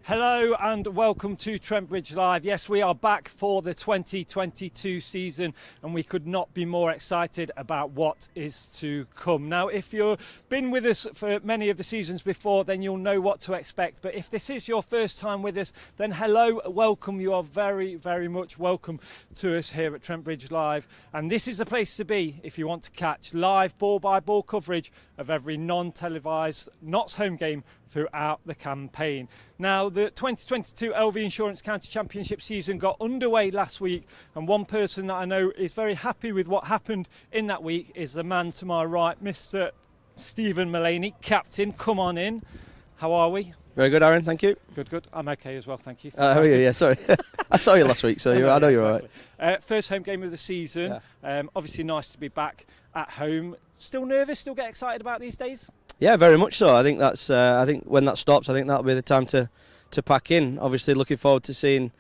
Hello and welcome to Trent Bridge Live. Yes, we are back for the 2022 season and we could not be more excited about what is to come. Now, if you've been with us for many of the seasons before, then you'll know what to expect. But if this is your first time with us, then hello, welcome. You are very, very much welcome to us here at Trent Bridge Live. And this is the place to be if you want to catch live ball-by-ball coverage of every non-televised Notts home game throughout the campaign. Now, the 2022 LV Insurance County Championship season got underway last week, and one person that I know is very happy with what happened in that week is the man to my right, Mr. Stephen Mullaney. Captain, come on in. How are we? Very good, Aaron, thank you. Good. I'm okay as well, thank you. How are you? Yeah, sorry. I saw you last week, so I know you're exactly. All right. First home game of the season. Yeah. Obviously nice to be back at home. Still nervous? Still get excited about these days? Yeah, very much so. I think that's. I think when that stops, I think that'll be the time to pack in. Obviously, looking forward to seeing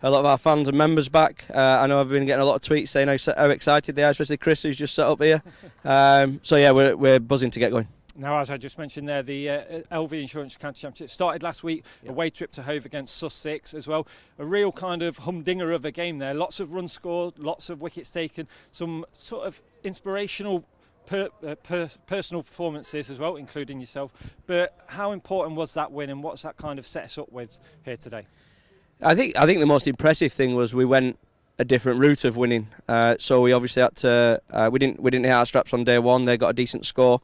a lot of our fans and members back. I know I've been getting a lot of tweets saying how excited they are, especially Chris, who's just sat up here. So yeah, we're buzzing to get going. Now, as I just mentioned there, the LV Insurance County Championship started last week. Yep. Away trip to Hove against Sussex as well. A real kind of humdinger of a game there. Lots of runs scored, lots of wickets taken, some sort of inspirational personal performances as well, including yourself. But how important was that win, and what's that kind of set us up with here today? I think the most impressive thing was we went a different route of winning. So we obviously had to. We didn't hit our straps on day one. They got a decent score.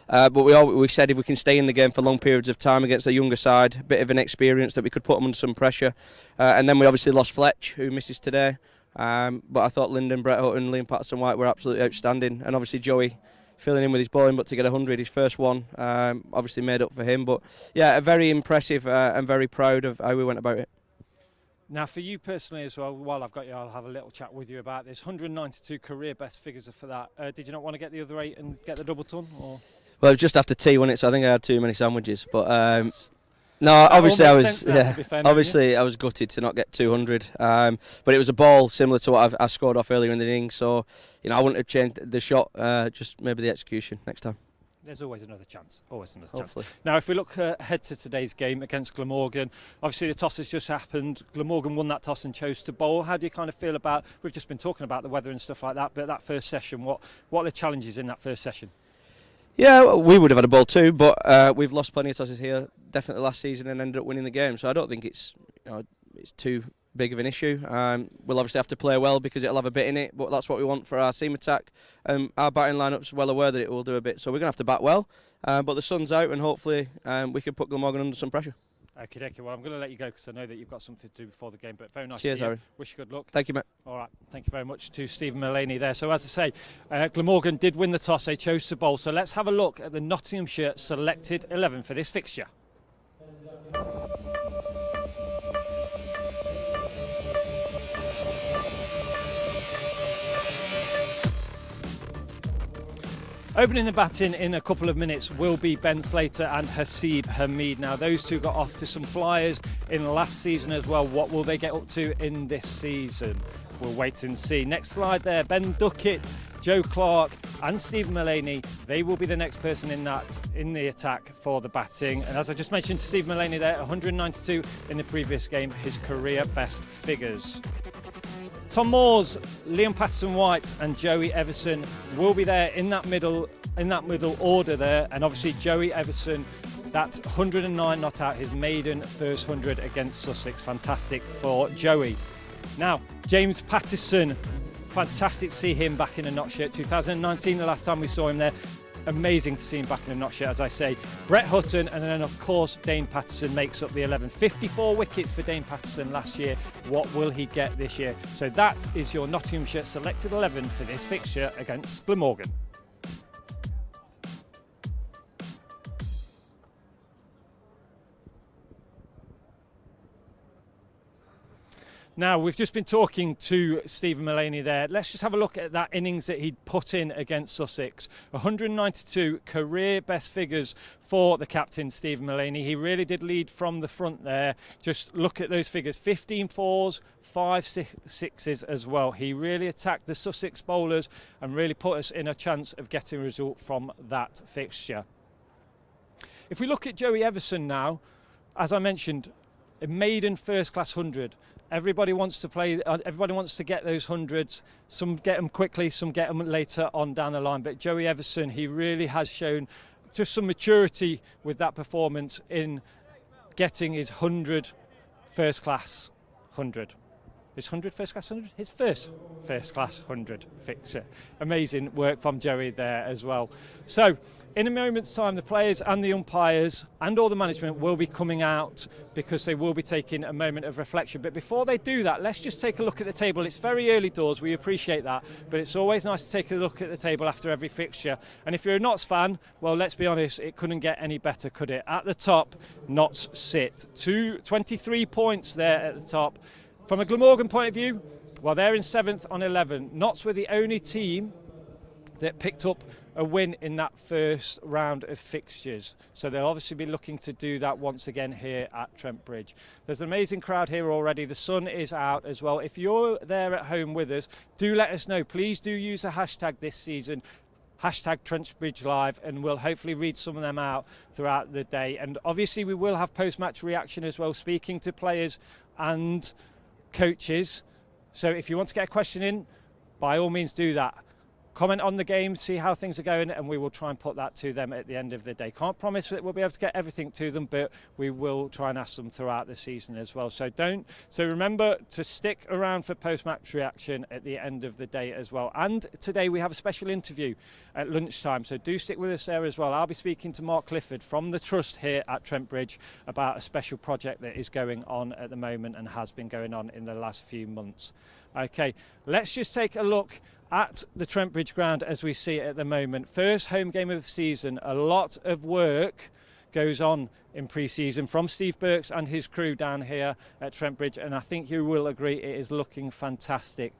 But we said if we can stay in the game for long periods of time against a younger side, a bit of an experience, that we could put them under some pressure. And then we obviously lost Fletch, who misses today. But I thought Lyndon, Brett Hutton, Liam Patterson-White were absolutely outstanding. And obviously Joey filling in with his bowling, but to get 100, his first one, obviously made up for him. But yeah, very impressive and very proud of how we went about it. Now, for you personally as well, while I've got you, I'll have a little chat with you about this. 192 career best figures for that. Did you not want to get the other 8 and get the double ton? Or? Well, it was just after tea, wasn't it? So I think I had too many sandwiches. But no, obviously I was. I was gutted to not get 200. But it was a ball similar to what I scored off earlier in the innings. So I wouldn't have changed the shot. Just maybe the execution next time. There's always another chance. Hopefully. Now, if we look ahead to today's game against Glamorgan, obviously the toss has just happened. Glamorgan won that toss and chose to bowl. How do you kind of feel about? We've just been talking about the weather and stuff like that, but that first session, what are the challenges in that first session? Yeah, we would have had a ball too, but we've lost plenty of tosses here, definitely last season, and ended up winning the game. So I don't think it's too big of an issue. We'll obviously have to play well because it'll have a bit in it, but that's what we want for our seam attack. Our batting lineup's well aware that it will do a bit, so we're going to have to bat well. But the sun's out, and hopefully we can put Glamorgan under some pressure. Okay, well, I'm going to let you go because I know that you've got something to do before the game, but very nice Cheers, to see you. Harry. Wish you good luck. Thank you, mate. All right, thank you very much to Stephen Mullaney there. So as I say, Glamorgan did win the toss, they chose to bowl. So let's have a look at the Nottinghamshire selected 11 for this fixture. Opening the batting in a couple of minutes will be Ben Slater and Haseeb Hameed. Now, those two got off to some flyers in last season as well. What will they get up to in this season? We'll wait and see. Next slide there, Ben Duckett, Joe Clark and Stephen Mullaney. They will be the next person in the attack for the batting. And as I just mentioned to Stephen Mullaney there, 192 in the previous game, his career best figures. Tom Moores, Liam Patterson-White and Joey Everson will be there in that middle order there, and obviously Joey Everson, that 109 not out, his maiden first 100 against Sussex. Fantastic for Joey. Now, James Patterson, fantastic to see him back in a Notts shirt. 2019, the last time we saw him there. Amazing to see him back in a Notts shirt, as I say. Brett Hutton, and then of course Dane Patterson makes up the 11. 54 wickets for Dane Patterson last year. What will he get this year? So that is your Nottinghamshire selected 11 for this fixture against Glamorgan. Now, we've just been talking to Stephen Mullaney there. Let's just have a look at that innings that he'd put in against Sussex. 192 career best figures for the captain, Stephen Mullaney. He really did lead from the front there. Just look at those figures. 15 fours, 5 sixes as well. He really attacked the Sussex bowlers and really put us in a chance of getting a result from that fixture. If we look at Joey Everson now, as I mentioned, a maiden first class 100. Everybody wants to play, everybody wants to get those hundreds. Some get them quickly, some get them later on down the line. But Joey Everson, he really has shown just some maturity with that performance in getting his 100 first class 100. His 100 first class 100? His first class 100 fixture. Amazing work from Joey there as well. So, in a moment's time, the players and the umpires and all the management will be coming out because they will be taking a moment of reflection. But before they do that, let's just take a look at the table. It's very early doors, we appreciate that, but it's always nice to take a look at the table after every fixture. And if you're a Notts fan, well, let's be honest, it couldn't get any better, could it? At the top, Notts sit. 23 points there at the top. From a Glamorgan point of view, well, they're in 7th on 11. Notts were the only team that picked up a win in that first round of fixtures. So they'll obviously be looking to do that once again here at Trent Bridge. There's an amazing crowd here already. The sun is out as well. If you're there at home with us, do let us know. Please do use a hashtag this season. Hashtag Trent Bridge Live, and we'll hopefully read some of them out throughout the day. And obviously we will have post-match reaction as well, speaking to players and coaches. So if you want to get a question in, by all means do that. Comment on the game, see how things are going, and we will try and put that to them at the end of the day. Can't promise that we'll be able to get everything to them, but we will try and ask them throughout the season as well. So remember to stick around for post-match reaction at the end of the day as well. And today we have a special interview at lunchtime, so do stick with us there as well. I'll be speaking to Mark Clifford from the Trust here at Trent Bridge about a special project that is going on at the moment and has been going on in the last few months. Okay, let's just take a look at the Trent Bridge ground as we see it at the moment. First home game of the season. A lot of work goes on in pre-season from Steve Burks and his crew down here at Trent Bridge, and I think you will agree it is looking fantastic.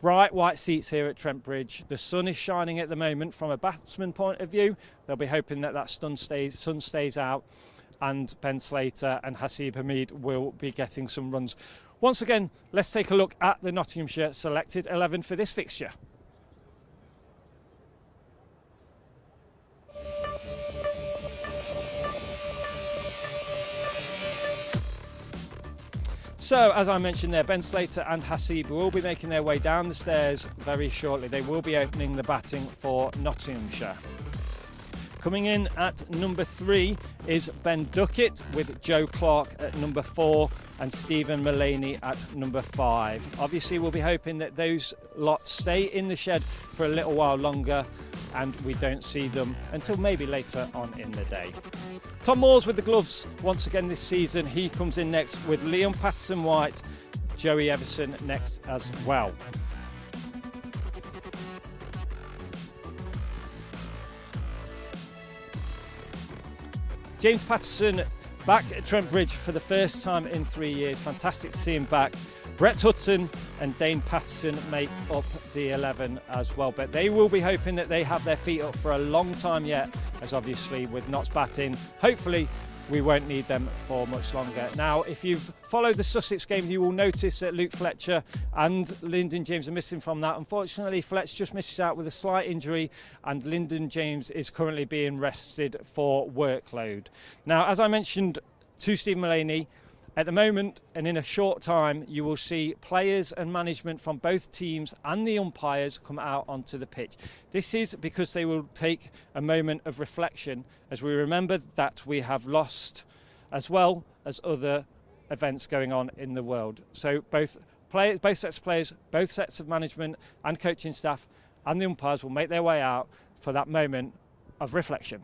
Bright white seats here at Trent Bridge. The sun is shining at the moment. From a batsman point of view, they'll be hoping that sun stays out, and Ben Slater and Haseeb Hameed will be getting some runs. Once again, let's take a look at the Nottinghamshire selected 11 for this fixture. So, as I mentioned there, Ben Slater and Haseeb will be making their way down the stairs very shortly. They will be opening the batting for Nottinghamshire. Coming in at number 3 is Ben Duckett with Joe Clark at number 4 and Stephen Mullaney at number 5. Obviously we'll be hoping that those lots stay in the shed for a little while longer and we don't see them until maybe later on in the day. Tom Moores with the gloves once again this season. He comes in next with Liam Patterson-White, Joey Everson next as well. James Patterson back at Trent Bridge for the first time in 3 years. Fantastic to see him back. Brett Hutton and Dane Patterson make up the 11 as well. But they will be hoping that they have their feet up for a long time yet, as obviously with Notts batting, hopefully we won't need them for much longer. Now, if you've followed the Sussex game, you will notice that Luke Fletcher and Lyndon James are missing from that. Unfortunately, Fletcher just misses out with a slight injury and Lyndon James is currently being rested for workload. Now, as I mentioned to Steve Mullaney, at the moment and in a short time you will see players and management from both teams and the umpires come out onto the pitch. This is because they will take a moment of reflection as we remember that we have lost as well as other events going on in the world. So both sets of players, both sets of management and coaching staff and the umpires will make their way out for that moment of reflection.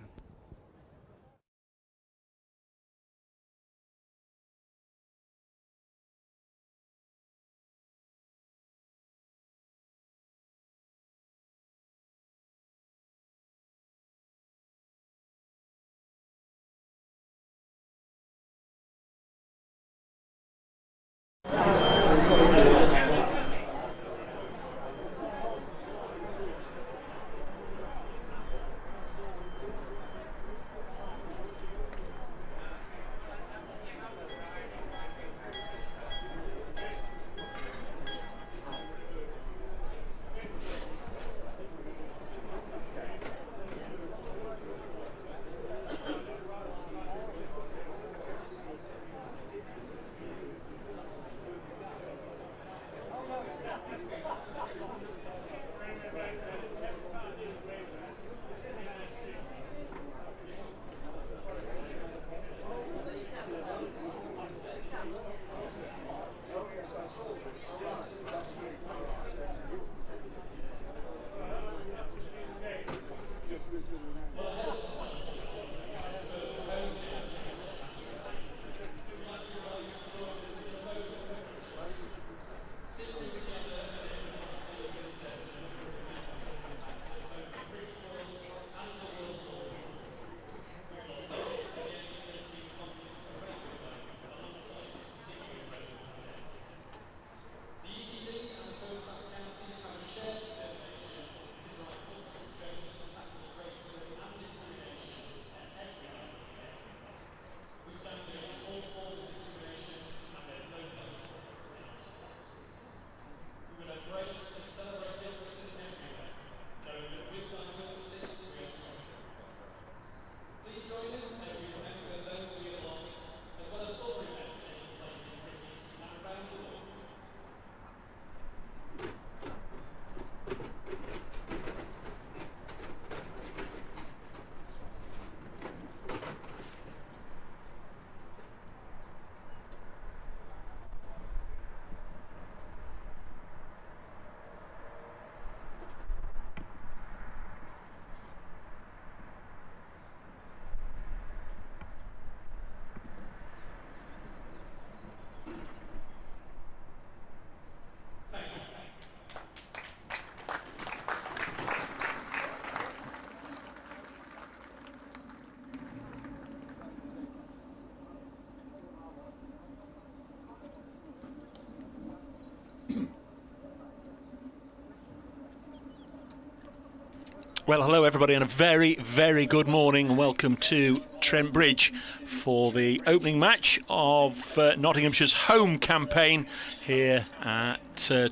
Well, hello everybody and a very, very good morning and welcome to Trent Bridge for the opening match of Nottinghamshire's home campaign here at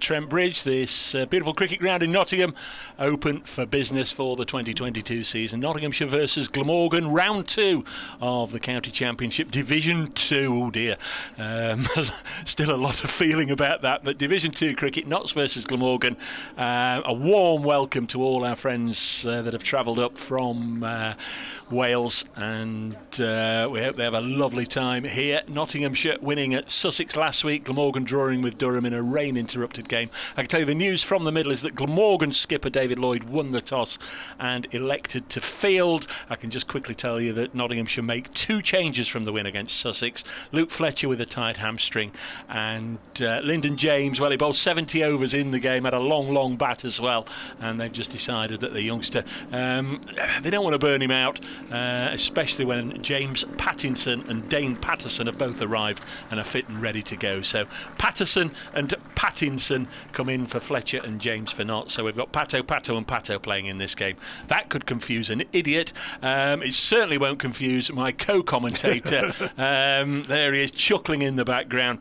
Trent Bridge, this beautiful cricket ground in Nottingham, open for business for the 2022 season. Nottinghamshire versus Glamorgan, round 2 of the County Championship, Division 2. Oh dear, still a lot of feeling about that, but Division 2 cricket, Notts versus Glamorgan. A warm welcome to all our friends that have travelled up from Wales, and we hope they have a lovely time here. Nottinghamshire winning at Sussex last week, Glamorgan drawing with Durham in a rain-interrupted game. I can tell you the news from the middle is that Glamorgan skipper David Lloyd won the toss and elected to field. I can just quickly tell you that Nottinghamshire make 2 changes from the win against Sussex. Luke Fletcher with a tight hamstring, and Lyndon James, well, he bowled 70 overs in the game, had a long bat as well, and they've just decided that the youngster, they don't want to burn him out, especially when James Pattinson and Dane Patterson have both arrived and are fit and ready to go. So Patterson and Pattinson come in for Fletcher and James for Notts. So we've got Pato and Pato playing in this game. That could confuse an idiot. It certainly won't confuse my co-commentator. There he is, chuckling in the background.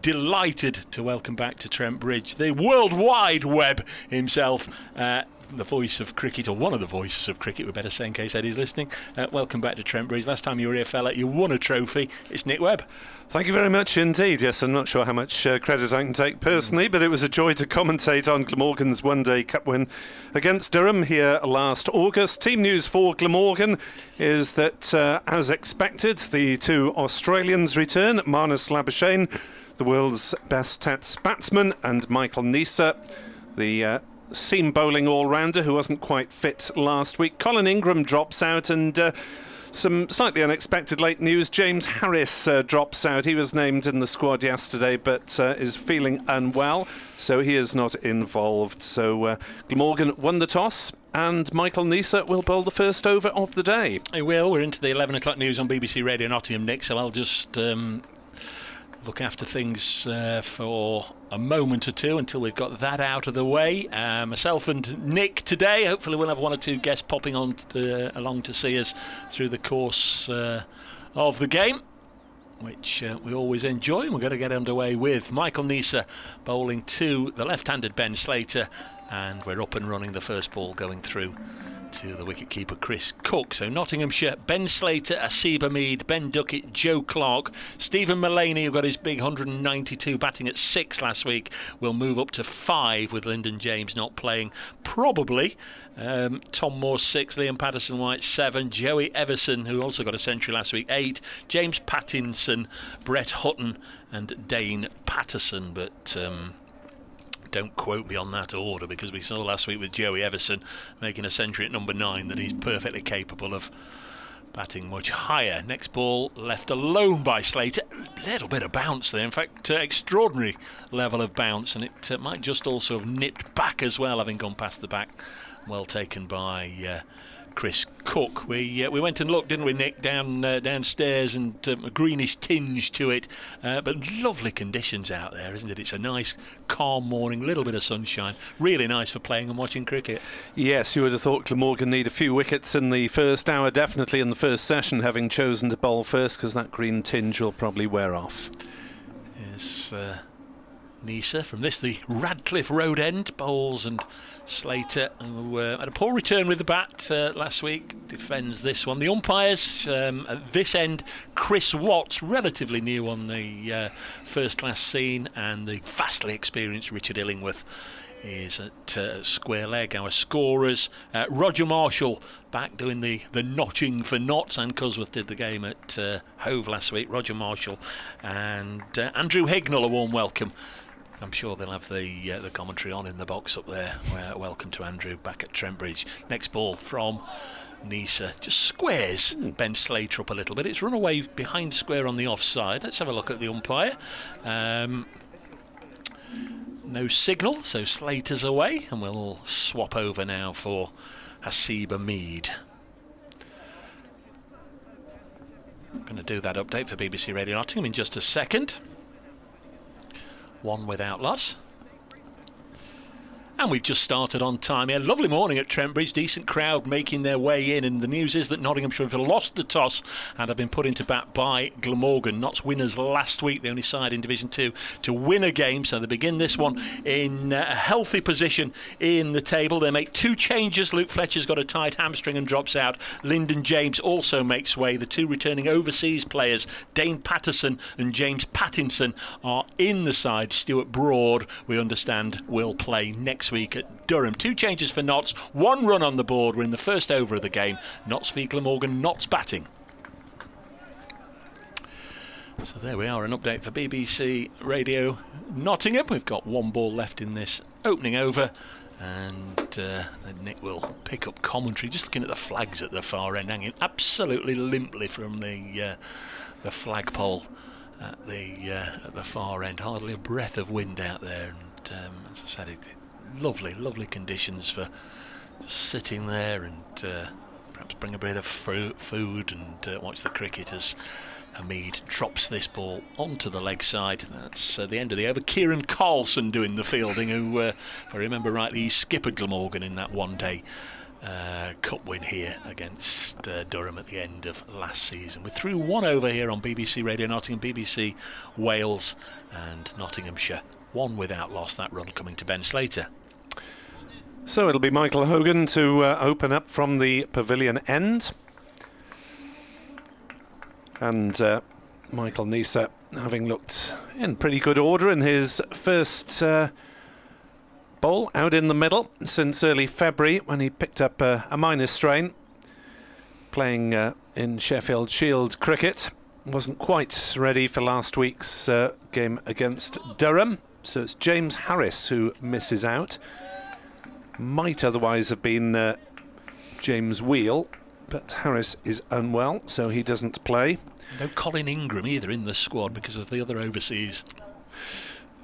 Delighted to welcome back to Trent Bridge the World Wide Web himself, the voice of cricket, or one of the voices of cricket, we better say, in case Eddie's listening. Welcome back to Trent Bridge. Last time you were here, fella, you won a trophy. It's Nick Webb. Thank you very much indeed. Yes, I'm not sure how much credit I can take personally, but it was a joy to commentate on Glamorgan's one-day cup win against Durham here last August. Team news for Glamorgan is that, as expected, the 2 Australians return. Marnus Labuschagne, the world's best Test batsman, and Michael Neser, the seam bowling all-rounder who wasn't quite fit last week. Colin Ingram drops out, and some slightly unexpected late news. James Harris drops out. He was named in the squad yesterday but is feeling unwell, so he is not involved. So Glamorgan won the toss, and Michael Neser will bowl the first over of the day. He will. We're into the 11 o'clock news on BBC Radio Nottingham, Nick, so I'll just look after things for a moment or two until we've got that out of the way. Myself and Nick today, hopefully we'll have 1 or 2 guests popping on along to see us through the course of the game, which we always enjoy. And we're going to get underway with Michael Neser bowling to the left-handed Ben Slater, and we're up and running. The first ball going through to the wicketkeeper Chris Cook. So Nottinghamshire, Ben Slater, Asiba Mead, Ben Duckett, Joe Clark, Stephen Mullaney, who got his big 192 batting at 6 last week, will move up to 5 with Lyndon James not playing probably. Tom Moore 6, Liam Patterson-White 7, Joey Everson, who also got a century last week, 8, James Pattinson, Brett Hutton and Dane Patterson. But don't quote me on that order, because we saw last week with Joey Everson making a century at number 9 that he's perfectly capable of batting much higher. Next ball left alone by Slater. A little bit of bounce there, in fact extraordinary level of bounce, and it might just also have nipped back as well, having gone past the back. Well taken by Chris Cook. We went and looked, didn't we, Nick, downstairs, and a greenish tinge to it, but lovely conditions out there, isn't it? It's a nice calm morning, little bit of sunshine, really nice for playing and watching cricket. Yes, you would have thought Glamorgan need a few wickets in the first hour, definitely in the first session, having chosen to bowl first, because that green tinge will probably wear off. Yes, Neser from the Radcliffe Road end bowls, and Slater, who had a poor return with the bat last week, defends this one. The umpires at this end, Chris Watts, relatively new on the first class scene, and the vastly experienced Richard Illingworth is at square leg. Our scorers, Roger Marshall back doing the notching for Notts, and Cusworth did the game at Hove last week. Roger Marshall and Andrew Hignell, a warm welcome. I'm sure they'll have the commentary on in the box up there. Welcome to Andrew back at Trent Bridge. Next ball from Neser just squares Ben Slater up a little bit. It's run away behind square on the offside. Let's have a look at the umpire. No signal, so Slater's away, and we'll swap over now for Asiba Mead. I'm going to do that update for BBC Radio Nottingham in just a second. 1 without loss. And we've just started on time here. Lovely morning at Trent Bridge. Decent crowd making their way in. And the news is that Nottinghamshire have lost the toss and have been put into bat by Glamorgan. Notts winners last week, the only side in Division 2 to win a game. So they begin this one in a healthy position in the table. They make 2 changes. Luke Fletcher's got a tight hamstring and drops out. Lyndon James also makes way. The 2 returning overseas players, Dane Patterson and James Pattinson, are in the side. Stuart Broad, we understand, will play next week at Durham. 2 changes for Notts, 1 run on the board. We're in the first over of the game. Notts v Glamorgan, Notts batting. So there we are, an update for BBC Radio Nottingham. We've got 1 ball left in this opening over, and Nick will pick up commentary. Just looking at the flags at the far end, hanging absolutely limply from the flagpole at the far end. Hardly a breath of wind out there, and as I said, lovely conditions for just sitting there and perhaps bring a bit of food and watch the cricket as Hamid drops this ball onto the leg side. That's the end of the over. Kieran Carlson doing the fielding, who, if I remember rightly, he skippered Glamorgan in that one-day cup win here against Durham at the end of last season. We're through 1 over here on BBC Radio Nottingham, BBC Wales, and Nottinghamshire 1 without loss. That run coming to Ben Slater. So it'll be Michael Hogan to open up from the pavilion end. And Michael Nisa, having looked in pretty good order in his first bowl out in the middle since early February, when he picked up a minor strain playing in Sheffield Shield cricket. Wasn't quite ready for last week's game against Durham. So it's James Harris who misses out. Might otherwise have been James Wheel, but Harris is unwell, so he doesn't play. No Colin Ingram either in the squad because of the other overseas.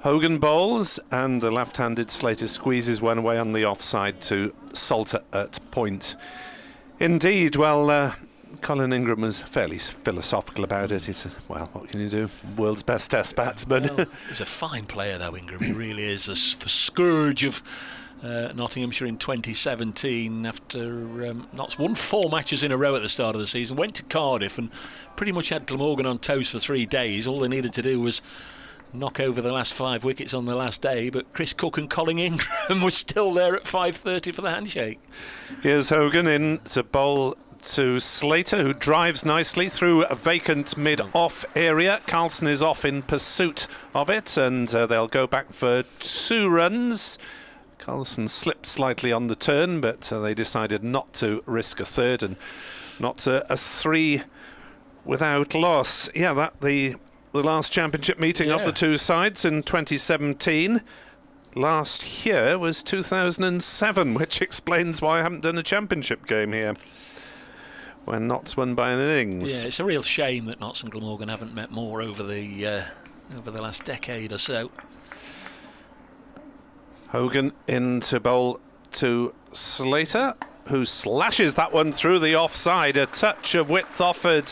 Hogan bowls, and the left-handed Slater squeezes one away on the offside to Salter at point. Indeed, well, Colin Ingram was fairly philosophical about it. He said, well, what can you do? World's best test batsman. Well, he's a fine player, though, Ingram. He really is the scourge of Nottinghamshire in 2017, after Notts won 4 matches in a row at the start of the season, went to Cardiff and pretty much had Glamorgan on toast for 3 days. All they needed to do was knock over the last 5 wickets on the last day, but Chris Cook and Colin Ingram were still there at 5:30 for the handshake. Here's Hogan in to bowl to Slater, who drives nicely through a vacant mid-off area. Carlson is off in pursuit of it, and they'll go back for 2 runs. Carlson slipped slightly on the turn, but they decided not to risk a third, and not a 3 without loss. Yeah, that the last championship meeting of the 2 sides in 2017. Last year was 2007, which explains why I haven't done a championship game here, when Notts won by an innings. Yeah, it's a real shame that Notts and Glamorgan haven't met more over the last decade or so. Hogan in to bowl to Slater, who slashes that one through the offside. A touch of width offered,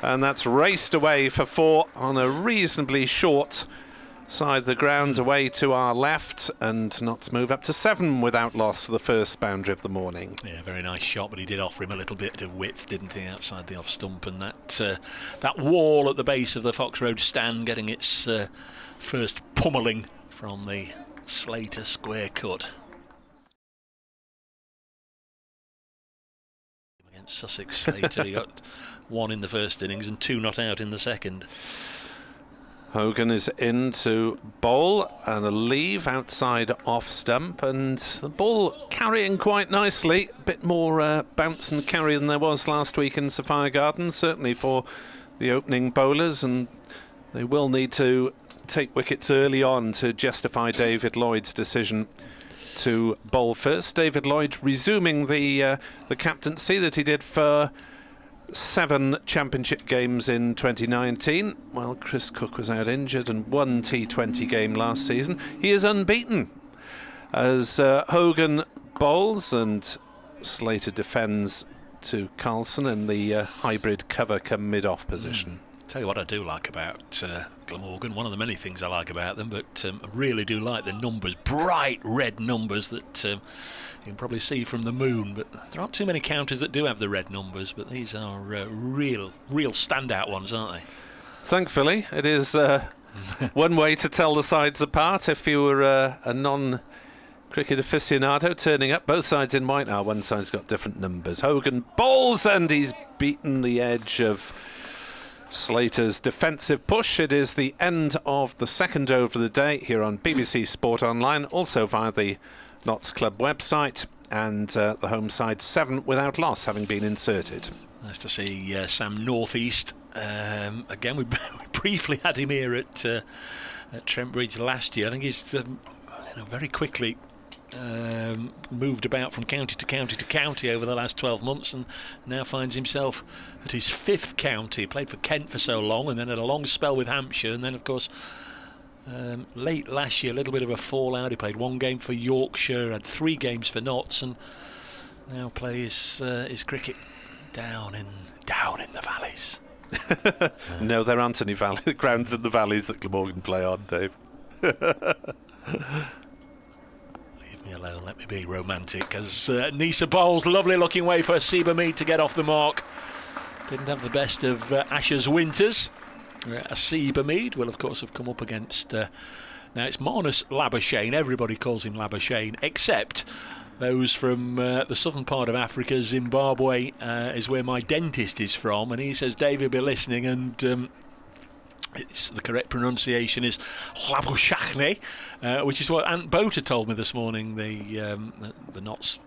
and that's raced away for 4 on a reasonably short side of the ground away to our left, and Notts move up to 7 without loss for the first boundary of the morning. Yeah, very nice shot, but he did offer him a little bit of width, didn't he, outside the off stump, and that wall at the base of the Fox Road stand getting its first pummelling from the Slater square cut. Against Sussex, Slater, he got 1 in the first innings and 2 not out in the second. Hogan is in to bowl, and a leave outside off stump, and the ball carrying quite nicely. A bit more bounce and carry than there was last week in Sophia Gardens, certainly for the opening bowlers, and they will need to take wickets early on to justify David Lloyd's decision to bowl first. David Lloyd resuming the captaincy that he did for 7 championship games in 2019, while Chris Cook was out injured, and 1 T20 game last season. He is unbeaten as Hogan bowls and Slater defends to Carlson in the hybrid cover come mid-off position. Tell you what I do like about Glamorgan, one of the many things I like about them, but I really do like the numbers, bright red numbers that you can probably see from the moon, but there aren't too many counties that do have the red numbers, but these are real standout ones, aren't they? Thankfully, it is one way to tell the sides apart. If you were a non-cricket aficionado turning up, both sides in white now, one side's got different numbers. Hogan bowls and he's beaten the edge of Slater's defensive push. It is the end of the second over of the day here on BBC Sport Online, also via the Notts Club website, and the home side 7 without loss having been inserted. Nice to see Sam Northeast. Again, we briefly had him here at Trent Bridge last year. I think he's very quickly moved about from county to county to county over the last 12 months, and now finds himself at his 5th county. Played for Kent for so long, and then had a long spell with Hampshire, and then of course late last year a little bit of a fallout. He played 1 game for Yorkshire, had 3 games for Notts, and now plays his cricket down in the valleys. No, there aren't any grounds in the valleys that Glamorgan play on, Dave. Me alone, let me be romantic, as Nisa bowls, lovely looking way for Seba Mead to get off the mark. Didn't have the best of Asher's winters. Seba Mead will of course have come up against now it's Marnus Labuschagne. Everybody calls him Labuschagne except those from the southern part of Africa. Zimbabwe is where my dentist is from, and he says Dave will be listening, and the correct pronunciation is Labuschagne, which is what Ant Boter told me this morning, the Notts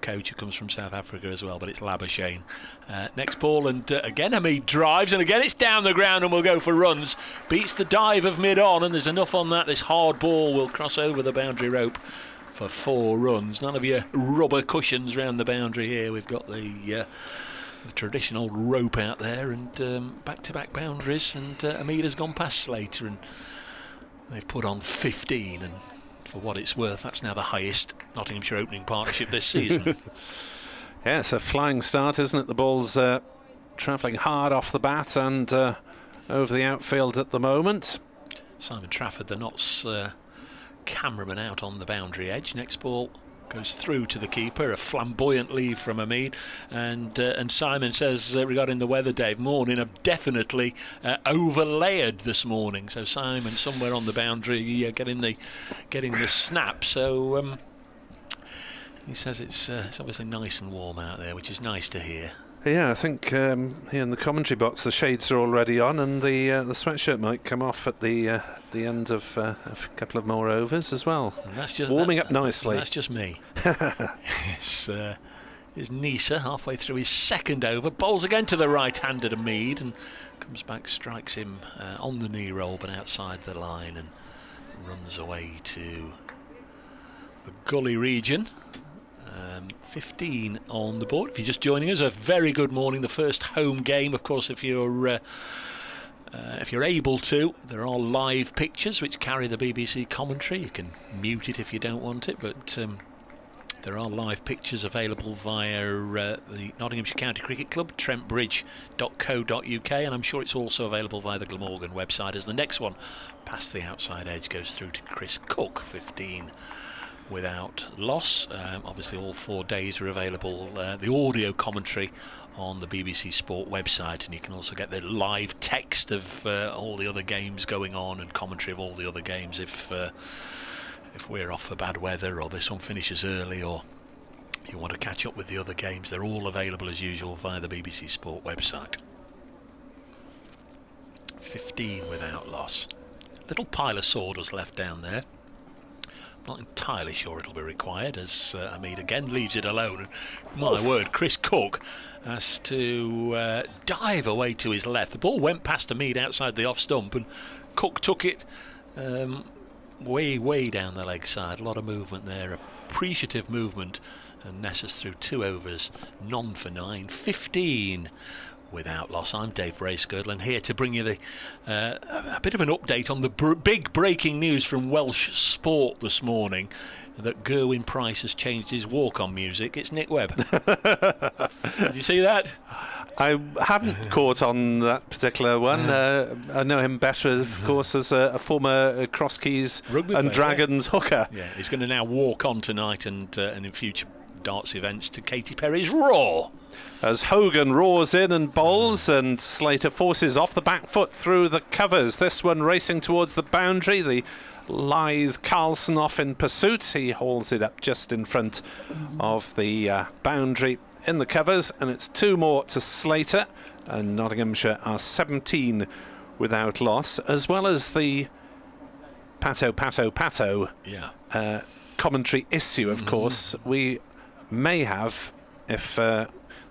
coach who comes from South Africa as well, but it's Labuschagne. Next ball, and again Hamid drives, and again it's down the ground and will go for runs. Beats the dive of mid-on, and there's enough on that. This hard ball will cross over the boundary rope for 4 runs. None of your rubber cushions round the boundary here. We've got the traditional rope out there, and back-to-back boundaries, and Hamid has gone past Slater, and they've put on 15, and for what it's worth, that's now the highest Nottinghamshire opening partnership this season. Yeah, it's a flying start, isn't it? The ball's travelling hard off the bat and over the outfield at the moment. Simon Trafford, the Notts cameraman, out on the boundary edge. Next ball goes through to the keeper, a flamboyant leave from Hamid, and Simon says regarding the weather, Dave, morning have definitely overlayered this morning. So Simon somewhere on the boundary getting the snap. So he says it's obviously nice and warm out there, which is nice to hear. Yeah, I think here in the commentary box the shades are already on, and the sweatshirt might come off at the end of a couple of more overs as well. And that's just warming up nicely. That's just me. It's Nisa halfway through his 2nd over, bowls again to the right-handed Hamid, and comes back, strikes him on the knee roll but outside the line, and runs away to the gully region. 15 on the board. If you're just joining us, a very good morning. The first home game, of course, if you're able to, there are live pictures which carry the BBC commentary. You can mute it if you don't want it, but there are live pictures available via the Nottinghamshire County Cricket Club, trentbridge.co.uk, and I'm sure it's also available via the Glamorgan website, as the next one past the outside edge goes through to Chris Cook. 15 without loss. Obviously all 4 days are available, the audio commentary on the BBC Sport website, and you can also get the live text of all the other games going on, and commentary of all the other games if we're off for bad weather, or this one finishes early, or you want to catch up with the other games. They're all available as usual via the BBC Sport website. 15 without loss. Little pile of sawdust left down there. Not entirely sure it'll be required, as Hamid again leaves it alone. And my word, Chris Cook has to dive away to his left. The ball went past Hamid outside the off stump, and Cook took it way down the leg side. A lot of movement there, appreciative movement, and Nessa's through 2 overs, none for 9, 15 without loss. I'm Dave Bracegirdle, and here to bring you a bit of an update on the big breaking news from Welsh Sport this morning, that Gerwyn Price has changed his walk-on music. It's Nick Webb. Did you see that? I haven't caught on that particular one. I know him better, of course, as a former Cross Keys Rugby and player, Dragons hooker. Yeah, he's going to now walk on tonight and in future darts events to Katy Perry's Raw. As Hogan roars in and bowls, and Slater forces off the back foot through the covers. This one racing towards the boundary. The lithe Carlson off in pursuit. He hauls it up just in front of the boundary in the covers, and it's 2 more to Slater, and Nottinghamshire are 17 without loss, as well as the pato commentary issue, of course. We may have, if the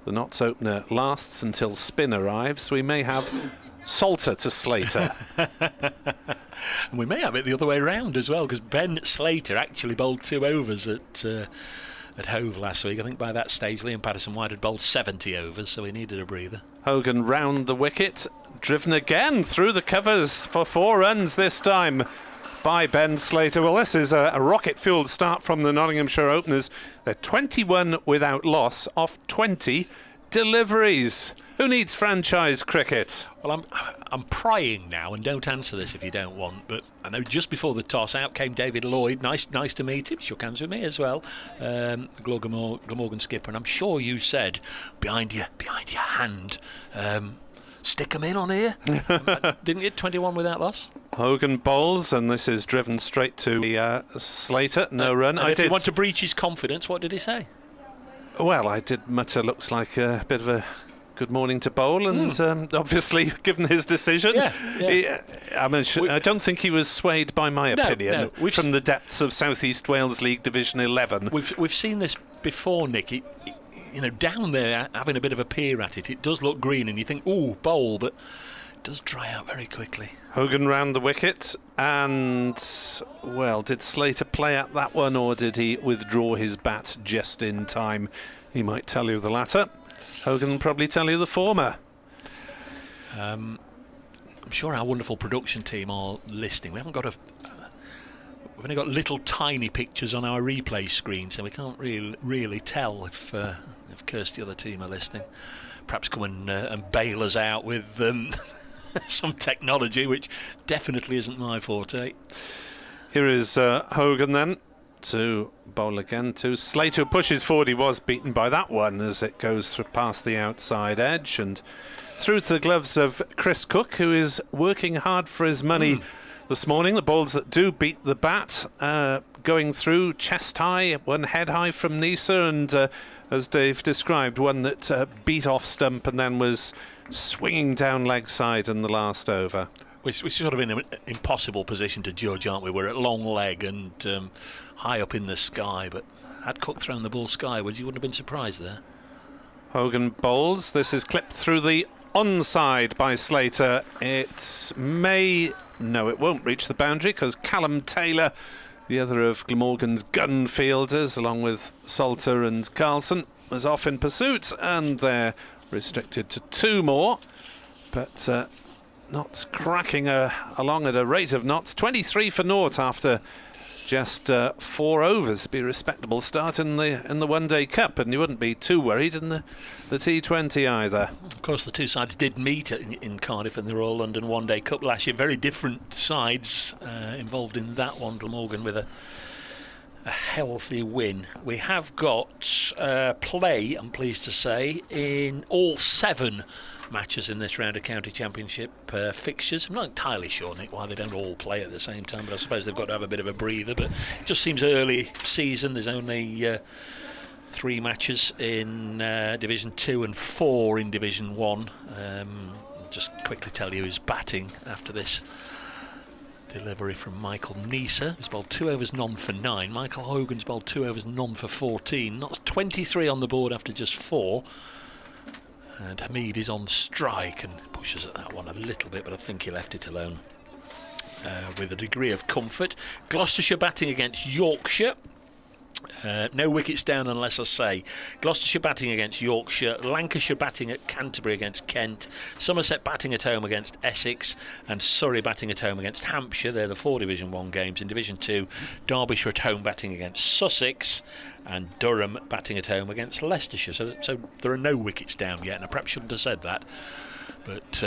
Notts opener lasts until Spin arrives, we may have Salter to Slater. And we may have it the other way round as well, because Ben Slater actually bowled 2 overs at Hove last week. I think by that stage Liam Patterson-White had bowled 70 overs, so he needed a breather. Hogan round the wicket, driven again through the covers for 4 runs this time by Ben Slater. Well, this is a rocket-fueled start from the Nottinghamshire openers. They're 21 without loss off 20 deliveries. Who needs franchise cricket? Well, I'm prying now, and don't answer this if you don't want, but I know just before the toss, out came David Lloyd. Nice to meet him. Shook hands with me as well. Glamorgan skipper, and I'm sure you said behind your hand, stick 'em in on here. Didn't you? 21 without loss. Hogan bowls, and this is driven straight to Slater. No run. If you want to breach his confidence, what did he say? Well, I did mutter looks like a bit of a good morning to bowl, and obviously, given his decision, I don't think he was swayed by my opinion from the depths of South East Wales League Division 11. We've seen this before, Nick. Down there, having a bit of a peer at it, it does look green, and you think, ooh, bowl, but it does dry out very quickly. Hogan round the wicket, and, well, did Slater play at that one, or did he withdraw his bat just in time? He might tell you the latter. Hogan will probably tell you the former. I'm sure our wonderful production team are listening. We've only got little tiny pictures on our replay screen, so we can't really tell if Kirsty or the team are listening. Perhaps come and bail us out with some technology, which definitely isn't my forte. Here is Hogan then to bowl again to Slater, who pushes forward. He was beaten by that one as it goes past the outside edge and through to the gloves of Chris Cook, who is working hard for his money this morning. The balls that do beat the bat going through chest high, one head high from Nisa, and as Dave described, one that beat off stump and then was swinging down leg side in the last over. We're sort of in an impossible position to judge, aren't we? We're at long leg and high up in the sky, but had Cook thrown the ball skywards, you wouldn't have been surprised there. Hogan bowls. This is clipped through the onside by Slater. It won't reach the boundary because Callum Taylor, the other of Glamorgan's gun fielders, along with Salter and Carlson, was off in pursuit, and they're restricted to 2 more. But Notts cracking along at a rate of knots. 23 for naught after just 4 overs. Be a respectable start in the One-Day Cup, and you wouldn't be too worried in the T20 either. Of course, the 2 sides did meet in Cardiff in the Royal London One-Day Cup last year. Very different sides involved in that one. Glamorgan with a healthy win. We have got play, I'm pleased to say, in all 7 matches in this round of county championship fixtures. I'm not entirely sure, Nick, why they don't all play at the same time, but I suppose they've got to have a bit of a breather. But it just seems early season. There's only 3 matches in Division 2 and 4 in Division 1. Just quickly tell you who's batting after this delivery from Michael Nisa, who's bowled 2 overs, none for 9. Michael Hogan's bowled 2 overs, none for 14. That's 23 on the board after just 4. And Hamid is on strike and pushes at that one a little bit, but I think he left it alone with a degree of comfort. Gloucestershire batting against Yorkshire. No wickets down unless I say. Gloucestershire batting against Yorkshire, Lancashire batting at Canterbury against Kent, Somerset batting at home against Essex, and Surrey batting at home against Hampshire. They're the 4 Division 1 games. In Division 2, Derbyshire at home batting against Sussex, and Durham batting at home against Leicestershire. So there are no wickets down yet, and I perhaps shouldn't have said that, but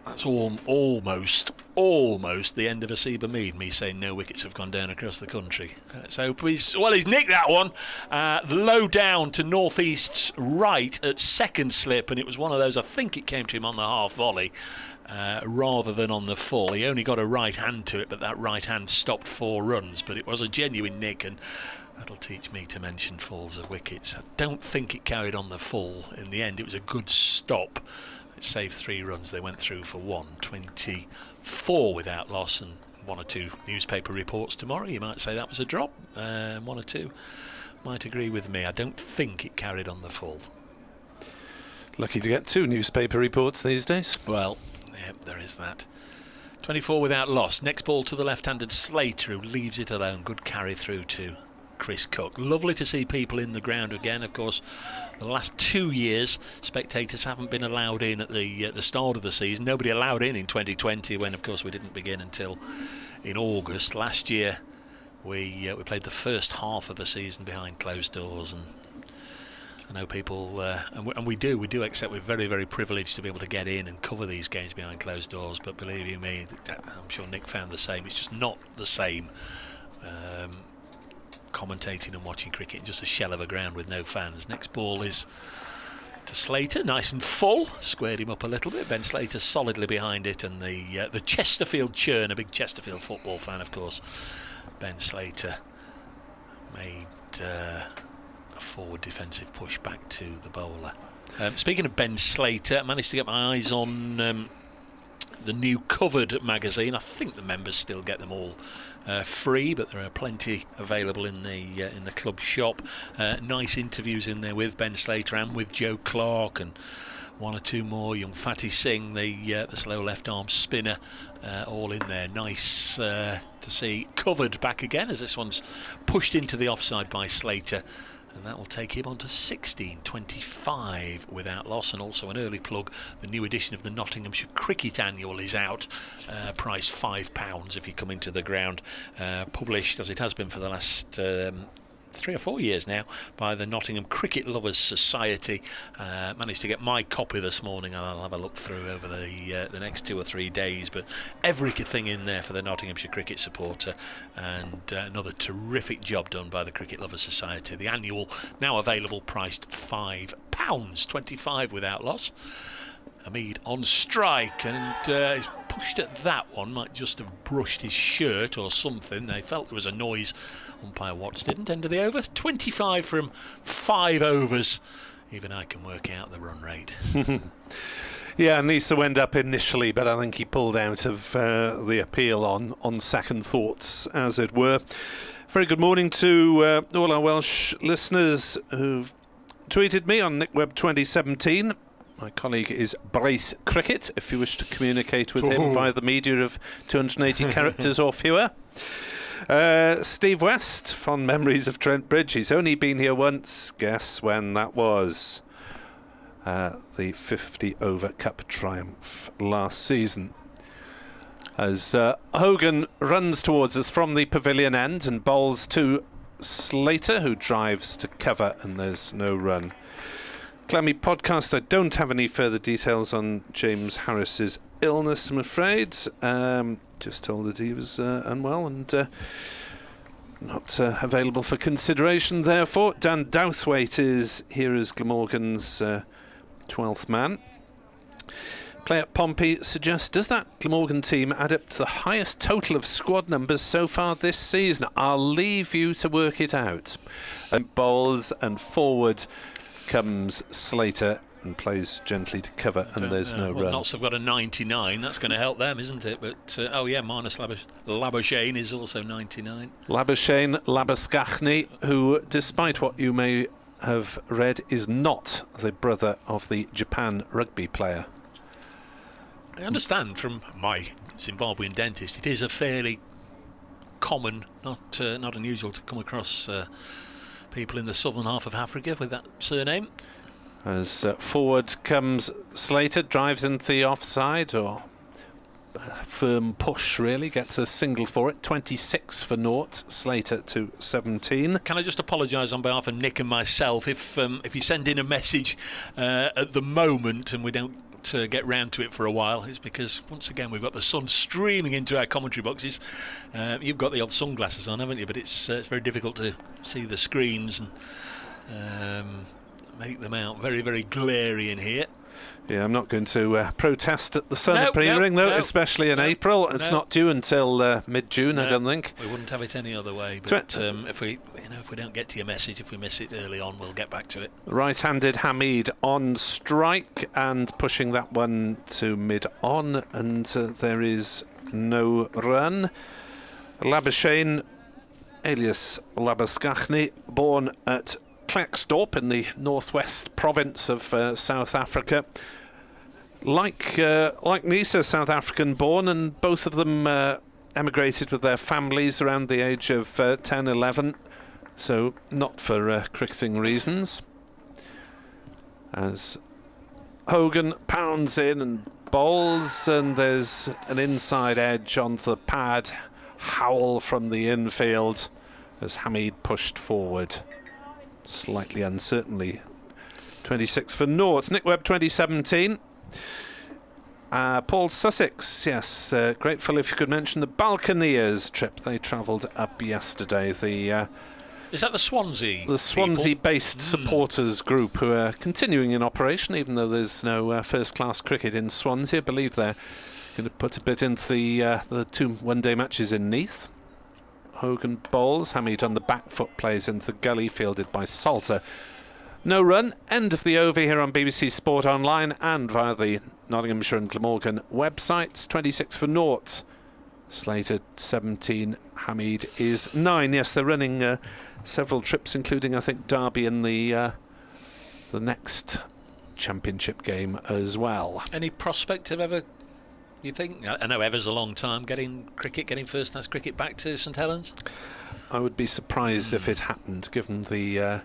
that's almost the end of a Seba Mead, me saying no wickets have gone down across the country. So he's nicked that one. Low down to northeast's right at second slip, and it was one of those, I think it came to him on the half volley rather than on the full. He only got a right hand to it, but that right hand stopped 4 runs. But it was a genuine nick, and that'll teach me to mention falls of wickets. I don't think it carried on the full. In the end, it was a good stop. It saved 3 runs. They went through for 124 without loss, and 1 or 2 newspaper reports tomorrow. You might say that was a drop. 1 or 2 might agree with me. I don't think it carried on the full. Lucky to get 2 newspaper reports these days. Well, yep, there is that. 24 without loss. Next ball to the left-handed Slater, who leaves it alone. Good carry through to Chris Cook. Lovely to see people in the ground again. Of course, the last 2 years spectators haven't been allowed in at the start of the season. Nobody allowed in 2020, when of course we didn't begin until in August. Last year we played the first half of the season behind closed doors, and I know people and we do accept we're very, very privileged to be able to get in and cover these games behind closed doors, but believe you me, I'm sure Nick found the same. It's just not the same commentating and watching cricket in just a shell of a ground with no fans. Next ball is to Slater, nice and full, squared him up a little bit. Ben Slater solidly behind it, and the Chesterfield churn, a big Chesterfield football fan of course, Ben Slater made a forward defensive push back to the bowler. Speaking of Ben Slater, I managed to get my eyes on the new Covered magazine. I think the members still get them all free, but there are plenty available in the club shop. Nice interviews in there with Ben Slater and with Joe Clark, and 1 or 2 more. Young Fatty Singh, the slow left arm spinner, all in there. Nice to see Covered back again, as this one's pushed into the offside by Slater, and that will take him on to 16.25 without loss. And also an early plug, the new edition of the Nottinghamshire Cricket Annual is out, price £5 if you come into the ground, published as it has been for the last 3 or 4 years now by the Nottingham Cricket Lovers Society. Managed to get my copy this morning, and I'll have a look through over the next 2 or 3 days, but everything in there for the Nottinghamshire cricket supporter, and another terrific job done by the Cricket Lovers Society. The annual now available, priced £5, 25 without loss. Hamid on strike, and he's pushed at that one, might just have brushed his shirt or something. They felt there was a noise. Umpire Watts didn't. End of the over. 25 from 5 overs. Even I can work out the run rate. Yeah, Nisa went up initially, but I think he pulled out of the appeal on second thoughts, as it were. Very good morning to all our Welsh listeners who've tweeted me on NickWeb 2017. My colleague is Brace Cricket, if you wish to communicate with him via the media of 280 characters or fewer. Steve West, fond memories of Trent Bridge. He's only been here once. Guess when that was? The 50 over Cup triumph last season. As Hogan runs towards us from the pavilion end and bowls to Slater, who drives to cover, and there's no run. Clammy podcast, I don't have any further details on James Harris's illness, I'm afraid. Just told that he was unwell and not available for consideration, therefore. Dan Douthwaite is here as Glamorgan's 12th man. Player Pompey suggests, does that Glamorgan team add up to the highest total of squad numbers so far this season? I'll leave you to work it out. And bowls, and forward comes Slater and plays gently to cover, and there's no run. Notts have got a 99. That's going to help them, isn't it? But oh yeah, Marnus Labuschagne is also 99. Labuschagne Labuschagne, who, despite what you may have read, is not the brother of the Japan rugby player. I understand from my Zimbabwean dentist, it is a fairly common, not unusual to come across people in the southern half of Africa with that surname. As forward comes Slater, drives into the offside, or firm push really, gets a single for it. 26 for naught, Slater to 17. Can I just apologise on behalf of Nick and myself if you send in a message at the moment and we don't get round to it for a while? It's because once again we've got the sun streaming into our commentary boxes. You've got the old sunglasses on, haven't you? But it's very difficult to see the screens and make them out. Very, very glary in here. Yeah, I'm not going to protest at the sun appearing, though, especially in April. It's not due until mid-June, I don't think. We wouldn't have it any other way. But if we don't get to your message, if we miss it early on, we'll get back to it. Right-handed Hamid on strike and pushing that one to mid-on, and there is no run. Labuschagne, alias Labuschagne, born at Klerksdorp in the northwest province of South Africa. Like Nisa, South African born, and both of them emigrated with their families around the age of 10, 11, so not for cricketing reasons. As Hogan pounds in and bowls, and there's an inside edge onto the pad. Howl from the infield as Hamid pushed forward. Slightly uncertainly. 26 for naught. Nick Webb 2017. Paul Sussex, yes, grateful if you could mention the Balkaneers trip. They travelled up yesterday. Is that the Swansea? The Swansea-based supporters group who are continuing in operation, even though there's no first-class cricket in Swansea. I believe they're going to put a bit into the 2 one-day matches in Neath. Hogan bowls. Hamid on the back foot plays into the gully, fielded by Salter. No run. End of the over here on BBC Sport Online and via the Nottinghamshire and Glamorgan websites. 26 for naught. Slater 17. Hamid is 9. Yes, they're running several trips, including I think Derby in the next championship game as well. Any prospect of ever? You think? I know ever's a long time getting first-class cricket back to St Helens. I would be surprised if it happened, given the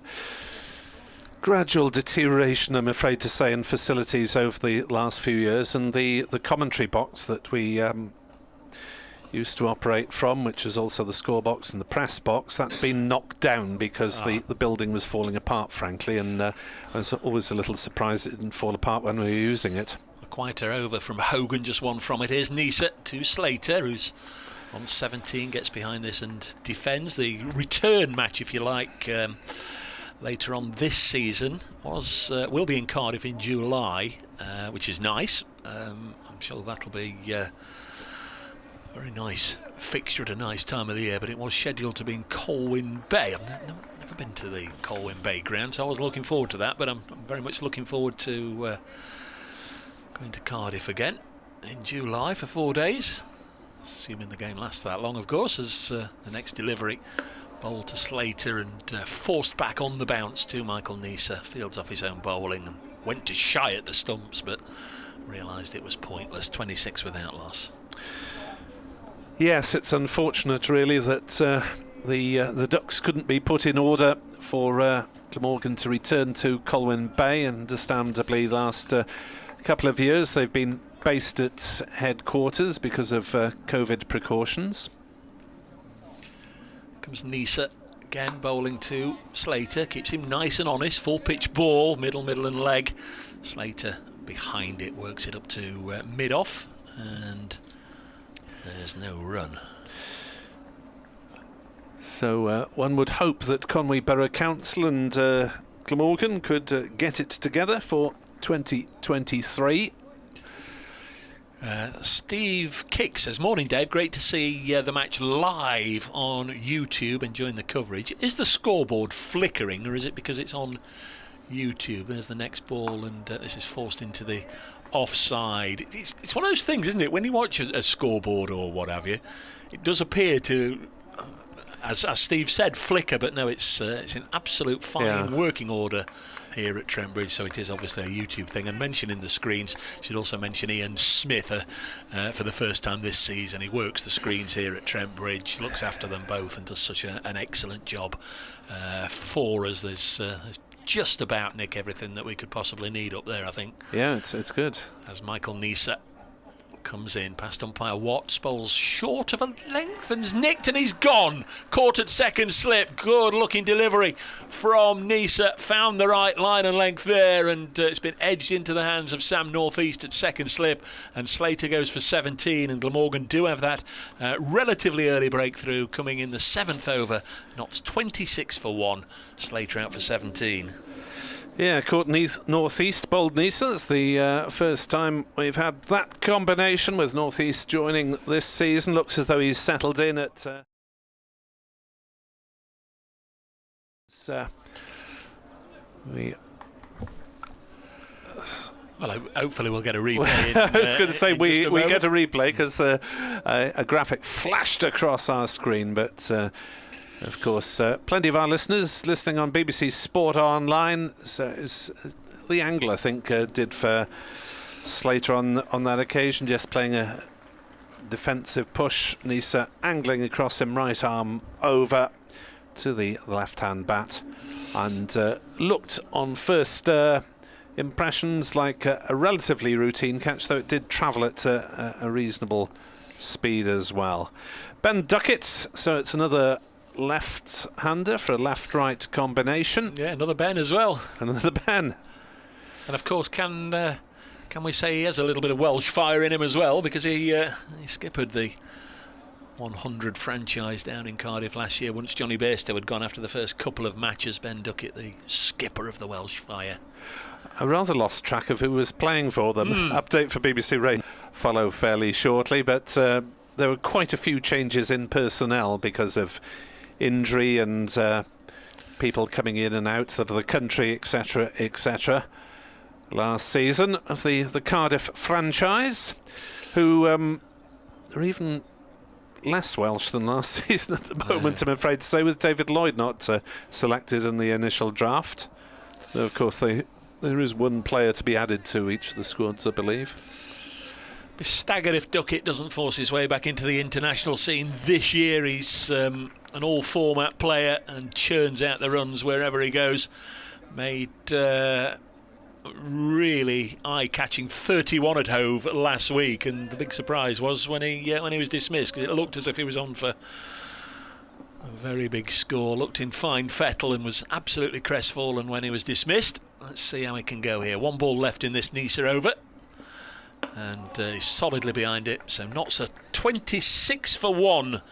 gradual deterioration, I'm afraid to say, in facilities over the last few years, and the commentary box that we used to operate from, which is also the score box and the press box, that's been knocked down because the building was falling apart, frankly, and I was always a little surprised it didn't fall apart when we were using it. Quieter over from Hogan, just one from it. Here's Nisa to Slater, who's on 17, gets behind this and defends. The return match, if you like, later on this season will be in Cardiff in July, which is nice. I'm sure that'll be a very nice fixture at a nice time of the year, but it was scheduled to be in Colwyn Bay. I've never been to the Colwyn Bay ground, so I was looking forward to that, but I'm very much looking forward to going to Cardiff again in July for 4 days, assuming the game lasts that long, of course, as the next delivery bowled to Slater and forced back on the bounce to Michael Nisa. Fields off his own bowling and went to shy at the stumps, but realised it was pointless. 26 without loss. Yes, it's unfortunate really that the ducks couldn't be put in order for Glamorgan to return to Colwyn Bay. Understandably, last couple of years they've been based at headquarters because of COVID precautions. Comes Nisa again, bowling to Slater, keeps him nice and honest. Full pitch ball, middle and leg. Slater behind it, works it up to mid off, and there's no run. So one would hope that Conwy Borough Council and Glamorgan could get it together for 2023. Steve Kick says, morning Dave, great to see the match live on YouTube, enjoying the coverage. Is the scoreboard flickering, or is it because it's on YouTube? There's the next ball, and this is forced into the offside. It's one of those things, isn't it, when you watch a scoreboard or what have you, it does appear to, as Steve said, flicker, but no, it's in absolute fine working order here at Trent Bridge, so it is obviously a YouTube thing. And mentioning the screens, should also mention Ian Smith for the first time this season. He works the screens here at Trent Bridge, looks after them both, and does such an excellent job for us. There's just about, Nick, everything that we could possibly need up there, I think. Yeah, it's good. As Michael Nisa comes in, past umpire Watts, bowls short of a length and's nicked, and he's gone. Caught at second slip. Good looking delivery from Nisa. Found the right line and length there, and it's been edged into the hands of Sam Northeast at second slip, and Slater goes for 17, and Glamorgan do have that relatively early breakthrough coming in the 7th over. Knots 26 for 1. Slater out for 17. Yeah, caught Northeast, bowled Nisa. It's the first time we've had that combination with Northeast joining this season. Looks as though he's settled in at... Well, hopefully we'll get a replay. I was going to say we get a replay because a graphic flashed across our screen, but... of course, plenty of our listeners listening on BBC Sport Online. So the Angler, I think, did for Slater on that occasion, just playing a defensive push. Nisa angling across him, right arm over to the left-hand bat, and looked on first impressions like a relatively routine catch, though it did travel at a reasonable speed as well. Ben Duckett, so it's another left-hander for a left-right combination. Yeah, another Ben as well. Another Ben. And of course, can we say he has a little bit of Welsh fire in him as well, because he skippered the 100 franchise down in Cardiff last year once Johnny Bairstow had gone after the first couple of matches. Ben Duckett, the skipper of the Welsh fire. I rather lost track of who was playing for them. Update for BBC Rain follow fairly shortly, but there were quite a few changes in personnel because of injury and people coming in and out of the country, etc., etc. Last season of the Cardiff franchise, who are even less Welsh than last season at the moment, I'm afraid to say, with David Lloyd not selected in the initial draft. Though, of course, there is one player to be added to each of the squads, I believe. Be staggered if Duckett doesn't force his way back into the international scene this year. He's an all-format player and churns out the runs wherever he goes. Made really eye-catching 31 at Hove last week, and the big surprise was when he was dismissed, because it looked as if he was on for a very big score. Looked in fine fettle and was absolutely crestfallen when he was dismissed. Let's see how he can go here. One ball left in this Nisa over, and he's solidly behind it. So Notts are 26 for 1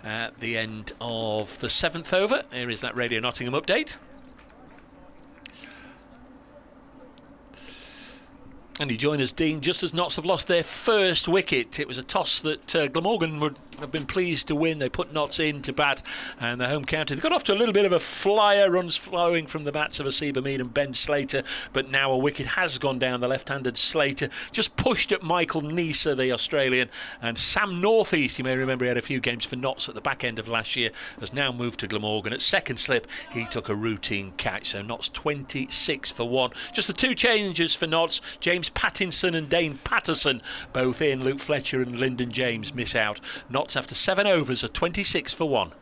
at the end of the 7th over. Here is that Radio Nottingham update. And you join us, Dean, just as Notts have lost their first wicket. It was a toss that Glamorgan would have been pleased to win. They put Notts in to bat, and the home county, they got off to a little bit of a flyer, runs flowing from the bats of Asiba Mead and Ben Slater, but now a wicket has gone down. The left-handed Slater just pushed at Michael Nisa, the Australian, and Sam Northeast, you may remember he had a few games for Notts at the back end of last year, has now moved to Glamorgan. At second slip, he took a routine catch, so Notts 26 for 1. Just the two changes for Notts. James Pattinson and Dane Patterson both in. Luke Fletcher and Lyndon James miss out. Notts after 7 overs are 26 for 1.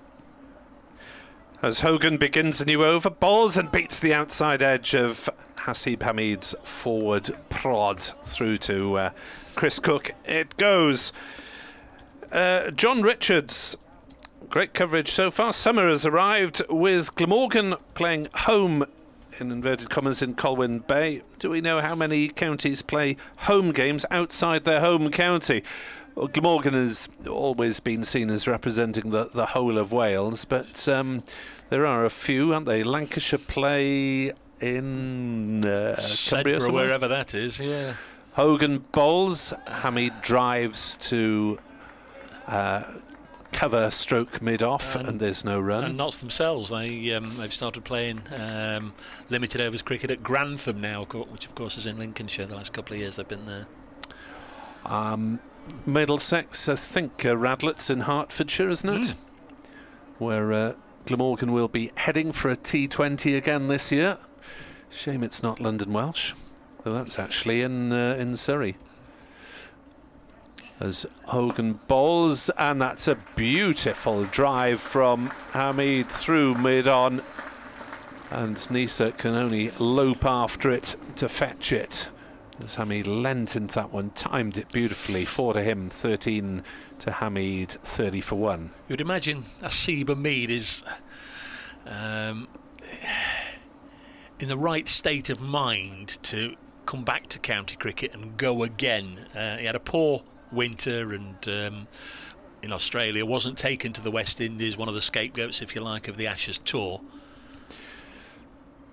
As Hogan begins a new over, bowls and beats the outside edge of Hasib Hamid's forward prod through to Chris Cook. It goes. John Richards, great coverage so far. Summer has arrived with Glamorgan playing home, in inverted commas, in Colwyn Bay. Do we know how many counties play home games outside their home county? Well, Glamorgan has always been seen as representing the whole of Wales, but there are a few, aren't they? Lancashire play in Cumbria, or wherever that is, yeah. Hogan bowls, Hamid drives to cover stroke mid-off, and there's no run. And Notts themselves, they've started playing limited overs cricket at Grantham now, which of course is in Lincolnshire. The last couple of years they've been there. Middlesex, I think Radlett's in Hertfordshire, isn't it? Where Glamorgan will be heading for a T20 again this year. Shame it's not London Welsh. Well, that's actually in Surrey. As Hogan bowls, and that's a beautiful drive from Hamid through mid-on, and Nisa can only lope after it to fetch it. As Hamid leant into that one, timed it beautifully. 4 to him, 13 to Hamid, 30 for 1. You'd imagine Asiba Mead is in the right state of mind to come back to county cricket and go again. He had a poor winter, and in Australia wasn't taken to the West Indies, one of the scapegoats, if you like, of the Ashes tour.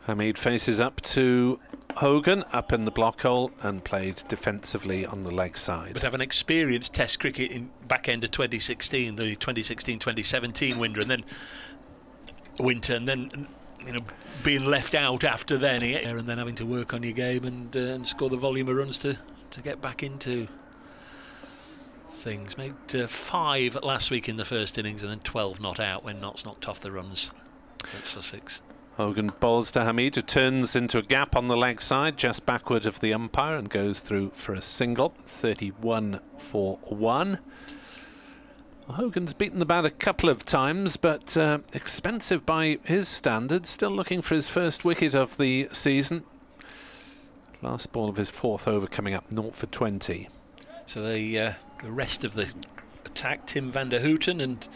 Hamid faces up to Hogan, up in the block hole, and played defensively on the leg side. But have an experienced Test cricket in back end of 2016, the 2016-2017 winter, and then being left out after then, and then having to work on your game and score the volume of runs to get back into things. Made 5 last week in the first innings, and then 12 not out when Notts knocked off the runs at Sussex. Hogan bowls to Hamid, who turns into a gap on the leg side, just backward of the umpire, and goes through for a single. 31 for 1. Hogan's beaten the bat a couple of times, but expensive by his standards. Still looking for his first wicket of the season. Last ball of his 4th over coming up, 0 for 20. So the rest of the attack, Tim van der Houten and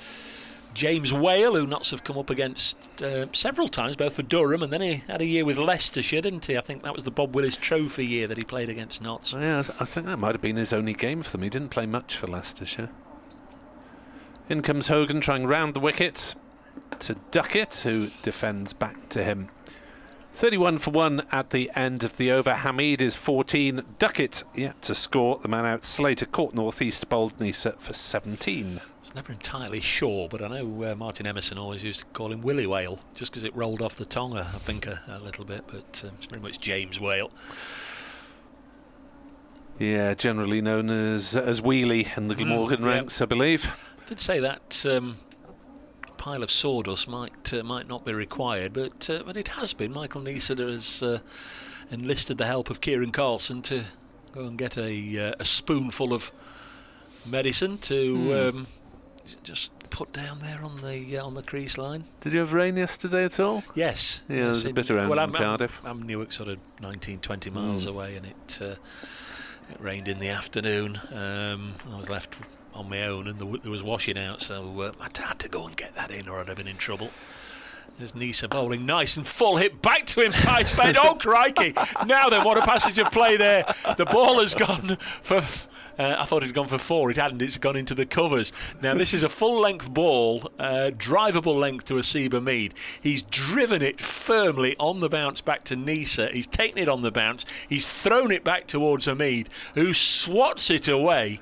James Whale, who Notts have come up against several times, both for Durham, and then he had a year with Leicestershire, didn't he? I think that was the Bob Willis Trophy year that he played against Notts. Yeah, I think that might have been his only game for them. He didn't play much for Leicestershire. In comes Hogan, trying round the wicket to Duckett, who defends back to him. 31 for 1 at the end of the over. Hamid is 14. Duckett yet to score. The man out, Slater, caught northeast, bowled Nisa for 17. I was never entirely sure, but I know Martin Emerson always used to call him Willie Whale, just because it rolled off the tongue, I think, a little bit, but it's pretty much James Whale. Yeah, generally known as Wheelie in the Glamorgan ranks, I believe. I did say that pile of sawdust might not be required, but it has been. Michael Nisa has enlisted the help of Kieran Carlson to go and get a spoonful of medicine to just put down there on the crease line. Did you have rain yesterday at all? Yes. Yeah, there's a bit around in Cardiff. I'm Newark, sort of 19-20 miles away, and it rained in the afternoon. I was left on my own, and there was washing out, so I had to go and get that in, or I'd have been in trouble. There's Nisa bowling nice and full hit back to him by Slade. Oh crikey! Now then, what a passage of play there. The ball has gone for I thought it had gone for 4, it hadn't, it's gone into the covers. Now this is a full length ball, drivable length to Asiba Mead. He's driven it firmly on the bounce back to Nisa, he's taken it on the bounce, he's thrown it back towards Hamid, who swats it away.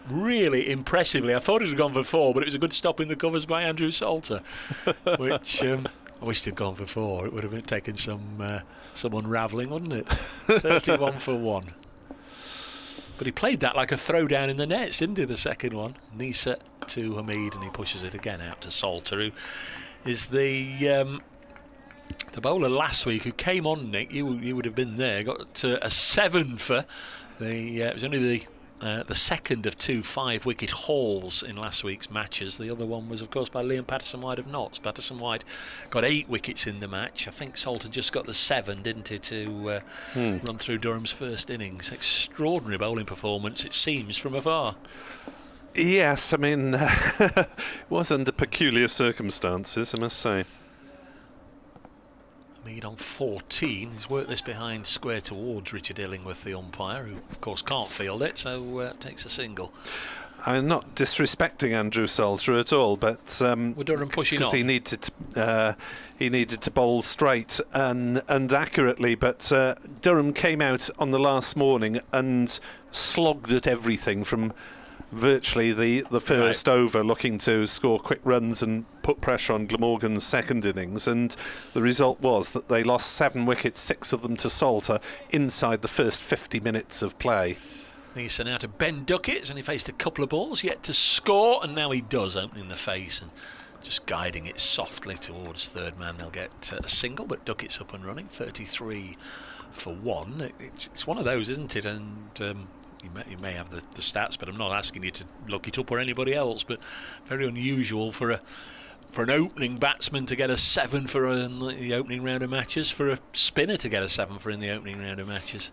Really impressively. I thought it had gone for 4, but it was a good stop in the covers by Andrew Salter, which I wish it had gone for 4. It would have taken some unravelling, wouldn't it? 31 for 1. But he played that like a throw down in the nets, didn't he, the second one? Nisa to Hamid, and he pushes it again out to Salter, who is the bowler last week who came on, Nick, you would have been there, got a 7 for the it was only the second of 2 5-wicket hauls in last week's matches. The other one was, of course, by Liam Patterson-White of Notts. Patterson-White got 8 wickets in the match. I think Salter just got the 7, didn't he, to run through Durham's first innings. Extraordinary bowling performance, it seems, from afar. Yes, I mean, it was under peculiar circumstances, I must say. Mead on 14. He's worked this behind square towards Richard Illingworth, the umpire, who of course can't field it, so takes a single. I'm not disrespecting Andrew Salter at all, but Were Durham pushing on? he needed to bowl straight and accurately, but Durham came out on the last morning and slogged at everything from virtually the first over, looking to score quick runs and put pressure on Glamorgan's second innings, and the result was that they lost 7 wickets, 6 of them to Salter, inside the first 50 minutes of play. Nisa now to Ben Duckett, and he faced a couple of balls yet to score, and now he does, opening the face and just guiding it softly towards third man. They'll get a single, but Duckett's up and running, 33 for 1. It's one of those, isn't it? And you may have the stats, but I'm not asking you to look it up or anybody else, but very unusual for an opening batsman to get a 7 for the opening round of matches, for a spinner to get a 7 for in the opening round of matches.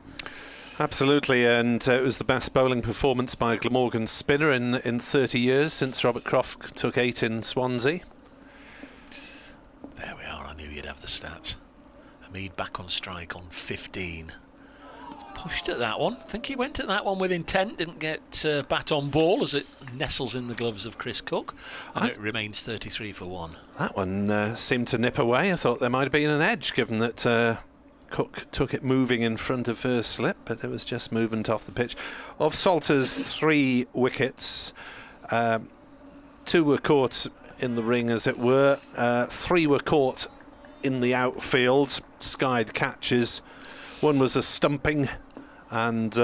Absolutely, and it was the best bowling performance by a Glamorgan spinner in 30 years since Robert Croft took 8 in Swansea. There we are, I knew you'd have the stats. Hamid back on strike on 15. Pushed at that one. I think he went at that one with intent, didn't get bat on ball as it nestles in the gloves of Chris Cook, and it remains 33 for 1. That one seemed to nip away. I thought there might have been an edge, given that Cook took it moving in front of first slip, but it was just movement off the pitch. Of Salter's 3 wickets, 2 were caught in the ring, as it were. 3 were caught in the outfield, skied catches. 1 was a stumping, and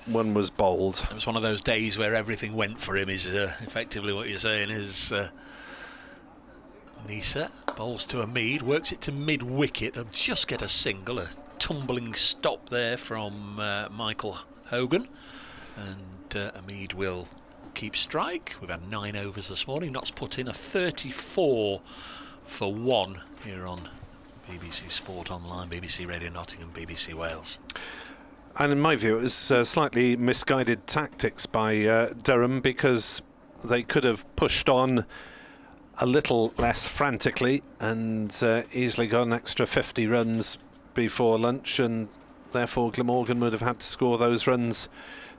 1 was bowled. It was one of those days where everything went for him, is effectively what you're saying. Is Nisa bowls to Hamid, works it to mid-wicket. They'll just get a single, a tumbling stop there from Michael Hogan, and Hamid will keep strike. We've had 9 overs this morning. Notts put in a 34 for 1 here on BBC Sport Online, BBC Radio Nottingham, BBC Wales. And in my view, it was slightly misguided tactics by Durham, because they could have pushed on a little less frantically and easily got an extra 50 runs before lunch, and therefore Glamorgan would have had to score those runs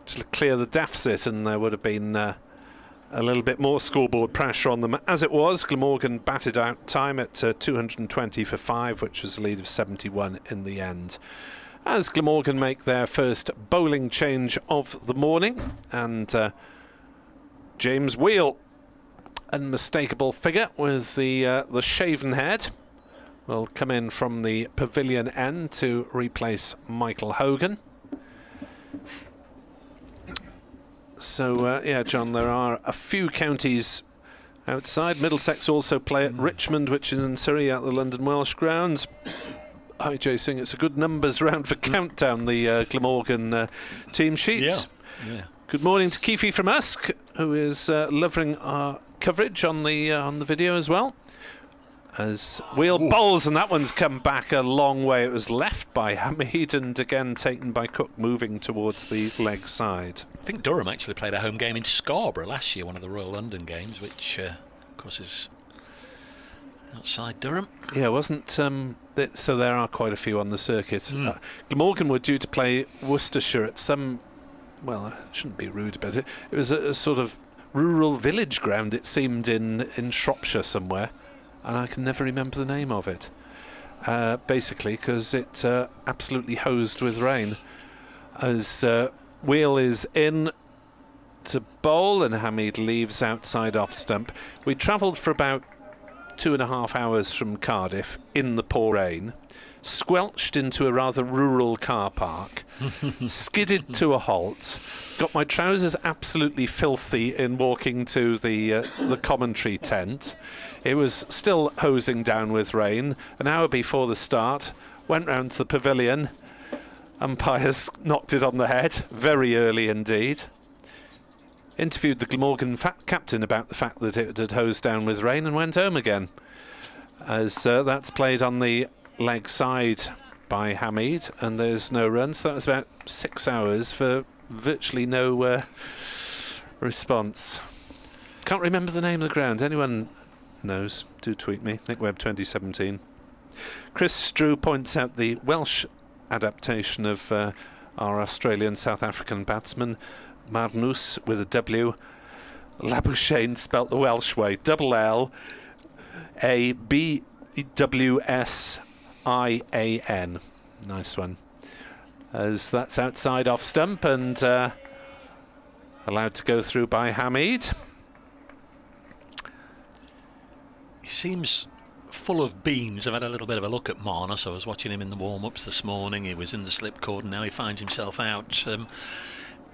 to clear the deficit, and there would have been a little bit more scoreboard pressure on them. As it was, Glamorgan batted out time at 220 for 5, which was a lead of 71 in the end. As Glamorgan make their first bowling change of the morning, and James Wheel, unmistakable figure with the shaven head, will come in from the pavilion end to replace Michael Hogan. So, yeah, John, there are a few counties outside. Middlesex also play at Richmond, which is in Surrey, at the London Welsh grounds. Hi, Jason. It's a good numbers round for Countdown, the Glamorgan team sheets. Yeah. Good morning to Keefe from Usk, who is loving our coverage on the video as well. As Wheel bowls, and that one's come back a long way. It was left by Hamid and again taken by Cook, moving towards the leg side. I think Durham actually played a home game in Scarborough last year, one of the Royal London games, which of course is outside Durham. Yeah, wasn't so there are quite a few on the circuit. Glamorgan were due to play Worcestershire at some, well, I shouldn't be rude about it, it was a sort of rural village ground, it seemed, in Shropshire somewhere, and I can never remember the name of it, basically because it absolutely hosed with rain. As Wheel is in to bowl and Hamid leaves outside off stump. We travelled for about 2.5 hours from Cardiff in the poor rain, squelched into a rather rural car park, skidded to a halt, got my trousers absolutely filthy in walking to the commentary tent. It was still hosing down with rain. An hour before the start, went round to the pavilion. Umpires knocked it on the head, very early indeed. Interviewed the Glamorgan captain about the fact that it had hosed down with rain and went home again. As that's played on the leg side by Hamid, and there's no run, so that was about 6 hours for virtually no response. Can't remember the name of the ground. Anyone knows, do tweet me. Nick Webb 2017. Chris Strew points out the Welsh adaptation of our Australian South African batsman Marnws with a W. Labuschagne spelt the Welsh way, double L A B W S I-A-N. Nice one. As that's outside off stump and allowed to go through by Hamid. He seems full of beans. I've had a little bit of a look at Marnus. I was watching him in the warm-ups this morning. He was in the slip cord and now he finds himself out.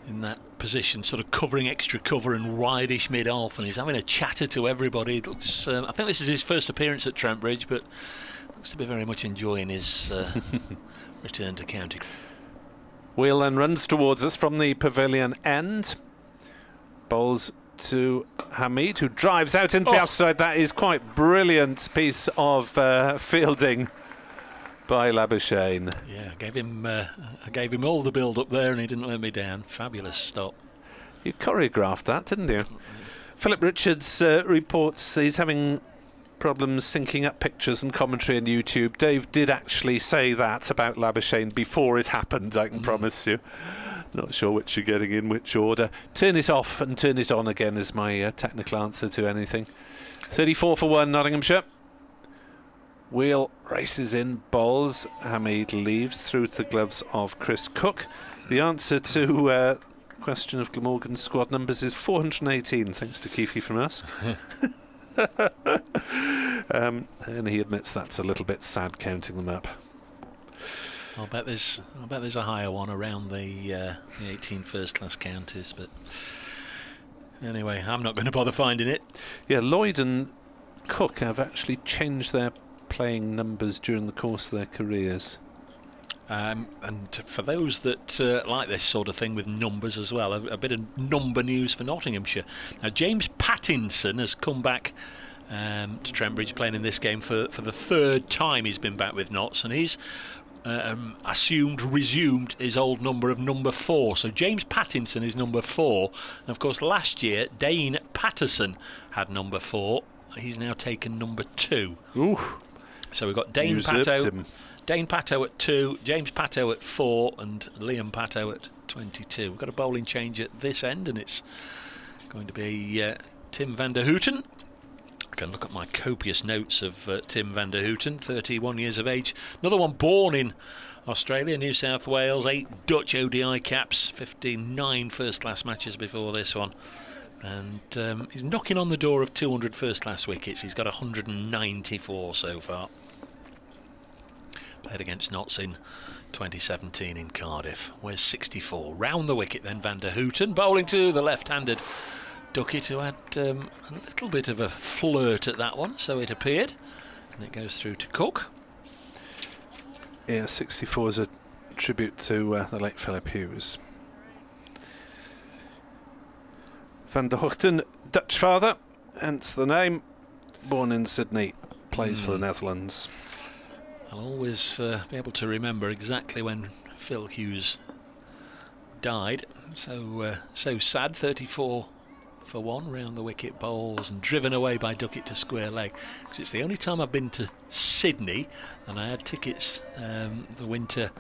in that position, sort of covering extra cover and wideish mid-off, and he's having a chatter to everybody. It looks, I think this is his first appearance at Trent Bridge, but looks to be very much enjoying his return to county. Wheel then runs towards us from the pavilion end. Bowls to Hamid, who drives out into the outside. That is quite brilliant piece of fielding by Labuschagne. Yeah, I gave him all the build up there, and he didn't let me down. Fabulous stop. You choreographed that, didn't you? Philip Richards reports he's having problems syncing up pictures and commentary on YouTube. Dave did actually say that about Labuschagne before it happened, I can promise you. Not sure which you're getting in which order. Turn it off and turn it on again is my technical answer to anything. 34 for 1, Nottinghamshire. Wheel races in, bowls. Hamid leaves through to the gloves of Chris Cook. The answer to question of Glamorgan's squad numbers is 418, thanks to Keefe from us. And he admits that's a little bit sad counting them up. I'll bet there's a higher one around the 18 first class counties, but anyway, I'm not going to bother finding it. Yeah, Lloyd and Cook have actually changed their playing numbers during the course of their careers. And for those that like this sort of thing with numbers as well, a bit of number news for Nottinghamshire. Now, James Patterson has come back to Trent Bridge, playing in this game for the third time he's been back with Notts, and he's resumed his old number of number 4. So James Patterson is number 4, and of course last year Dane Patterson had number 4. He's now taken number 2. Ooh. So we've got Dane Pato at 2, James Pato at 4, and Liam Pato at 22. We've got a bowling change at this end, and it's going to be Tim van der Houten. I can look at my copious notes of Tim van der Houten, 31 years of age. Another one born in Australia, New South Wales, 8 Dutch ODI caps, 59 first-class matches before this one. And he's knocking on the door of 200 first-class wickets. He's got 194 so far. Played against Notts in 2017 in Cardiff. Where's 64? Round the wicket then, van der Houten. Bowling to the left-handed Duckett, who had a little bit of a flirt at that one, so it appeared. And it goes through to Cook. Yeah, 64 is a tribute to the late Philip Hughes. Van der Houten, Dutch father, hence the name. Born in Sydney, plays for the Netherlands. I'll always be able to remember exactly when Phil Hughes died. So sad, 34 for 1, round the wicket bowls and driven away by Duckett to square leg. Because it's the only time I've been to Sydney, and I had tickets the winter,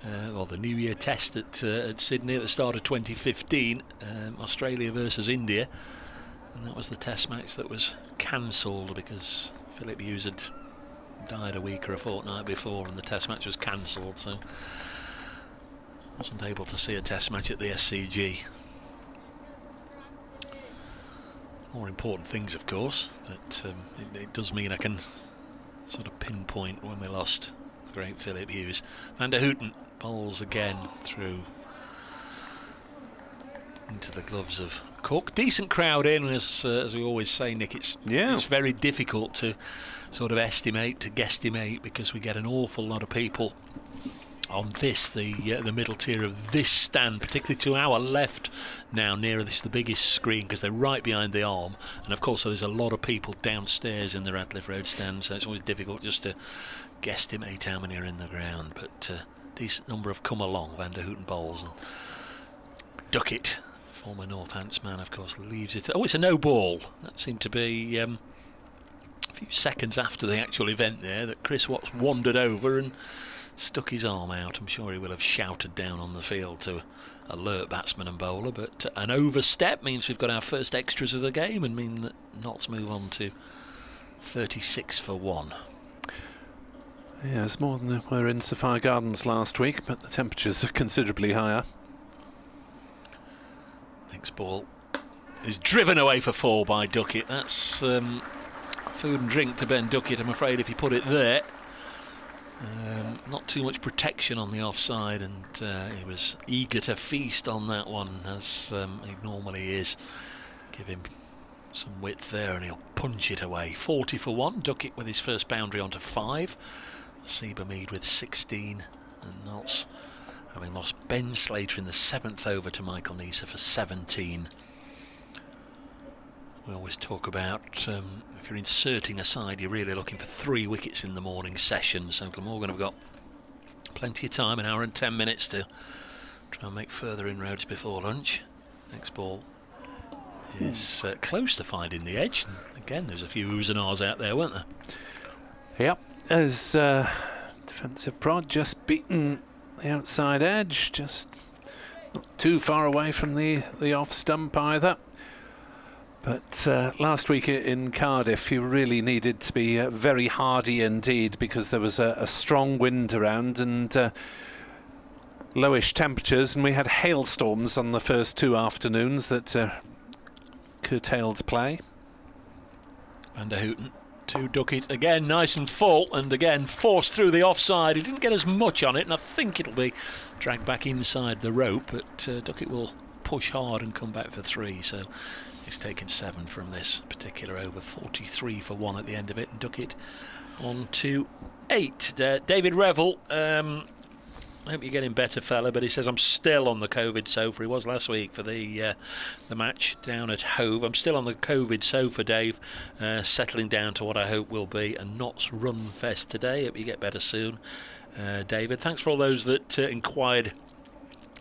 the New Year test at Sydney at the start of 2015, Australia versus India, and that was the test match that was cancelled because Philip Hughes had died a week or a fortnight before, and the test match was cancelled, so wasn't able to see a test match at the SCG. More important things, of course, that it does mean I can sort of pinpoint when we lost the great Philip Hughes. Van der Houten bowls again through into the gloves of Cook. Decent crowd in, as we always say, Nick. It's very difficult to sort of estimate, to guesstimate, because we get an awful lot of people on this, the middle tier of this stand, particularly to our left now, nearer this, the biggest screen, because they're right behind the arm, and of course there's a lot of people downstairs in the Radcliffe Road stand, so it's always difficult just to guesstimate how many are in the ground, but decent number have come along. Van der Houten bowls, and Duckett, former Northants man, of course, leaves it. Oh, it's a no ball. That seemed to be a few seconds after the actual event there that Chris Watts wandered over and stuck his arm out. I'm sure he will have shouted down on the field to alert batsman and bowler, but an overstep means we've got our first extras of the game and mean that Notts move on to 36 for 1. Yeah, it's more than we were in Sapphire Gardens last week, but the temperatures are considerably higher. Next ball is driven away for 4 by Duckett. That's food and drink to Ben Duckett, I'm afraid, if he put it there. Not too much protection on the offside, and he was eager to feast on that one, as he normally is. Give him some width there and he'll punch it away. 40 for 1. Duckett with his first boundary onto 5. Siebermead with 16, and Notts having lost Ben Slater in the 7th over to Michael Neser for 17. We always talk about if you're inserting a side, you're really looking for 3 wickets in the morning session. So Glamorgan have got plenty of time, an hour and 10 minutes to try and make further inroads before lunch. Next ball is close to finding the edge. And again, there's a few oohs and ahs out there, weren't there? Yep, as defensive prod just beaten the outside edge, just not too far away from the off stump either. But last week in Cardiff, you really needed to be very hardy indeed, because there was a strong wind around and lowish temperatures, and we had hailstorms on the first 2 afternoons that curtailed play. Van der Houten to Duckett, again nice and full, and again forced through the offside. He didn't get as much on it, and I think it'll be dragged back inside the rope, but Duckett will push hard and come back for 3, so he's taken 7 from this particular over. 43 for 1 at the end of it, and Duckett on to 8. David Revel, I hope you're getting better, fella, but he says, I'm still on the COVID sofa. He was last week for the match down at Hove. I'm still on the COVID sofa, Dave, settling down to what I hope will be a Notts Run Fest today. Hope you get better soon, David. Thanks for all those that inquired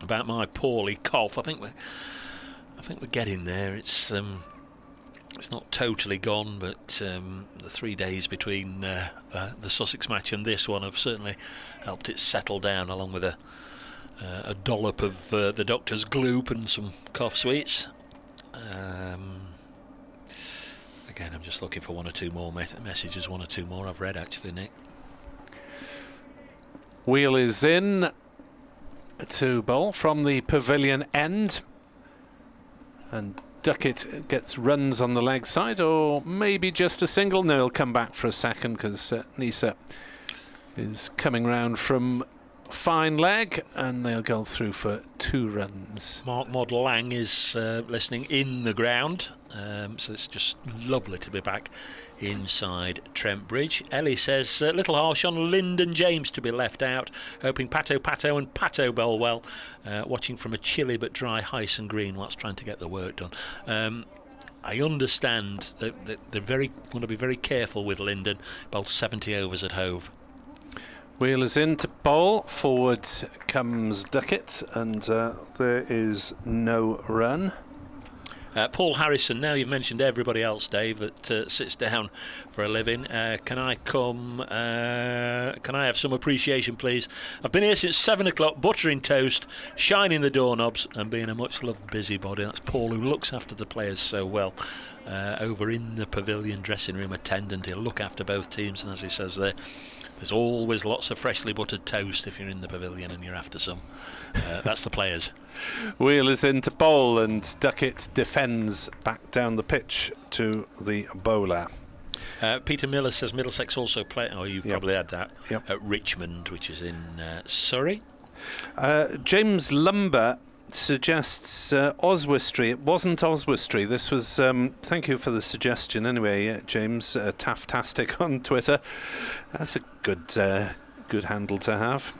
about my poorly cough. I think we're getting there. It's not totally gone, but the 3 days between the Sussex match and this one have certainly helped it settle down, along with a dollop of the doctor's gloop and some cough sweets. Again, I'm just looking for 1 or 2 more messages. 1 or 2 more I've read, actually, Nick. Wheel is in to bowl from the pavilion end, and Duckett gets runs on the leg side, or maybe just a single. No, he'll come back for a second, because Neser is coming round from fine leg, and they'll go through for 2 runs. Mark Model Lang is listening in the ground, so it's just lovely to be back inside Trent Bridge. Ellie says, a little harsh on Lyndon James to be left out, hoping Pato and Pato bowl well, watching from a chilly but dry Hyson Green whilst trying to get the work done. I understand that they're want to be very careful with Lyndon. Bowled 70 overs at Hove. Wheel is in to bowl. Forward comes Duckett, and there is no run. Paul Harrison, now you've mentioned everybody else, Dave, that sits down for a living. Can I have some appreciation, please? I've been here since 7 o'clock, buttering toast, shining the doorknobs, and being a much-loved busybody. That's Paul, who looks after the players so well. Over in the pavilion dressing room attendant, he'll look after both teams, and as he says there's always lots of freshly buttered toast if you're in the pavilion and you're after some. That's the players. Wheel is in to bowl, and Duckett defends back down the pitch to the bowler. Peter Miller says Middlesex also play. Oh, you've probably had that. Yep. At Richmond, which is in Surrey. James Lumber suggests Oswestry. It wasn't Oswestry. This was. Thank you for the suggestion. Anyway, James, Taftastic on Twitter. That's a good handle to have.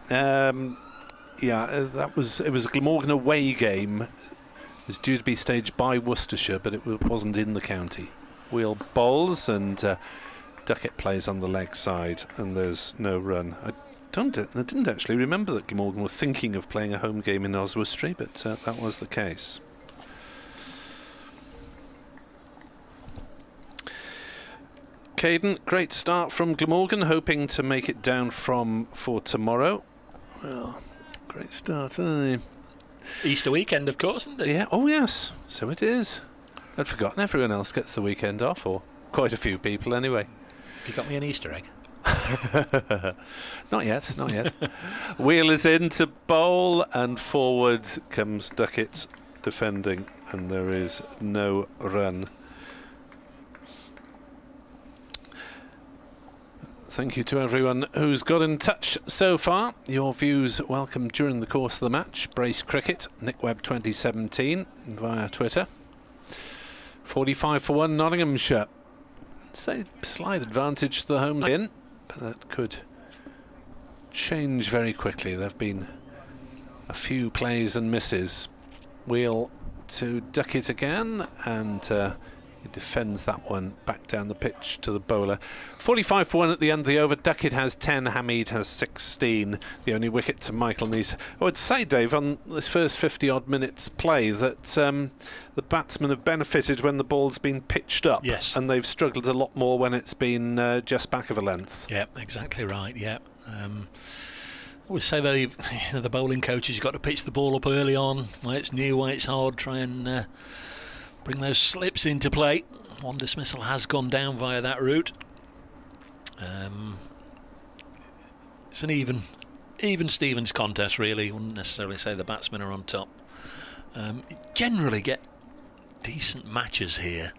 It was a Glamorgan away game. It was due to be staged by Worcestershire, but it wasn't in the county. Wheel bowls, and Duckett plays on the leg side, and there's no run. I didn't actually remember that Glamorgan were thinking of playing a home game in Oswestry, but that was the case. Caden, great start from Glamorgan, hoping to make it down for tomorrow. Well, great start, Easter weekend, of course, isn't it? Yeah, oh yes, so it is. I'd forgotten everyone else gets the weekend off, or quite a few people anyway. Have you got me an Easter egg? Not yet. Wheel is in to bowl, and forward comes Duckett defending, and there is no run. Thank you to everyone who's got in touch so far. Your views welcome during the course of the match. Brace Cricket, Nick Webb 2017 via Twitter. 45-1 Nottinghamshire. Say slight advantage to the home in, but that could change very quickly. There have been a few plays and misses. Wheel to Duckett again, and he defends that one back down the pitch to the bowler. 45-1 at the end of the over. Duckett has 10, Hamid has 16. The only wicket to Michael Neese. I would say, Dave, on this first 50-odd minutes play, that the batsmen have benefited when the ball's been pitched up. Yes. And they've struggled a lot more when it's been just back of a length. Yeah, exactly right, yeah. I always say the bowling coaches, you've got to pitch the ball up early on, where it's new, where it's hard, try and bring those slips into play. One dismissal has gone down via that route. It's an even Stevens contest, really. Wouldn't necessarily say the batsmen are on top. You generally get decent matches here.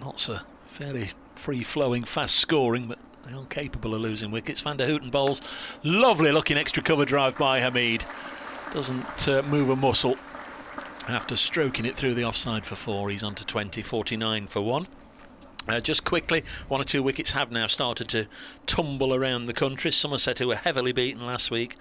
Lots of fairly free-flowing, fast-scoring, but they are capable of losing wickets. Van der Houten bowls. Lovely looking extra cover drive by Hamid. Doesn't move a muscle after stroking it through the offside for 4. He's on to 20, 49 for 1. Just quickly, 1 or 2 wickets have now started to tumble around the country. Somerset, who were heavily beaten last week,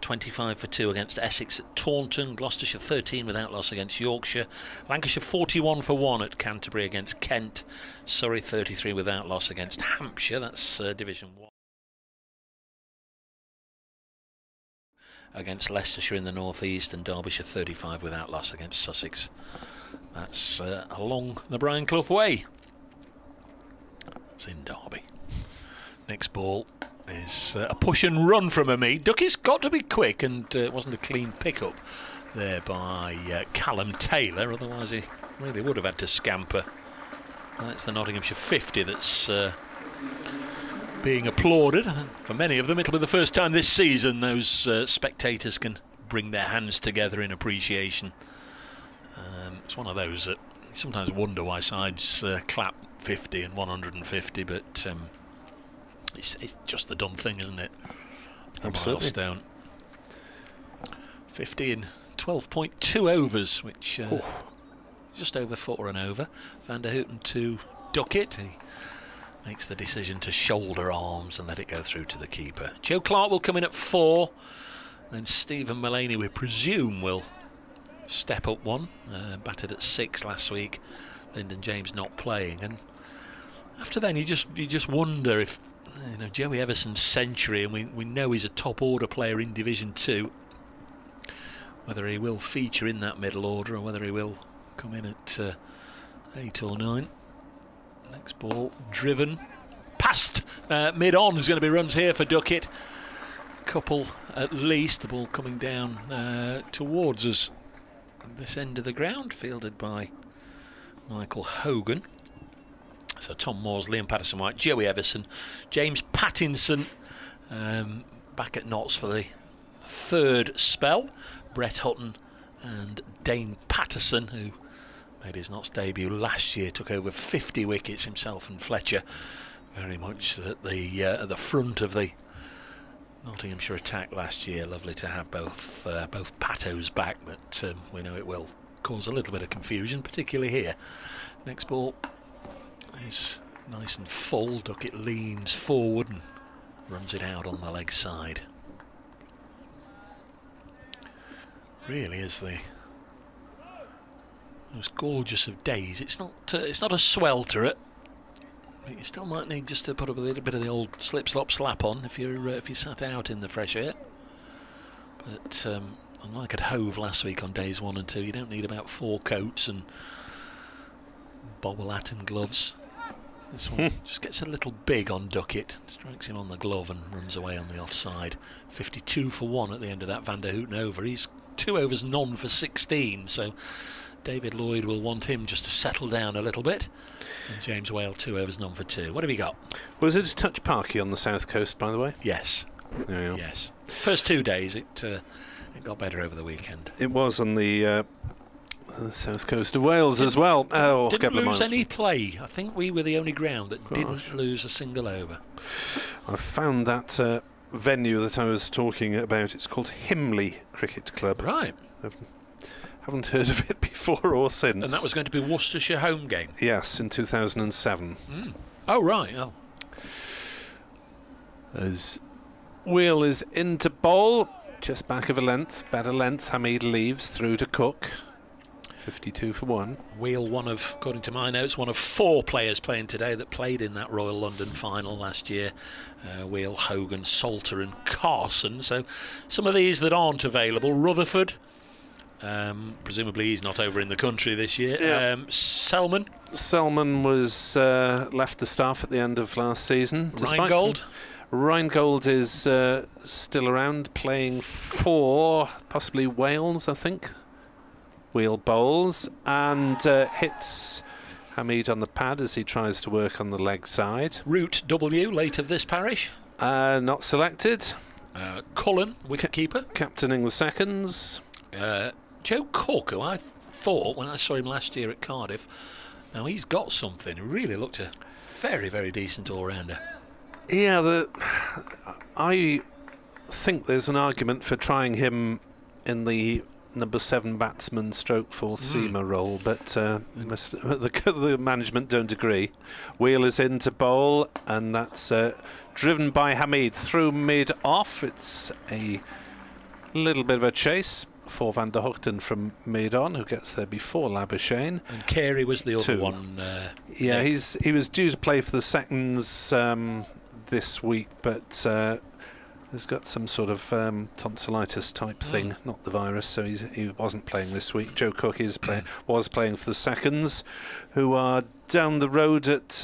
25 for 2 against Essex at Taunton. Gloucestershire 13 without loss against Yorkshire. Lancashire 41 for 1 at Canterbury against Kent. Surrey 33 without loss against Hampshire. That's Division 1. Against Leicestershire in the northeast, and Derbyshire 35 without loss against Sussex. That's along the Brian Clough way. It's in Derby. Next ball is a push and run from Hamid. Ducky's got to be quick, and it wasn't a clean pickup there by Callum Taylor, otherwise he really would have had to scamper. That's the Nottinghamshire 50 that's being applauded. For many of them, it'll be the first time this season those spectators can bring their hands together in appreciation. It's one of those that you sometimes wonder why sides clap 50 and 150, but it's just the dumb thing, isn't it? Absolutely. Milestone. 50 in 12.2 overs, which just over 4 and over. Van der Houten to Duckett. He makes the decision to shoulder arms and let it go through to the keeper. Joe Clark will come in at 4. Then Stephen Mullaney, we presume, will step up 1. Batted at 6 last week. Lyndon James not playing. And after then, you just wonder if, Joey Everson's century, and we know he's a top order player in Division 2, whether he will feature in that middle order or whether he will come in at 8 or 9. Next ball driven past mid-on. There's going to be runs here for Duckett. Couple at least. The ball coming down towards us at this end of the ground, fielded by Michael Hogan. So Tom Moores, Liam Patterson-White, Joey Everson, James Pattinson back at Notts for the 3rd spell. Brett Hutton and Dane Patterson, who made his Notts debut last year, took over 50 wickets himself and Fletcher, very much at the front of the Nottinghamshire attack last year. Lovely to have both Patos back, but we know it will cause a little bit of confusion, particularly here. Next ball is nice and full. Duckett leans forward and runs it out on the leg side. Really is the most gorgeous of days. It's not a swelter. But you still might need just to put a little bit of the old slip slop slap on if you sat out in the fresh air. But unlike at Hove last week on days 1 and 2, you don't need about 4 coats and bobble hat and gloves. This one just gets a little big on Duckett, strikes him on the glove and runs away on the offside. 52 for 1 at the end of that Van der Houten over. He's 2 overs none for 16, so David Lloyd will want him just to settle down a little bit. And James Whale 2 overs none for 2. What have you got? Was it a touch parky on the south coast, by the way? Yes. Yeah. Yes. First 2 days, it got better over the weekend. It was on the the south coast of Wales as well. Oh, didn't lose any play. I think we were the only ground that didn't lose a single over. I found that venue that I was talking about. It's called Himley Cricket Club. Right. Haven't heard of it before or since. And that was going to be Worcestershire home game? Yes, in 2007. Oh, right. Oh. As Wheel is into bowl, just back of a length, better length. Hamid leaves through to Cook. 52 for 1. Wheel, according to my notes, one of 4 players playing today that played in that Royal London final last year. Wheel, Hogan, Salter and Carson. So some of these that aren't available. Rutherford, presumably he's not over in the country this year. Yeah. Selman was left the staff at the end of last season. Rheingold is still around, playing for possibly Wales, I think. Wheel bowls and hits Hamid on the pad as he tries to work on the leg side. Root W, late of this parish. Not selected. Cullen, wicketkeeper. Captaining the seconds. Joe Cook, who I thought when I saw him last year at Cardiff, now he's got something. He really looked a very, very decent all-rounder. Yeah, I think there's an argument for trying him in the number 7 batsman stroke 4th seamer role, but the management don't agree. Wheel is in to bowl, and that's driven by Hamid through mid-off. It's a little bit of a chase for Van der Hoogten from mid-on, who gets there before Labuschagne. And Carey was the other one. He was due to play for the seconds this week, but he's got some sort of tonsillitis type thing, not the virus, so he wasn't playing this week. Joe Cook was playing for the seconds, who are down the road at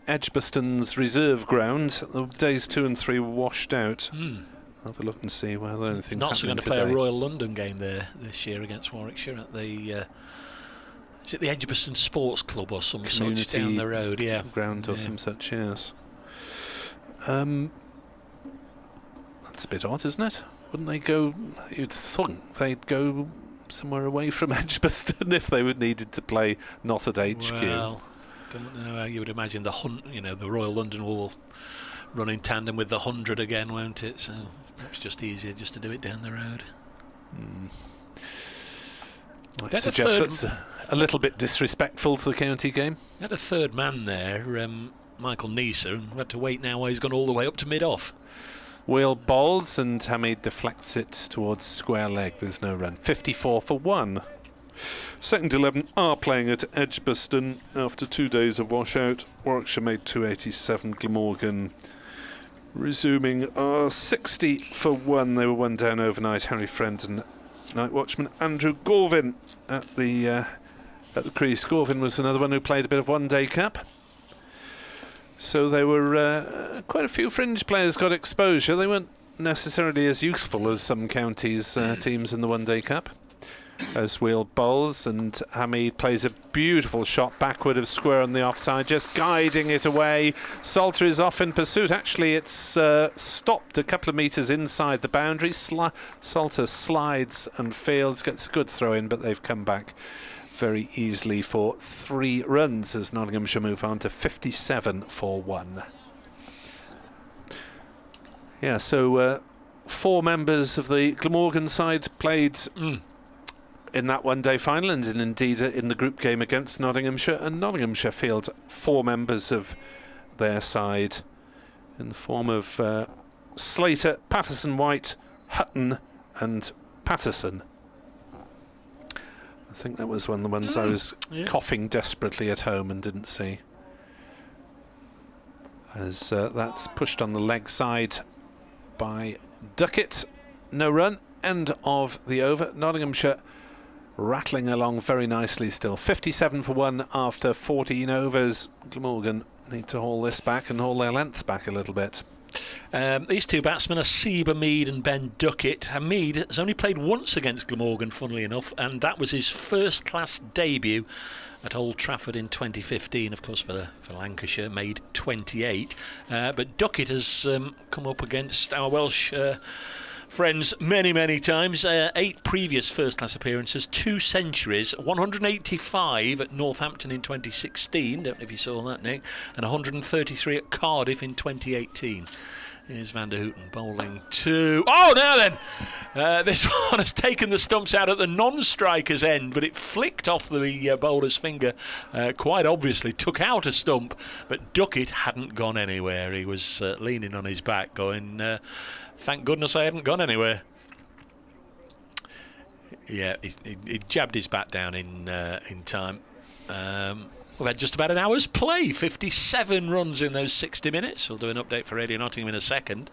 Edgbaston's reserve ground. The days 2 and 3 were washed out. I'll have a look and see whether anything's happening today. Not going to play a Royal London game there this year against Warwickshire at the is it the Edgbaston Sports Club or some community such down the road? Yeah, ground or some such. Yes. That's a bit odd, isn't it? Wouldn't they go? You'd think they'd go somewhere away from Edgbaston if they needed to play, not at HQ. Well, don't know how you would imagine the Royal London will run in tandem with the 100 again, won't it? So it's just easier just to do it down the road. I suggest that's a little bit disrespectful to the county game. He had a third man there, Michael Neeser, and we had to wait now while he's gone all the way up to mid-off. Wheel bowls and Hamid deflects it towards square leg. There's no run. 54 for 1. Second 11 are playing at Edgbaston after 2 days of washout. Warwickshire made 287. Glamorgan resuming 60 for 1. They were 1 down overnight. Harry Friend and night watchman Andrew Gorvin at the crease. Gorvin was another one who played a bit of one-day cap. So they were quite a few fringe players got exposure. They weren't necessarily as youthful as some counties teams in the one-day cap. As Wheel bowls and Hamid plays a beautiful shot backward of square on the offside, just guiding it away. Salter is off in pursuit. Actually, it's stopped a couple of metres inside the boundary. Salter slides and fails, gets a good throw in, but they've come back very easily for 3 runs as Nottinghamshire move on to 57 for 1. Yeah, so 4 members of the Glamorgan side played in that one-day final, and indeed in the group game against Nottinghamshire, and Nottinghamshire field 4 members of their side in the form of Slater, Patterson, White, Hutton and Patterson. I think that was one of the ones I was coughing desperately at home and didn't see. As that's pushed on the leg side by Duckett. No run. End of the over. Nottinghamshire rattling along very nicely still. 57 for 1 after 14 overs. Glamorgan need to haul this back and haul their lengths back a little bit. These 2 batsmen are Seba Mead and Ben Duckett. Hamid has only played once against Glamorgan, funnily enough, and that was his first-class debut at Old Trafford in 2015, of course, for Lancashire, made 28. But Duckett has come up against our Welsh friends many, many times. 8 previous first-class appearances, 2 centuries, 185 at Northampton in 2016, don't know if you saw that, Nick, and 133 at Cardiff in 2018. Here's Van der Houten bowling to... Oh, now then! This one has taken the stumps out at the non-striker's end, but it flicked off the bowler's finger. Quite obviously took out a stump, but Duckett hadn't gone anywhere. He was leaning on his back going, thank goodness I haven't gone anywhere. Yeah, he jabbed his bat down in time. We've had just about an hour's play, 57 runs in those 60 minutes. We'll do an update for Radio Nottingham in a second.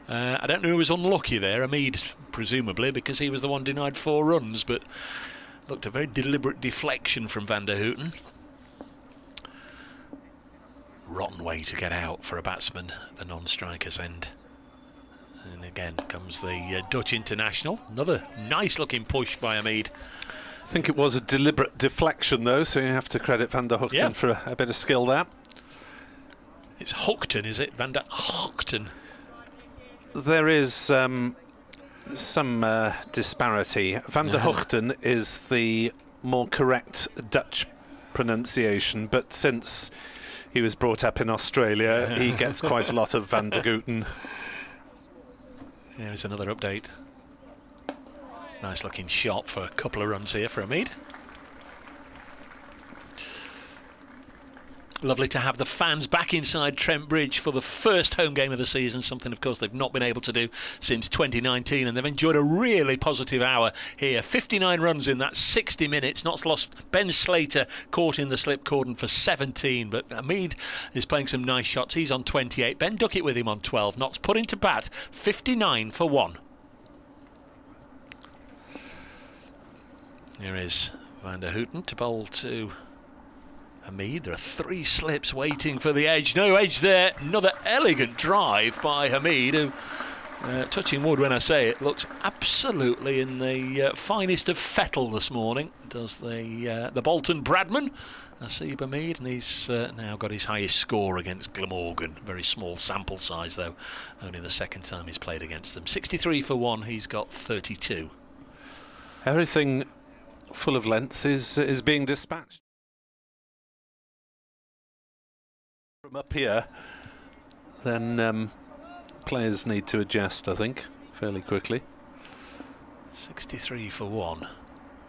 I don't know who was unlucky there, Hamid presumably, because he was the one denied 4 runs, but looked a very deliberate deflection from Van der Houten. Rotten way to get out for a batsman at the non-striker's end. And again comes the Dutch international. Another nice looking push by Hamid. I think it was a deliberate deflection, though, so you have to credit Van der Houten for a bit of skill there. It's Hoogten, is it? Van der Hoogten. There is some disparity. Van der Hoogten is the more correct Dutch pronunciation, but since he was brought up in Australia, he gets quite a lot of Van der Houten. Here's another update. Nice looking shot for a couple of runs here for Hamid. Lovely to have the fans back inside Trent Bridge for the first home game of the season, something of course they've not been able to do since 2019, and they've enjoyed a really positive hour here. 59 runs in that 60 minutes, not lost. Ben Slater caught in the slip cordon for 17, but Hamid is playing some nice shots. He's on 28. Ben Duckett with him on 12. Knots put into bat, 59 for 1. Here is Van der Houten to bowl to Hamid. There are 3 slips waiting for the edge. No edge there. Another elegant drive by Hamid, who, touching wood when I say it, looks absolutely in the finest of fettle this morning. Does the Bolton Bradman, Asib Hamid, and he's now got his highest score against Glamorgan. Very small sample size, though. Only the second time he's played against them. 63 for 1. He's got 32. Everything full of length is being dispatched from up here. Then players need to adjust, I think, fairly quickly. 63 for 1.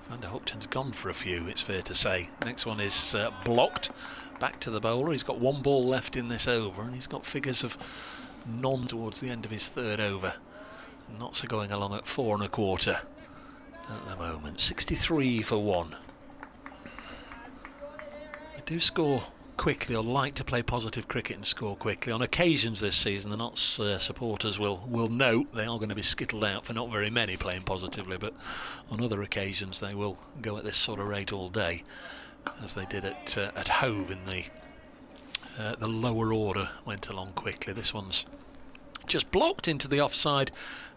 Van der Hoogten's gone for a few, it's fair to say. Next one is blocked. Back to the bowler. He's got 1 ball left in this over, and he's got figures of none towards the end of his 3rd over. Knots are going along at 4 1/4. At the moment, 63 for 1. They do score quickly, or like to play positive cricket and score quickly. On occasions this season, the Notts supporters will note they are going to be skittled out for not very many playing positively, but on other occasions they will go at this sort of rate all day, as they did at Hove in the lower order. Went along quickly. This one's just blocked into the offside.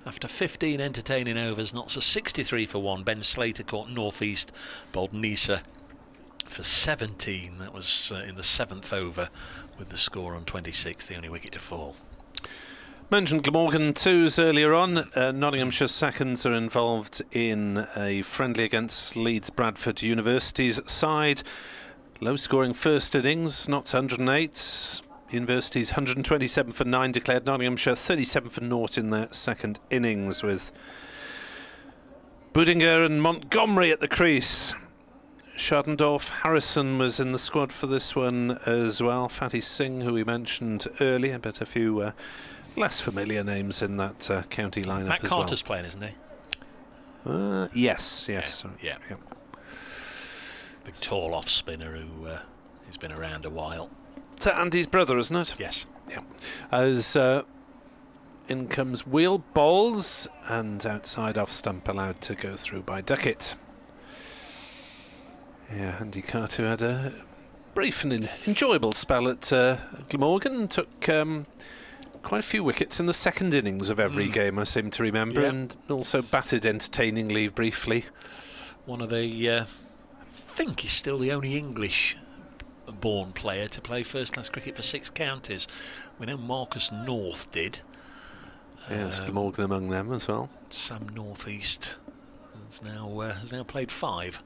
After 15 entertaining overs, Notts are 63 for 1. Ben Slater caught northeast, bowled Nisa for 17. That was in the 7th over, with the score on 26, the only wicket to fall. Mentioned Glamorgan 2s earlier on. Nottinghamshire seconds are involved in a friendly against Leeds Bradford University's side. Low scoring first innings, Notts 108. University's 127 for 9 declared. Nottinghamshire 37 for 0 in their second innings, with Budinger and Montgomery at the crease. Shardendorf, Harrison was in the squad for this one as well. Fatty Singh, who we mentioned earlier, but a few less familiar names in that county lineup Matt as Carter's well. playing, isn't he? Yes. Yeah. Big tall off spinner who has been around a while. To Andy's brother, isn't it? Yes. Yeah. As in comes Wheel bowls, and outside off stump allowed to go through by Duckett. Yeah, Andy Carter had a brief and enjoyable spell at Glamorgan. Took quite a few wickets in the second innings of every game, I seem to remember, and also batted entertainingly briefly. One of the, I think he's still the only English born player to play first class cricket for 6 counties. We know Marcus North did, Yes, Glamorgan among them as well. Sam Northeast has now played 5.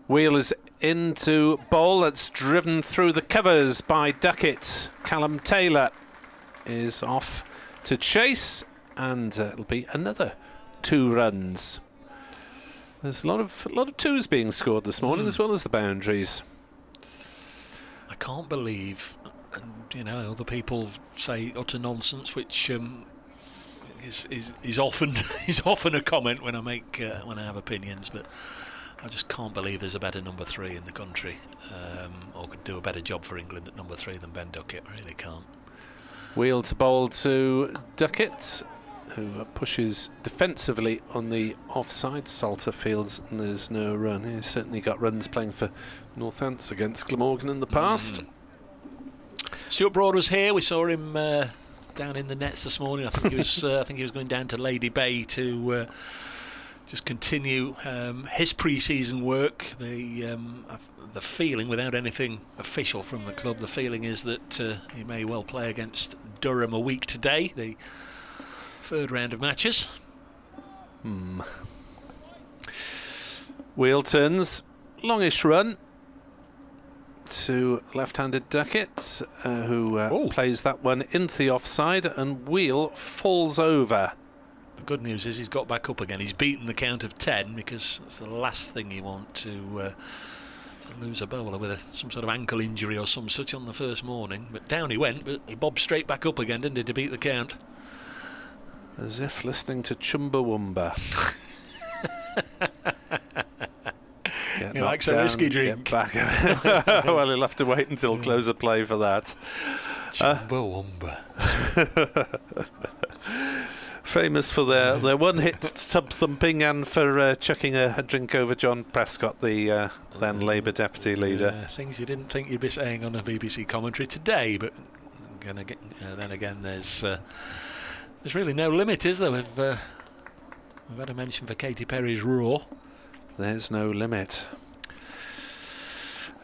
Wheel is into bowl. That's driven through the covers by Duckett. Callum Taylor is off to chase, and it'll be another 2 runs. There's a lot of twos being scored this morning, as well as the boundaries. I can't believe, and other people say utter nonsense, which is often a comment when I have opinions, but I just can't believe there's a better number 3 in the country, or could do a better job for England at number 3 than Ben Duckett. I really can't. Wheel to bowl to Duckett, who pushes defensively on the offside. Salter fields, and there's no run. He's certainly got runs playing for Northants against Glamorgan in the past. Stuart Broad was here. We saw him down in the nets this morning. I think he was going down to Lady Bay to just continue his pre-season work. The feeling, without anything official from the club, the feeling is that he may well play against Durham a week today, the 3rd round of matches. Wheel turns, longish run to left-handed Duckett, who plays that one into the offside, and Wheel falls over. The good news is he's got back up again. He's beaten the count of 10, because that's the last thing you want to lose a bowler with some sort of ankle injury or some such on the first morning. But down he went, but he bobbed straight back up again, didn't he, to beat the count? As if listening to Chumbawamba. He likes a whiskey drink. Get back. Well, he'll have to wait until close of play for that. Chumbawamba. Famous for their one-hit tub thumping and for chucking a drink over John Prescott, the then Labour deputy leader. Things you didn't think you'd be saying on a BBC commentary today, but then again, there's really no limit, is there? We've had a mention for Katy Perry's Raw. There's no limit.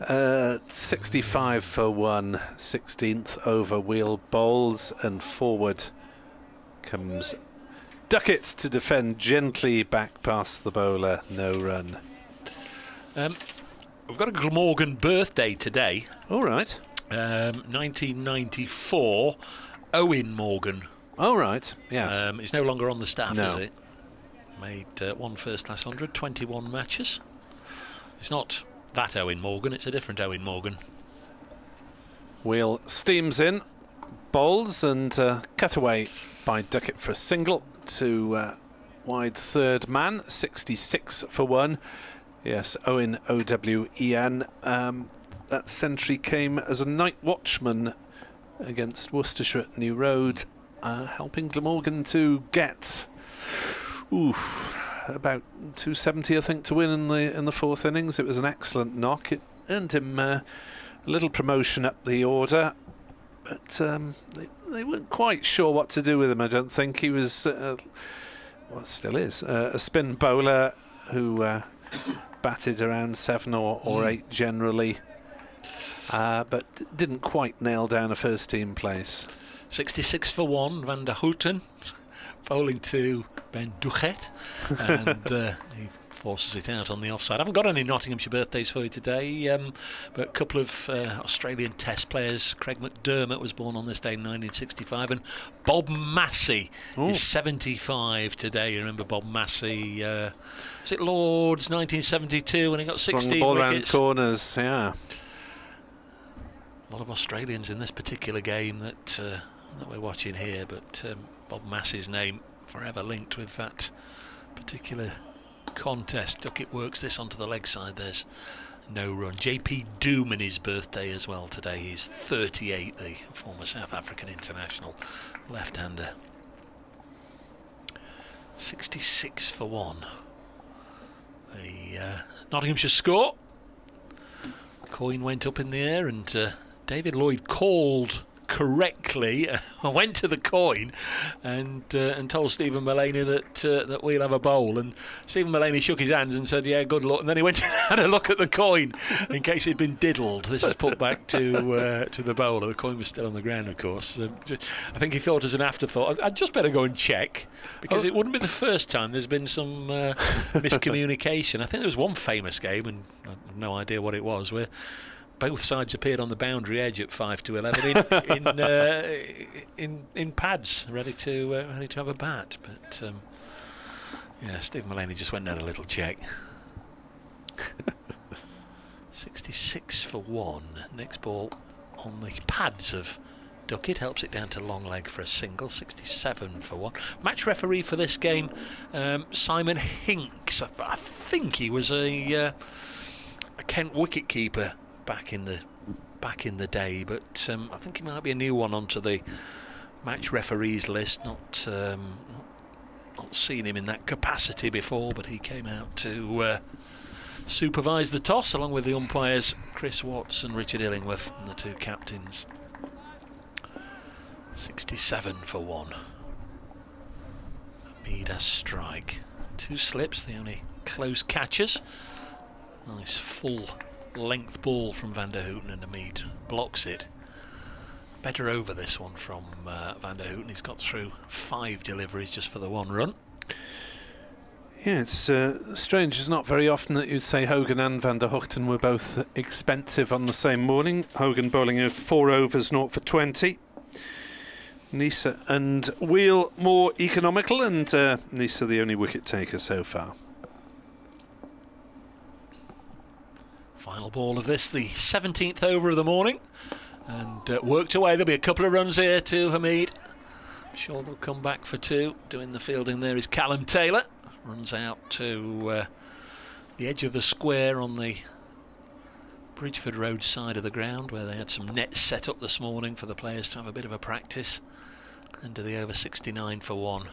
65 for 1, 16th over. Wheel bowls, and forward comes Duckett to defend gently back past the bowler. No run. We've got a Glamorgan birthday today. All right. 1994, Owen Morgan. All right, yes. He's no longer on the staff, no. Is it? Made 1 first-class 100, 21 matches. It's not that Owen Morgan, it's a different Owen Morgan. Wheel steams in, bowls, and cut away by Duckett for a single to wide 3rd man, 66 for 1. Yes, Owen OWEN. That century came as a night watchman against Worcestershire at New Road, helping Glamorgan to get about 270, I think, to win in the 4th innings. It was an excellent knock. It earned him a little promotion up the order, but they weren't quite sure what to do with him. I don't think he was, still is, a spin bowler who batted around 7 or 8 generally, but didn't quite nail down a first team place. 66 for 1, Van der Houten bowling to Ben Duchet, and he forces it out on the offside. I haven't got any Nottinghamshire birthdays for you today, but a couple of Australian Test players. Craig McDermott was born on this day in 1965, and Bob Massey is 75 today. You remember Bob Massey? Was it Lord's 1972 when he got 16 the ball wickets? Around corners, yeah. A lot of Australians in this particular game that we're watching here, but Bob Massey's name forever linked with that particular contest. Duckett works this onto the leg side. There's no run. JP Dooman's birthday as well today. He's 38, the former South African international left-hander. 66 for 1. The Nottinghamshire score. Coin went up in the air, and David Lloyd called correctly went to the coin and told Stephen Mullaney that we'll have a bowl, and Stephen Mullaney shook his hands and said, yeah, good luck, and then he went and had a look at the coin in case it'd been diddled. This is put back to the bowler. The coin was still on the ground, of course. I think he thought as an afterthought, I'd just better go and check, because it wouldn't be the first time there's been some miscommunication. I think there was one famous game, and I have no idea what it was, where both sides appeared on the boundary edge at 5 to 11 in pads, ready to have a bat. But yeah, Steve Mullaney just went down a little check. 66 for 1. Next ball on the pads of Duckett helps it down to long leg for a single. 67 for 1. Match referee for this game, Simon Hinks. I think he was a Kent wicketkeeper back in the day, but I think he might be a new one onto the match referees list. Not seen him in that capacity before, but he came out to supervise the toss along with the umpires Chris Watts and Richard Illingworth, and the two captains. 67 for 1. Hamid strike. 2 slips, the only close catches. Nice full length ball from Van der Houten, and Hamid blocks it. Better over this one from Van der Houten. He's got through 5 deliveries just for the 1 run. Yeah, it's strange. It's not very often that you'd say Hogan and Van der Houten were both expensive on the same morning. Hogan bowling of 4 overs, 0 for 20. Nisa and Wheel more economical, and Nisa the only wicket taker so far. Final ball of this, the 17th over of the morning, and worked away. There'll be a couple of runs here to Hamid. I'm sure they'll come back for 2. Doing the fielding there is Callum Taylor. Runs out to the edge of the square on the Bridgeford Road side of the ground, where they had some nets set up this morning for the players to have a bit of a practice. Into the over. 69 for 1.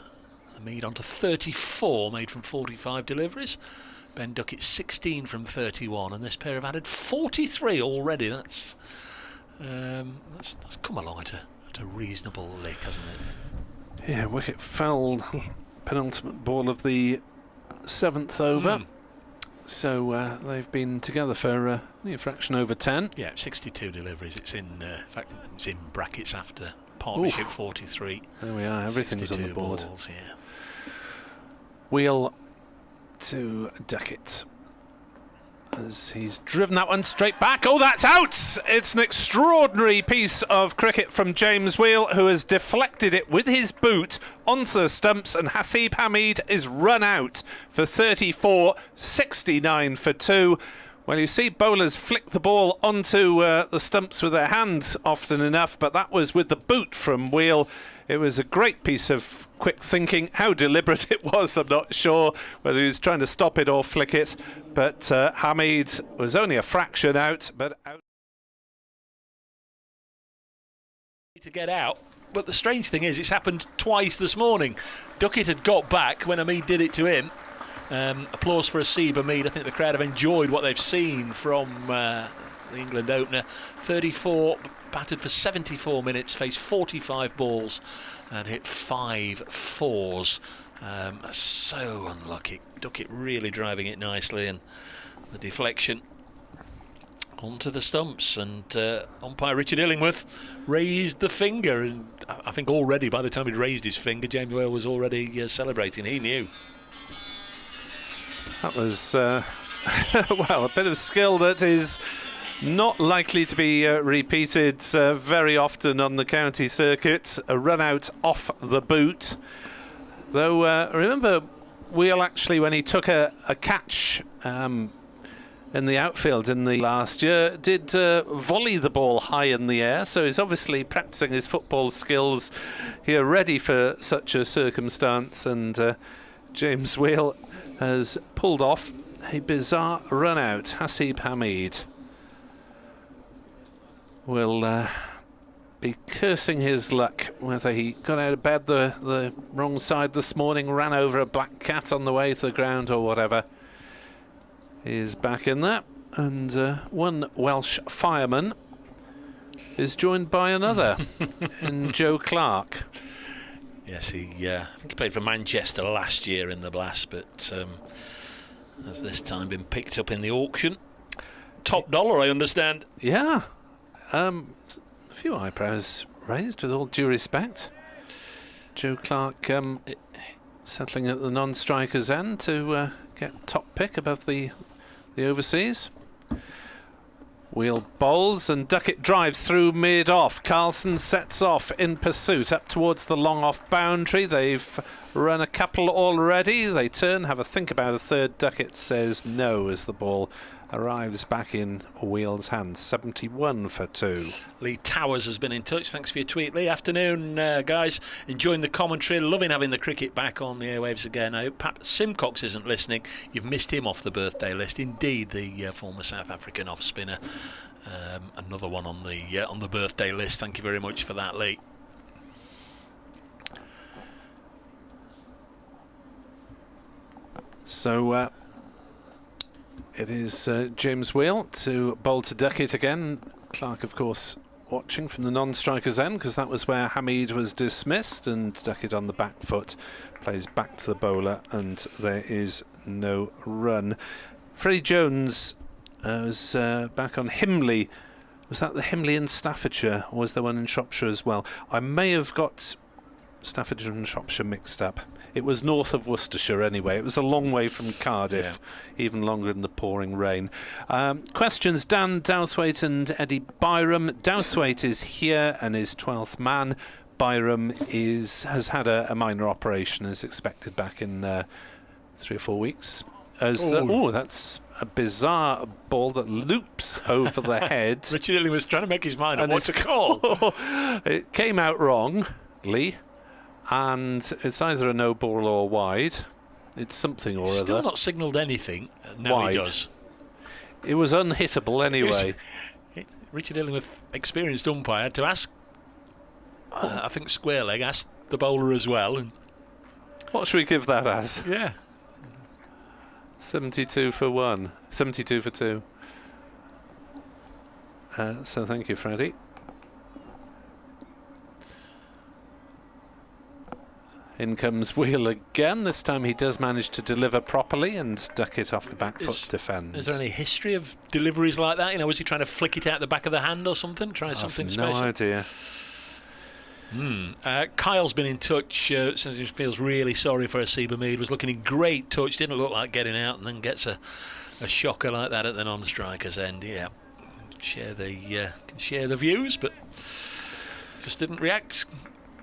Hamid on to 34, made from 45 deliveries. Ben Duckett 16 from 31, and this pair have added 43 already. That's come along at a reasonable lick, hasn't it? Yeah, wicket fell penultimate ball of the 7th over. So they've been together for a fraction over 10. Yeah, 62 deliveries. It's in fact, it's in brackets after partnership. Oof. 43. There we are. Everything's on the board. Balls, yeah. Wheel to Duckett as he's driven that one straight back. Oh, that's out! It's an extraordinary piece of cricket from James Wheel, who has deflected it with his boot onto the stumps, and Hasib Hamid is run out for 34. 69 for 2. Well, you see bowlers flick the ball onto the stumps with their hands often enough, but that was with the boot from Wheel. It was a great piece of quick thinking. How deliberate it was, I'm not sure whether he was trying to stop it or flick it, but Hamid was only a fraction out, but out to get out. But the strange thing is, it's happened twice this morning. Duckett had got back when Hamid did it to him. Applause for Hasib Hamid. I think the crowd have enjoyed what they've seen from the England opener. 34, batted for 74 minutes, faced 45 balls and hit 5 fours. So unlucky. Duckett really driving it nicely, and the deflection onto the stumps, and umpire Richard Illingworth raised the finger, and I think already by the time he'd raised his finger, James Whale was already celebrating. He knew. That was, well, a bit of skill that is not likely to be repeated very often on the county circuit. A run out off the boot. Though, remember, Wheel actually, when he took a catch in the outfield in the last year, did volley the ball high in the air. So he's obviously practicing his football skills here, ready for such a circumstance. And James Whale has pulled off a bizarre run out. Hasib Hamid will be cursing his luck, whether he got out of bed the wrong side this morning, ran over a black cat on the way to the ground or whatever. He is back in there, and one Welsh fireman is joined by another in Joe Clark. Yes, I think he played for Manchester last year in the Blast, but has this time been picked up in the auction. Top dollar, I understand. Yeah. A few eyebrows raised, with all due respect. Joe Clark settling at the non-striker's end to get top pick above the overseas. Wheel bowls and Duckett drives through mid-off. Carlson sets off in pursuit up towards the long-off boundary. They've run a couple already. They turn, have a think about a third. Duckett says no as the ball arrives back in Wheel's hands. 71 for 2. Lee Towers has been in touch. Thanks for your tweet, Lee. Afternoon, guys. Enjoying the commentary. Loving having the cricket back on the airwaves again. I hope Pat Simcox isn't listening. You've missed him off the birthday list. Indeed, the former South African off-spinner. Another one on the birthday list. Thank you very much for that, Lee. So it is James Wheel to bowl to Duckett again. Clark, of course, watching from the non-striker's end, because that was where Hamid was dismissed, and Duckett on the back foot plays back to the bowler, and there is no run. Freddie Jones was back on Himley. Was that the Himley in Staffordshire, or was there one in Shropshire as well? I may have got Staffordshire and Shropshire mixed up. It was north of Worcestershire anyway. It was a long way from Cardiff, even longer in the pouring rain. Questions, Dan Douthwaite and Eddie Byram. Douthwaite is here and is 12th man. Byram has had a minor operation, as expected, back in 3 or 4 weeks. That's a bizarre ball that loops over the head. Richard Illing was trying to make his mind up what to call. It came out wrongly. And it's either a no ball or wide. It's something or other. Still not signalled anything. Now wide. He does. It was unhittable anyway. Richard Illingworth, experienced umpire, had to ask. I think square leg asked the bowler as well. And what should we give that as? Yeah. 72 for 1. 72 for 2. So thank you, Freddie. In comes Wheel again. This time he does manage to deliver properly, and Duckett off the back foot defends. Is there any history of deliveries like that? You know, was he trying to flick it out the back of the hand or something? Try something special? No idea. Kyle's been in touch, says he feels really sorry for Asiba Mead. Was looking in great touch, didn't look like getting out, and then gets a shocker like that at the non-striker's end. Yeah, can share the views, but just didn't react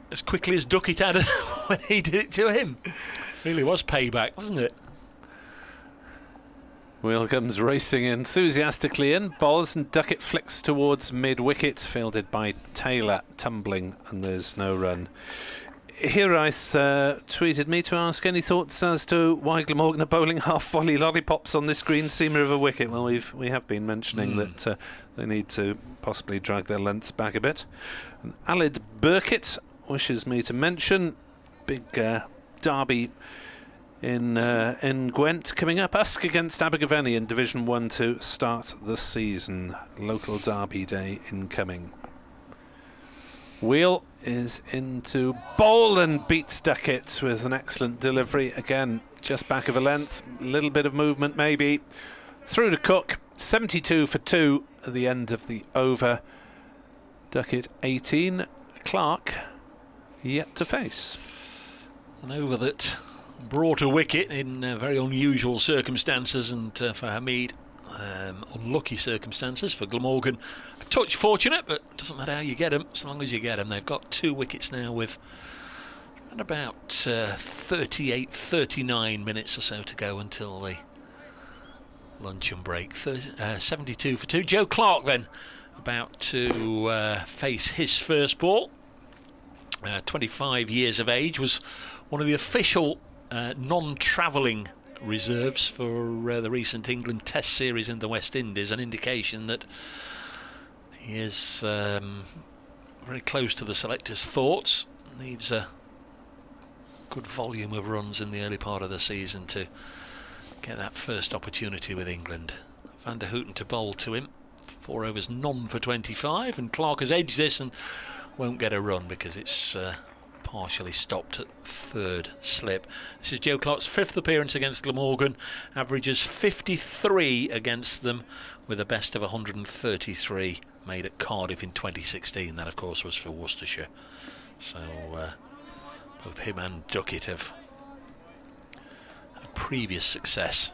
as quickly as Duckett had when he did it to him. Really was payback, wasn't it? Wheel comes racing enthusiastically in, bowls, and Duckett flicks towards mid-wicket, fielded by Taylor, tumbling, and there's no run. Hiraeth tweeted me to ask any thoughts as to why Glamorgan are bowling half-volley lollipops on this green seamer of a wicket. Well, we have been mentioning that they need to possibly drag their lengths back a bit. And Alid Burkitt wishes me to mention big derby in Gwent coming up. Usk against Abergavenny in Division 1 to start the season. Local derby day incoming. Wheel is into bowl and beats Duckett with an excellent delivery. Again, just back of a length, a little bit of movement maybe. Through to Cook, 72 for 2 at the end of the over. Duckett 18, Clark yet to face. An over that brought a wicket in very unusual circumstances, and for Hamid, unlucky circumstances. For Glamorgan, a touch fortunate, but it doesn't matter how you get them, as long as you get them. They've got 2 wickets now with around about 38, 39 minutes or so to go until the luncheon break. 72 for 2. Joe Clark then about to face his first ball. 25 years of age, was one of the official non-travelling reserves for the recent England Test series in the West Indies, an indication that he is very close to the selector's thoughts. Needs a good volume of runs in the early part of the season to get that first opportunity with England. Van der Houten to bowl to him 4 overs, none for 25, and Clark has edged this and won't get a run because it's partially stopped at third slip. This is Joe Clark's 5th appearance against Glamorgan, averages 53 against them with a best of 133 made at Cardiff in 2016. That of course was for Worcestershire. So both him and Duckett have a previous success.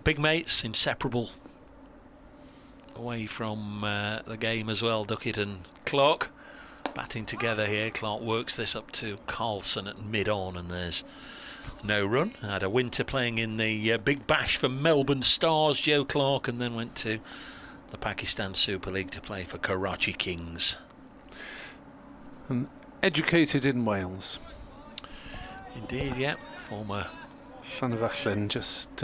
Big mates, inseparable away from the game as well, Duckett and Clark batting together here. Clark works this up to Carlson at mid-on, and there's no run. Had a winter playing in the Big Bash for Melbourne Stars, Joe Clark, and then went to the Pakistan Super League to play for Karachi Kings. Educated in Wales. Indeed, yeah. Former Llanfachlin, just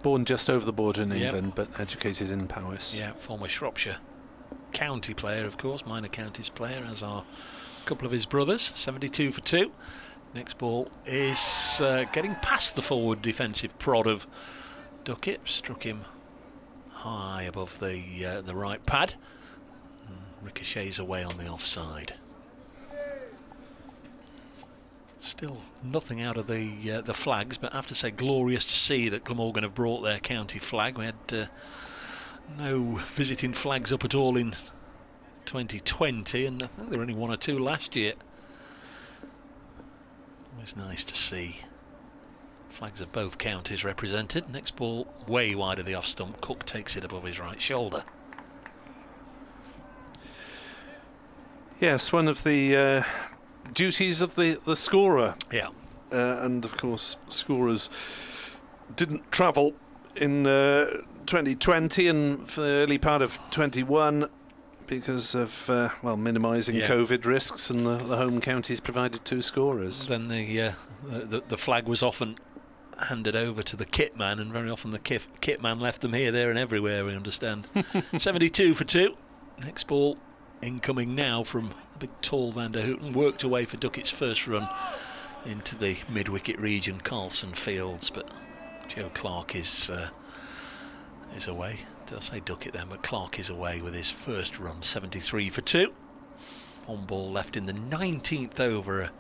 born just over the border in England, but educated in Powys. Yeah, former Shropshire County player, of course, minor counties player, as are a couple of his brothers. 72 for 2. Next ball is getting past the forward defensive prod of Duckett. Struck him high above the right pad. Ricochets away on the offside. Still nothing out of the flags, but I have to say, glorious to see that Glamorgan have brought their county flag. We had no visiting flags up at all in 2020, and I think there were only 1 or 2 last year. Always nice to see flags of both counties represented. Next ball way wide of the off stump. Cook takes it above his right shoulder. Yes, one of the duties of the scorer. Yeah. And of course, scorers didn't travel in 2020 and for the early part of 21 because of minimising COVID risks, and the home counties provided 2 scorers. Then the flag was often handed over to the kit man, and very often the kit man left them here, there and everywhere, we understand. 72 for 2. Next ball incoming now from the big tall Van der Houten, worked away for Duckett's first run into the mid-wicket region, Carlson Fields, but Joe Clark is away. Did I say Duckett then? But Clark is away with his first run, 73 for 2. 1 ball left in the 19th over,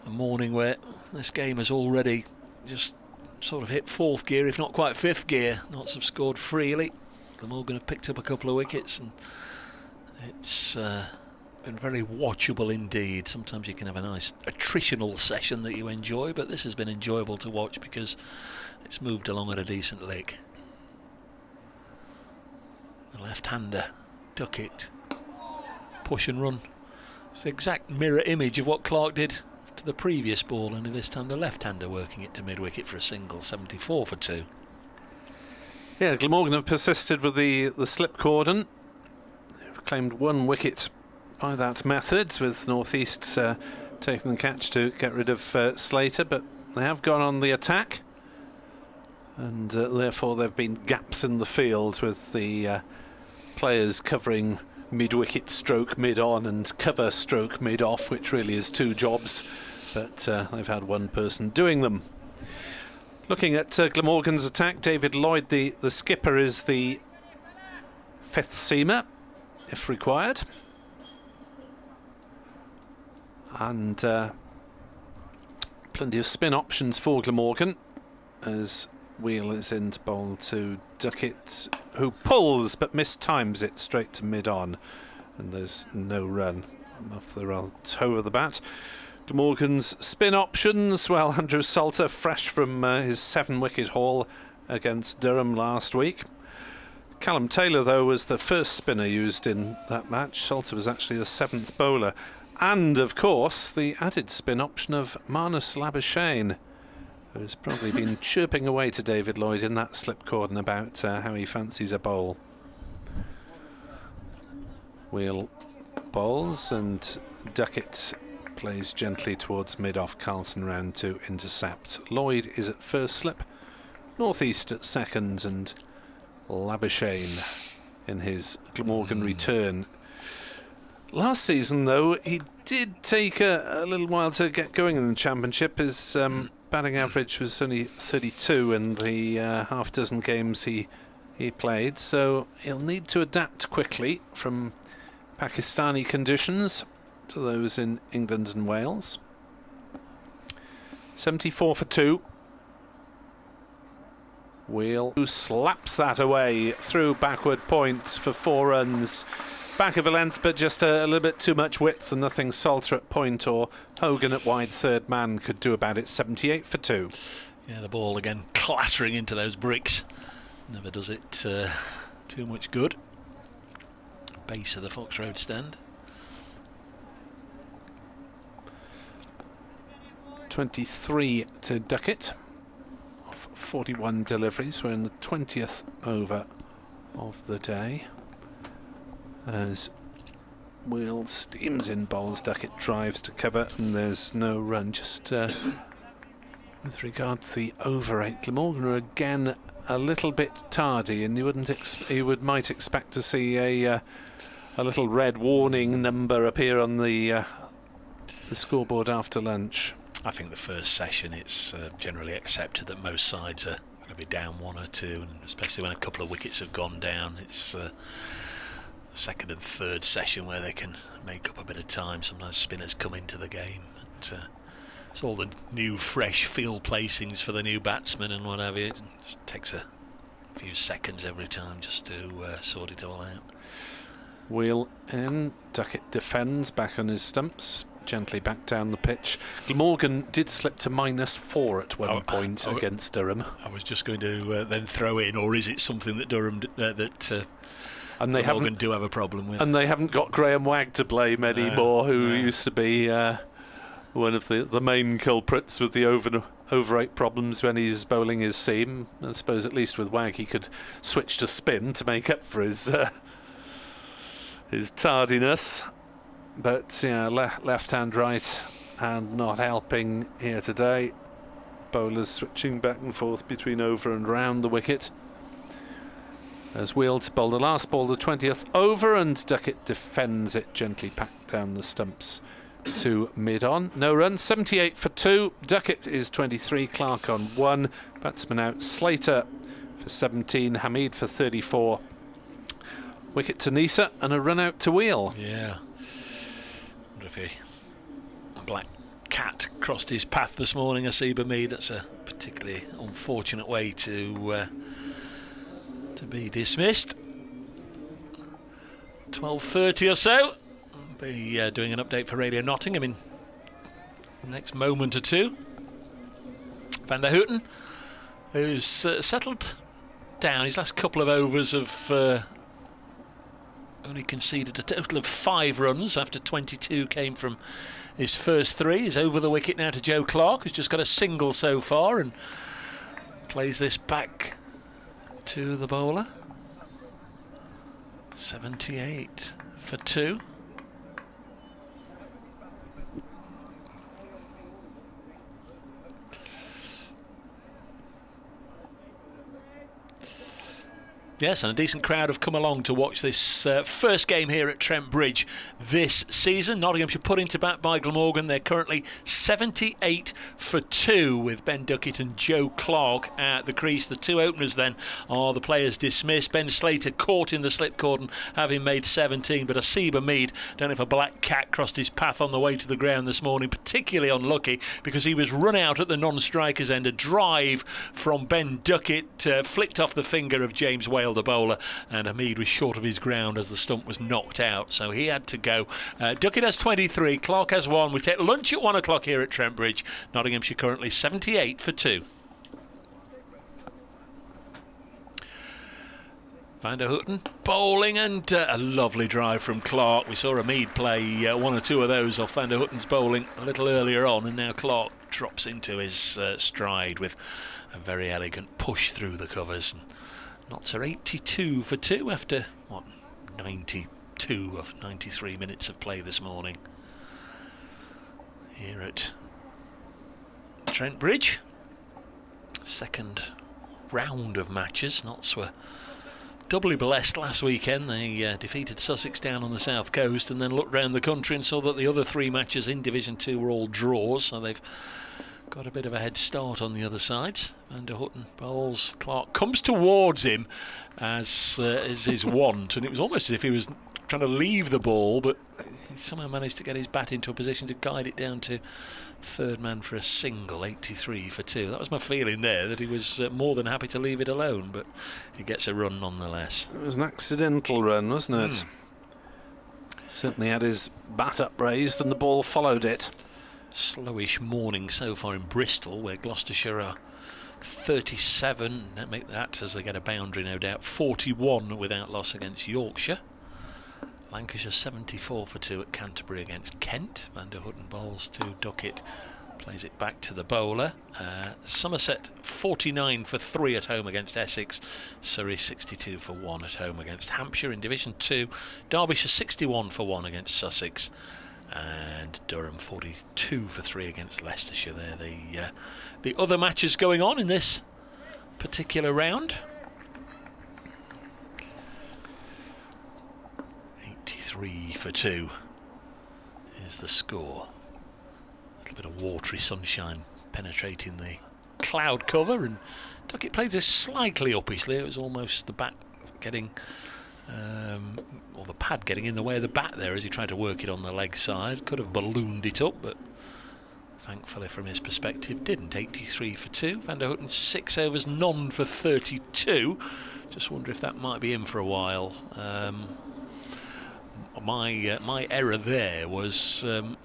a morning where this game has already just sort of hit 4th gear, if not quite 5th gear. Notts have scored freely. Glamorgan have picked up a couple of wickets, and it's been very watchable indeed. Sometimes you can have a nice attritional session that you enjoy, but this has been enjoyable to watch because it's moved along at a decent lick. The left-hander, Duckett, push and run. It's the exact mirror image of what Clark did to the previous ball, only this time the left-hander working it to mid-wicket for a single. 74 for 2. Yeah, Glamorgan have persisted with the slip cordon. They've claimed 1 wicket by that method, with North East taking the catch to get rid of Slater, but they have gone on the attack, and therefore there have been gaps in the field with the players covering mid-wicket stroke mid-on and cover stroke mid-off, which really is 2 jobs, but they've had 1 person doing them. Looking at Glamorgan's attack, David Lloyd, the skipper, is the 5th seamer, if required. And plenty of spin options for Glamorgan, as Wheel is in to bowl to Duckett, who pulls but mistimes it straight to mid-on, and there's no run off the toe of the bat. Glamorgan's spin options, well, Andrew Salter, fresh from his 7-wicket haul against Durham last week. Callum Taylor, though, was the first spinner used in that match. Salter was actually the 7th bowler. And, of course, the added spin option of Marnus Labuschagne, who has probably been chirping away to David Lloyd in that slip cordon about how he fancies a bowl. Wheel bowls, and Duckett plays gently towards mid-off. Carlson round to intercept. Lloyd is at first slip, North East at second, and Labuschagne in his Glamorgan return. Last season, though, he did take a little while to get going in the Championship. His batting average was only 32 in the half-dozen games he he played, so he'll need to adapt quickly from Pakistani conditions to those in England and Wales. 74 for 2. Wheel who slaps that away through backward point for 4 runs. Back of a length, but just a little bit too much width and nothing Salter at point or Hogan at wide third man could do about it. 78 for 2. Yeah, the ball again clattering into those bricks. Never does it too much good. Base of the Fox Road stand. 23 to Duckett of 41 deliveries. We're in the 20th over of the day. As Wheel steams in bowls, Duckett drives to cover, and there's no run. Just with regard to the over 8, Glamorgan are again a little bit tardy, and you might expect to see a little red warning number appear on the scoreboard after lunch. I think the first session, it's generally accepted that most sides are going to be down 1 or 2, and especially when a couple of wickets have gone down, it's the second and third session where they can make up a bit of time. Sometimes spinners come into the game. But, it's all the new, fresh field placings for the new batsmen and what have you. It just takes a few seconds every time just to sort it all out. Wheel in, Duckett defends back on his stumps, gently back down the pitch. Glamorgan did slip to -4 at one point against Durham. I was just going to then throw in, or is it something that Durham and they do have a problem with? And they haven't got Graham Wagg to blame anymore, who used to be one of the main culprits with the over 8 problems when he was bowling his seam. I suppose at least with Wagg he could switch to spin to make up for his tardiness. But yeah, left hand, right hand not helping here today. Bowlers switching back and forth between over and round the wicket. As Wheel to bowl the last ball, the 20th over, and Duckett defends it, gently packed down the stumps to mid-on. No runs, 78 for 2. Duckett is 23, Clark on 1. Batsman out, Slater for 17, Hamid for 34. Wicket to Nisa and a run out to Wheel. Yeah. Wonder if a black cat crossed his path this morning, Asib Hamid. That's a particularly unfortunate way to be dismissed. 12:30 or so. I'll be doing an update for Radio Nottingham in the next moment or two. Van der Houten, who's settled down his last couple of overs of only conceded a total of 5 runs after 22 came from his first 3. He's over the wicket now to Joe Clark, who's just got a single so far, and plays this back to the bowler. 78 for 2. Yes, and a decent crowd have come along to watch this first game here at Trent Bridge this season. Nottinghamshire put into bat by Glamorgan. They're currently 78 for 2 with Ben Duckett and Joe Clark at the crease. The 2 openers then are the players dismissed. Ben Slater caught in the slip cordon, having made 17, but Asib Hamid, don't know if a black cat crossed his path on the way to the ground this morning, particularly unlucky because he was run out at the non-strikers end. A drive from Ben Duckett flicked off the finger of James Whale, the bowler, and Hamid was short of his ground as the stump was knocked out, so he had to go. Duckett has 23, Clark has 1. We take lunch at 1 o'clock here at Trent Bridge. Nottinghamshire currently 78 for 2. Van der Houten bowling, and a lovely drive from Clark. We saw Hamid play 1 or 2 of those off Van der Houten's bowling a little earlier on, and now Clark drops into his stride with a very elegant push through the covers. And Notts are 82 for 2 after, 92 of 93 minutes of play this morning here at Trent Bridge. Second round of matches. Notts were doubly blessed last weekend. They defeated Sussex down on the south coast and then looked round the country and saw that the other 3 matches in Division 2 were all draws, so they've got a bit of a head start on the other side. Van der Hutton bowls. Clark comes towards him as is his wont, and it was almost as if he was trying to leave the ball, but he somehow managed to get his bat into a position to guide it down to third man for a single. 83 for 2. That was my feeling there, that he was more than happy to leave it alone, but he gets a run nonetheless. It was an accidental run, wasn't it? Certainly had his bat upraised and the ball followed it. Slowish morning so far in Bristol, where Gloucestershire are 37, make that as they get a boundary no doubt, 41 without loss against Yorkshire. Lancashire 74 for 2 at Canterbury against Kent. Van der Hutton bowls to Duckett, plays it back to the bowler. Somerset 49 for 3 at home against Essex. Surrey 62 for 1 at home against Hampshire. In Division 2, Derbyshire 61 for 1 against Sussex, and Durham 42 for 3 against Leicestershire. They're the other matches going on in this particular round. 83 for 2 is the score. A little bit of watery sunshine penetrating the cloud cover, and Duckett plays this slightly uppishly. It was almost the bat getting or the pad getting in the way of the bat there as he tried to work it on the leg side. Could have ballooned it up, but thankfully from his perspective didn't. 83 for 2. Van der Hutton 6 overs, none for 32. Just wonder if that might be in for a while. My error there was I'm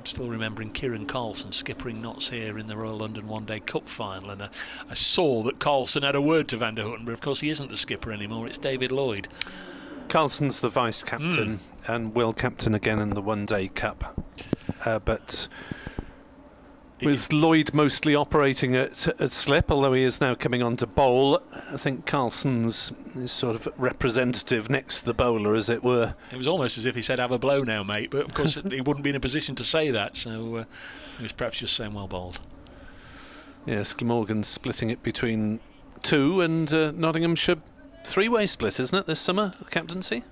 still remembering Kieran Carlson skippering knots here in the Royal London One Day Cup final, and I saw that Carlson had a word to Van der Hutton, but of course he isn't the skipper anymore. It's David Lloyd. Carlson's the vice captain and will captain again in the One Day Cup, but with Lloyd mostly operating at slip, although he is now coming on to bowl, I think Carlson's is sort of representative next to the bowler, as it were. It was almost as if he said, "Have a blow now, mate," but of course he wouldn't be in a position to say that, so he was perhaps just saying well bowled. Yes, Glamorgan splitting it between 2 and Nottinghamshire 3-way split, isn't it, this summer, the captaincy?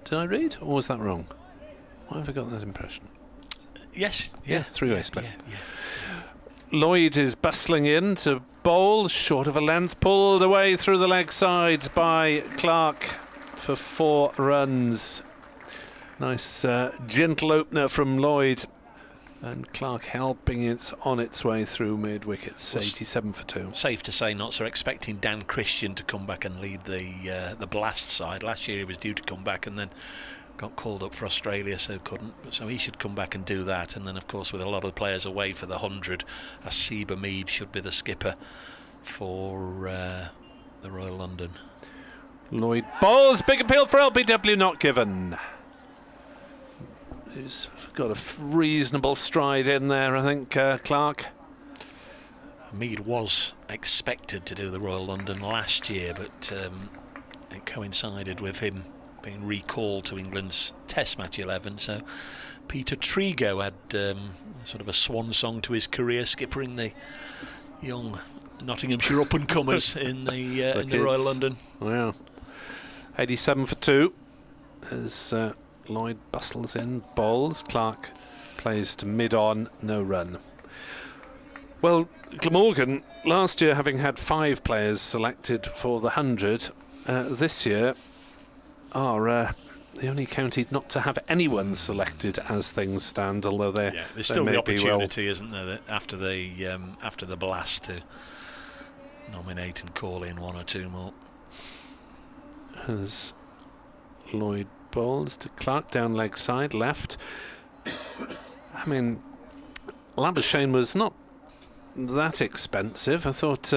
Did I read, or was that wrong? Why have I got that impression? Yes. Yeah, 3-way split. Yeah. Lloyd is bustling in to bowl, short of a length, pulled away through the leg side by Clark for 4 runs. Nice gentle opener from Lloyd, and Clark helping it on its way through mid-wickets. 87 for 2. Safe to say, not so expecting Dan Christian to come back and lead the Blast side. Last year he was due to come back and then got called up for Australia, so couldn't. So he should come back and do that. And then, of course, with a lot of the players away for the 100, Asiba Mead should be the skipper for the Royal London. Lloyd bowls, big appeal for LBW, not given. He's got a reasonable stride in there, I think, Clark. Mead was expected to do the Royal London last year, but it coincided with him being recalled to England's Test match 11. So Peter Trigo had sort of a swan song to his career, skippering the young Nottinghamshire up-and-comers in the Royal London. Wow. 87 for 2 as Lloyd bustles in, bowls. Clark plays to mid-on, no run. Well, Glamorgan, last year having had 5 players selected for the 100, this year are the only county not to have anyone selected as things stand, although there's still the opportunity, isn't there, that after the Blast to nominate and call in 1 or 2 more. As Lloyd bowls to Clark, down leg side, left. I mean, Labuschagne was not that expensive. I thought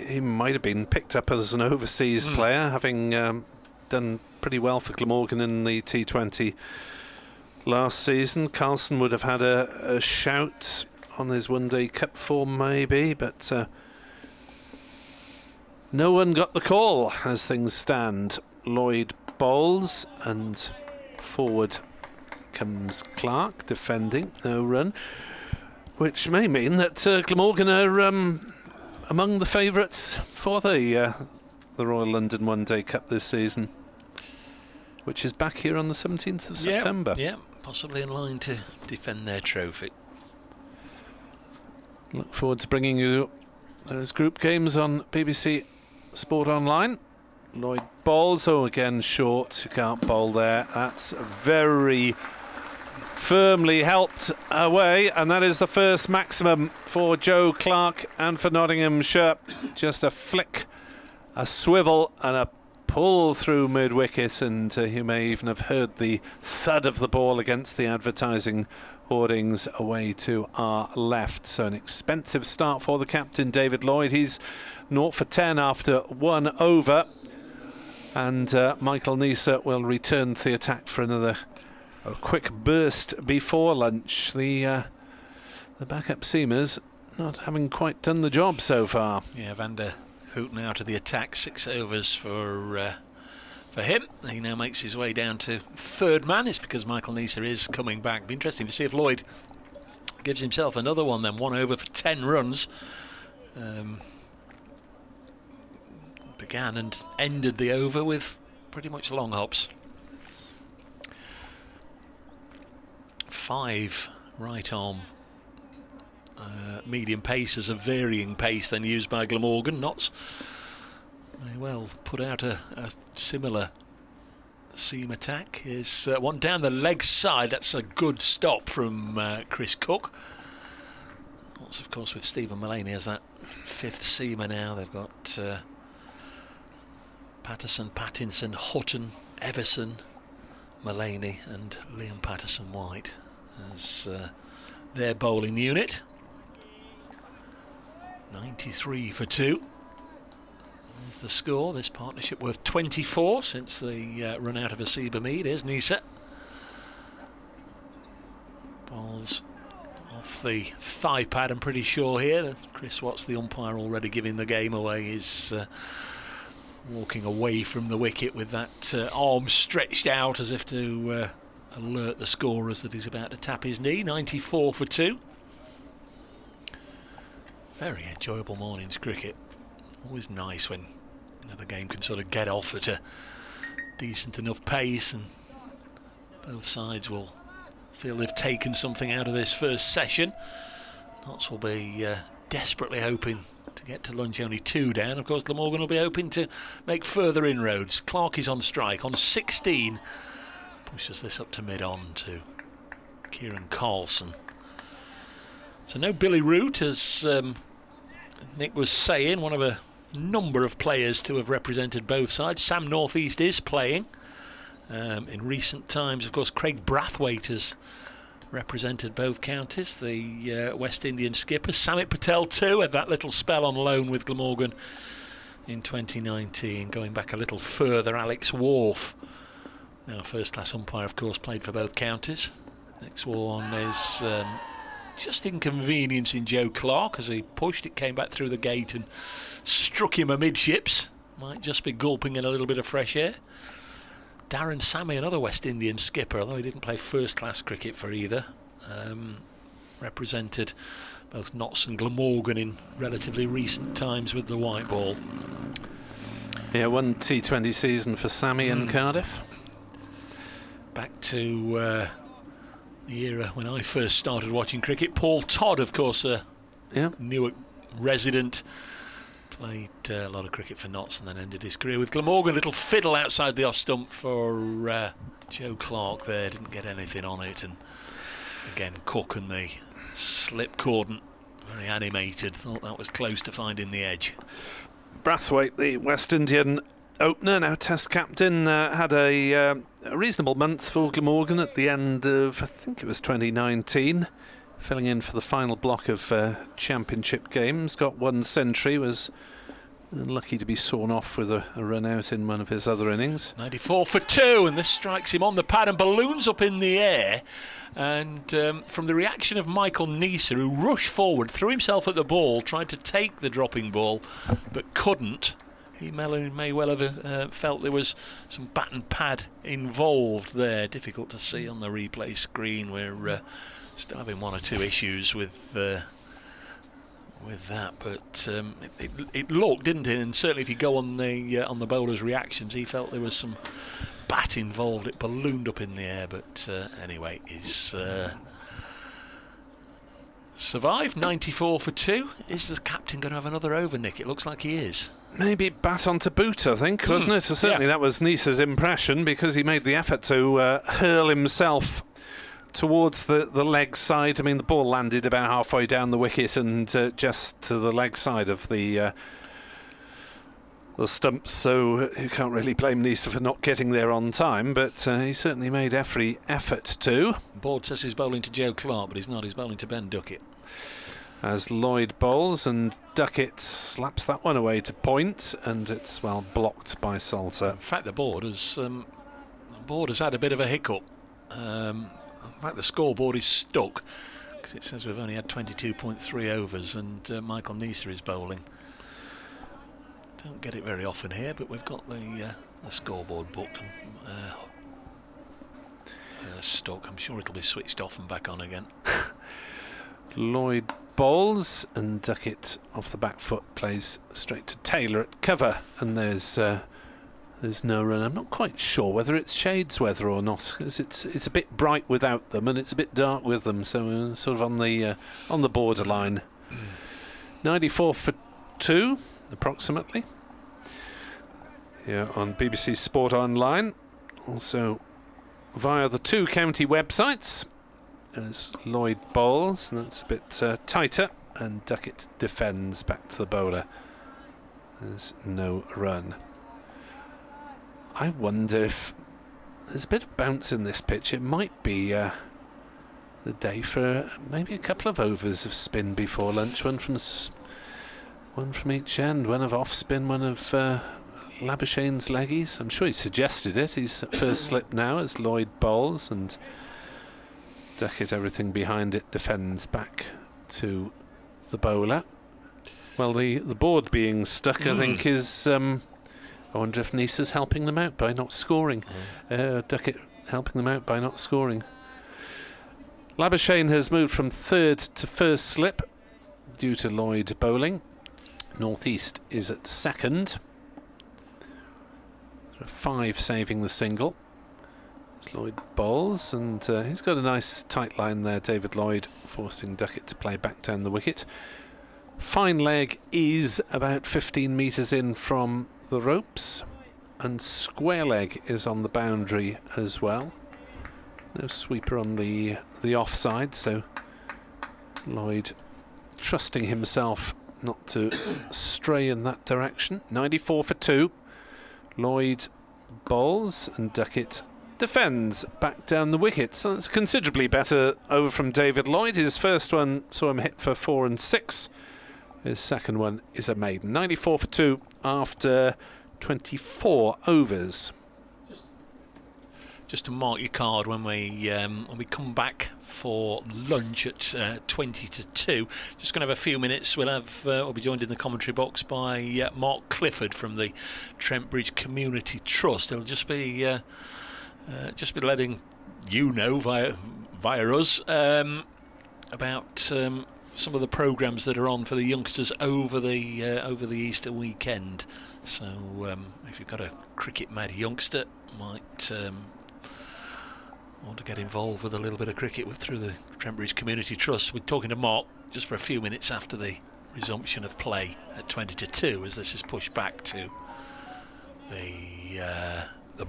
he might have been picked up as an overseas player, having done pretty well for Glamorgan in the T20 last season. Carlson would have had a shout on his One Day Cup form maybe, but no one got the call as things stand. Lloyd bowls and forward comes Clark defending, no run, which may mean that Glamorgan are among the favourites for the Royal London One Day Cup this season, which is back here on the 17th of September. Yeah, possibly in line to defend their trophy. Look forward to bringing you those group games on BBC Sport Online. Lloyd bowls, again short, you can't bowl there. That's very firmly helped away, and that is the first maximum for Joe Clarke and for Nottinghamshire. Just a flick, a swivel and a pull through mid-wicket, and you may even have heard the thud of the ball against the advertising hoardings away to our left. So an expensive start for the captain, David Lloyd. He's 0 for 10 after 1 over, and Michael Neser will return to the attack for a quick burst before lunch. The backup seamers not having quite done the job so far. Yeah, Van der Houten out of the attack, 6 overs for him. He now makes his way down to third man. It's because Michael Neser is coming back. Be interesting to see if Lloyd gives himself another one then. 1 over for 10 runs. Began and ended the over with pretty much long hops. 5 right arm medium pacers of varying pace then used by Glamorgan. Notts may well put out a similar seam attack. Is one down the leg side. That's a good stop from Chris Cook. Notts, of course, with Stephen Mullaney as that 5th seamer now. They've got Patterson, Pattinson, Hutton, Everson, Mullaney and Liam Patterson-White as their bowling unit. 93 for 2 is the score. This partnership worth 24 since the run out of Asiba Mead. Here's Neser. Balls off the thigh pad, I'm pretty sure here. That Chris Watts, the umpire, already giving the game away, is walking away from the wicket with that arm stretched out as if to alert the scorers that he's about to tap his knee. 94 for 2. Very enjoyable morning's cricket. Always nice when the game can sort of get off at a decent enough pace, and both sides will feel they've taken something out of this first session. Notts will be desperately hoping to get to lunch, only 2 down. Of course, Glamorgan will be hoping to make further inroads. Clarke is on strike on 16. Pushes this up to mid-on to Kieran Carlson. So no Billy Root, as Nick was saying, one of a number of players to have represented both sides. Sam Northeast is playing. In recent times, of course, Craig Brathwaite has represented both counties, the West Indian skipper. Samit Patel too had that little spell on loan with Glamorgan in 2019. Going back a little further, Alex Wharf, now first class umpire, of course, played for both counties. Next one is just inconveniencing Joe Clarke as he pushed. It came back through the gate and struck him amidships. Might just be gulping in a little bit of fresh air. Darren Sammy, another West Indian skipper, although he didn't play first class cricket for either, represented both Notts and Glamorgan in relatively recent times with the white ball. Yeah, 1 T20 season for Sammy in Cardiff. Back to the era when I first started watching cricket. Paul Todd, of course, a Newark resident, played a lot of cricket for Notts and then ended his career with Glamorgan. Little fiddle outside the off stump for Joe Clarke there, didn't get anything on it, and again Cook and the slip cordon, very animated, thought that was close to finding the edge. Brathwaite, the West Indian opener, now Test captain, had a reasonable month for Glamorgan at the end of, I think it was 2019, filling in for the final block of championship games. Got 1 century, was lucky to be sawn off with a run out in one of his other innings. 94 for 2, and this strikes him on the pad and balloons up in the air. And from the reaction of Michael Neser, who rushed forward, threw himself at the ball, tried to take the dropping ball, but couldn't. He may well have felt there was some bat and pad involved there. Difficult to see on the replay screen. We're still having 1 or 2 issues with that, but it looked, didn't it? And certainly, if you go on the bowler's reactions, he felt there was some bat involved. It ballooned up in the air, but anyway, his survive. 94 for 2. Is the captain going to have another over, Nick? It looks like he is. Maybe baton to boot, I think, wasn't it? So certainly that was Nisa's impression, because he made the effort to hurl himself towards the leg side. I mean, the ball landed about halfway down the wicket and just to the leg side of the stumps, so you can't really blame Nisa for not getting there on time, but he certainly made every effort to. Board says he's bowling to Joe Clark, but he's not. He's bowling to Ben Duckett. As Lloyd bowls, and Duckett slaps that one away to point, and it's well blocked by Salter. In fact, the board has had a bit of a hiccup. In fact, the scoreboard is stuck because it says we've only had 22.3 overs, and Michael Nisa is bowling. Don't get it very often here, but we've got the scoreboard booked and stuck. I'm sure it'll be switched off and back on again. Lloyd bowls, and Duckett off the back foot plays straight to Taylor at cover, and there's no run. I'm not quite sure whether it's shades weather or not, because it's a bit bright without them and it's a bit dark with them, so we're sort of on the borderline. 94 for 2. Approximately. Here on BBC Sport Online, also via the 2 county websites, as Lloyd bowls, and that's a bit tighter, and Duckett defends back to the bowler. There's no run. I wonder if there's a bit of bounce in this pitch. It might be the day for maybe a couple of overs of spin before lunch, one from each end, one of off spin, one of Labuschagne's leggies. I'm sure he suggested it. He's first slip now as Lloyd bowls, and Duckett, everything behind it, defends back to the bowler. Well, the board being stuck, I think, is... I wonder if Nisa's helping them out by not scoring. Duckett helping them out by not scoring. Labuschagne has moved from third to first slip due to Lloyd bowling. Northeast is at second. 5 saving the single. As Lloyd bowls, and he's got a nice tight line there, David Lloyd, forcing Duckett to play back down the wicket. Fine leg is about 15 metres in from the ropes, and square leg is on the boundary as well. No sweeper on the offside, so Lloyd trusting himself not to stray in that direction. 94 for 2. Lloyd bowls, and Duckett defends back down the wicket. So it's considerably better over from David Lloyd. His first one saw him hit for 4 and 6. His second one is a maiden. 94 for 2 after 24 overs. Just to mark your card when we come back for lunch at 20 to 2. Just going to have a few minutes. We'll be joined in the commentary box by Mark Clifford from the Trent Bridge Community Trust. He'll just be letting you know via us about some of the programmes that are on for the youngsters over the Easter weekend. So if you've got a cricket-mad youngster, might want to get involved with a little bit of cricket through the Trent Bridge Community Trust. We're talking to Mark just for a few minutes after the resumption of play at 20 to 2, as this is pushed back to the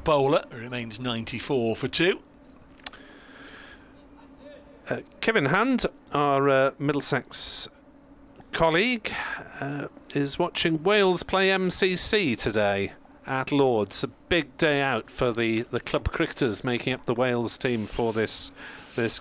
bowler. It remains 94 for 2. Kevin Hand, our Middlesex colleague, is watching Wales play MCC today at Lords. A big day out for the club cricketers making up the Wales team for this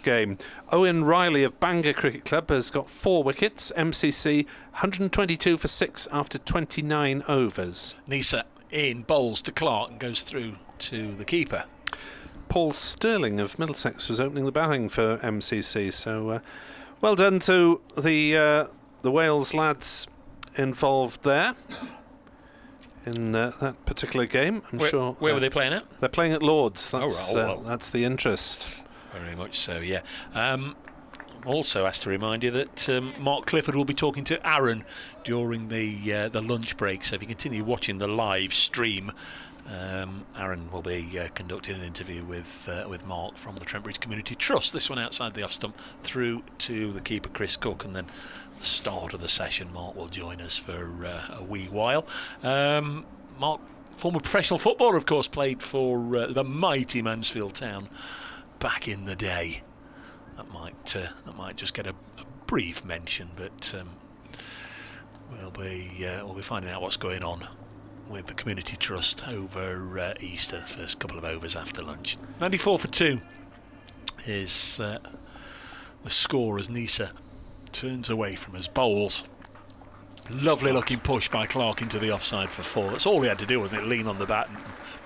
game. Owen Riley of Bangor Cricket Club has got 4 wickets. MCC 122 for 6 after 29 overs. Nisa in bowls to Clark and goes through to the keeper. Paul Sterling of Middlesex was opening the batting for MCC, so well done to the Wales lads involved there in that particular game. Where were they playing at? They're playing at Lords. That's the interest. Very much so, yeah. Also has to remind you that Mark Clifford will be talking to Aaron during the lunch break, so if you continue watching the live stream, Aaron will be conducting an interview with Mark from the Trent Bridge Community Trust. This one outside the off stump through to the keeper Chris Cook, and then the start of the session Mark will join us for a wee while. Mark, former professional footballer, of course, played for the mighty Mansfield Town back in the day. That might just get a brief mention, but we'll be finding out what's going on with the Community Trust over Easter, first couple of overs after lunch. 94 for 2 is the score as Nisa turns away from us, bowls. Lovely looking push by Clark into the offside for 4. That's all he had to do, wasn't it? Lean on the bat and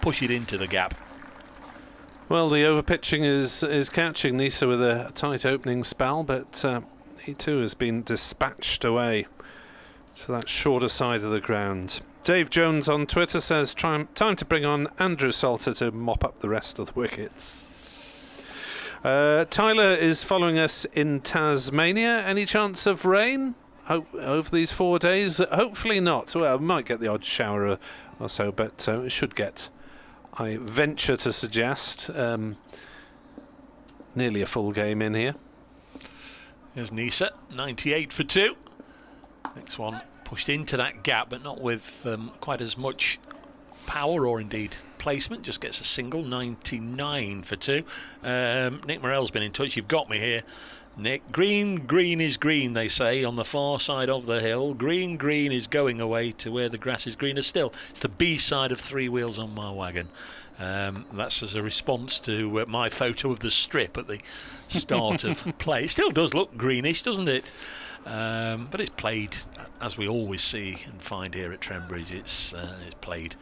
push it into the gap. Well, the overpitching is catching Nisa with a tight opening spell, but he too has been dispatched away to that shorter side of the ground. Dave Jones on Twitter says, time to bring on Andrew Salter to mop up the rest of the wickets. Tyler is following us in Tasmania. Any chance of rain over these 4 days? Hopefully not. Well, we might get the odd shower or so, but it should get, I venture to suggest, nearly a full game in here. There's Nisa, 98 for 2. Next one pushed into that gap, but not with quite as much power or indeed placement. Just gets a single, 99 for 2. Nick Morell's been in touch. You've got me here, Nick. Green is green, they say, on the far side of the hill. Green is going away to where the grass is greener still. It's the B side of 3 Wheels on My Wagon. That's as a response to my photo of the strip at the start of play. It still does look greenish, doesn't it? But it's played, as we always see and find here at Trent Bridge, it's played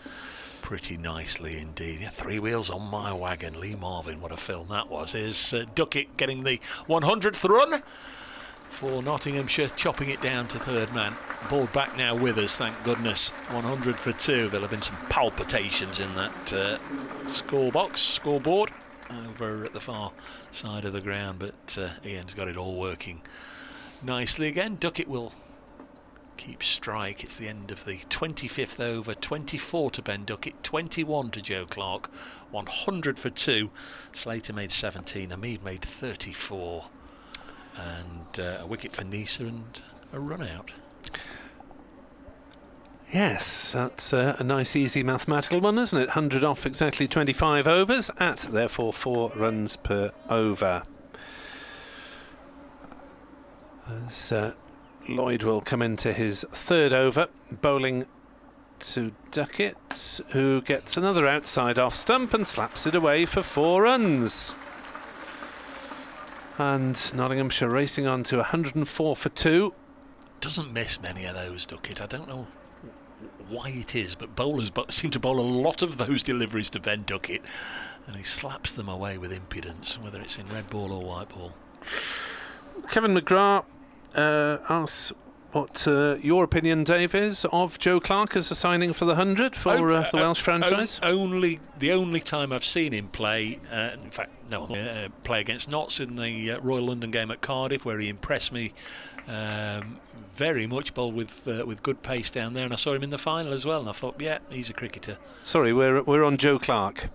pretty nicely indeed. Yeah, 3 Wheels on My Wagon. Lee Marvin, what a film that was. Here's Duckett getting the 100th run for Nottinghamshire, chopping it down to third man. Ball back now with us, thank goodness. 100 for 2. There'll have been some palpitations in that scoreboard over at the far side of the ground, but Ian's got it all working nicely again. Duckett will keep strike. It's the end of the 25th over. 24 to Ben Duckett, 21 to Joe Clark. 100 for 2. Slater made 17. Hamid made 34. And a wicket for Nisa and a run out. Yes, that's a nice easy mathematical one, isn't it? 100 off exactly 25 overs at therefore 4 runs per over. As Lloyd will come into his 3rd over, bowling to Duckett, who gets another outside off stump and slaps it away for 4 runs. And Nottinghamshire racing on to 104 for 2. Doesn't miss many of those, Duckett. I don't know why it is, but bowlers seem to bowl a lot of those deliveries to Ben Duckett, and he slaps them away with impudence, whether it's in red ball or white ball. Kevin McGrath asks what your opinion, Dave, is of Joe Clark as a signing for the 100 for the Welsh franchise. The only time I've seen him play, in fact, no, play against Notts in the Royal London game at Cardiff, where he impressed me very much. Bowled with good pace down there, and I saw him in the final as well, and I thought, yeah, he's a cricketer. Sorry, we're on Joe Clark.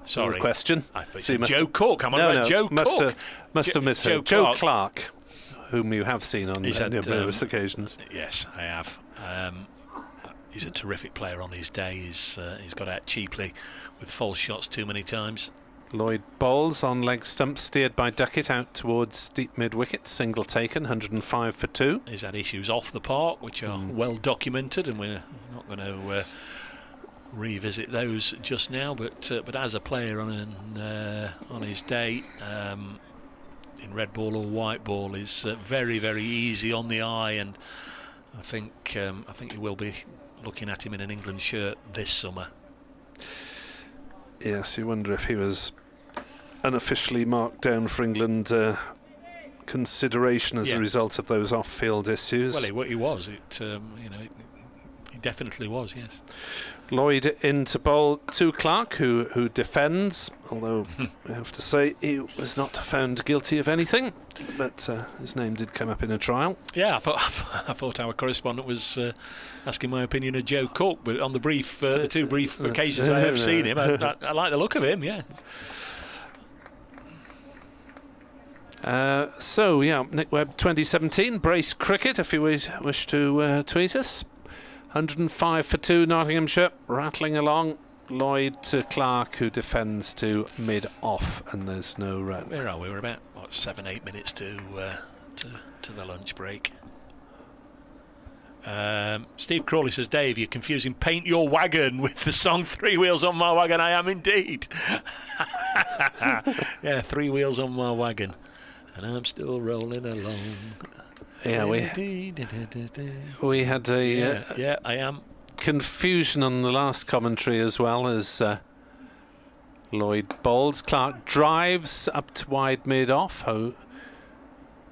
Sorry, question. I thought Joe Cook. I'm on Joe Cook. Must have misheard. Joe Clark, whom you have seen on numerous occasions. Yes, I have. He's a terrific player on his day. He's got out cheaply with false shots too many times. Lloyd bowls on leg stump, steered by Duckett out towards deep mid-wicket, single taken, 105 for 2. He's had issues off the park, which are well documented, and we're not going to revisit those just now. But as a player on his day, in red ball or white ball, is very, very easy on the eye, and I think you will be looking at him in an England shirt this summer. Yes, you wonder if he was unofficially marked down for England consideration as a result of those off-field issues. Well, he was. He definitely was, yes. Lloyd into bowl to Clark, who defends, although I have to say he was not found guilty of anything, but his name did come up in a trial. Yeah, I thought our correspondent was asking my opinion of Joe Cook, but on the two brief occasions I have seen him, I like the look of him, yeah. Nick Webb 2017, Brace Cricket, if you wish to tweet us. 105 for 2, Nottinghamshire, rattling along. Lloyd to Clark, who defends to mid-off, and there's no run. Where are we? We're about, 7-8 minutes to the lunch break. Steve Crawley says, Dave, you're confusing Paint Your Wagon with the song 3 Wheels on My Wagon. I am indeed. Yeah, 3 wheels on my wagon, and I'm still rolling along. Yeah, we had a I am confusion on the last commentary as well, as Lloyd bowls. Clark drives up to wide mid-off.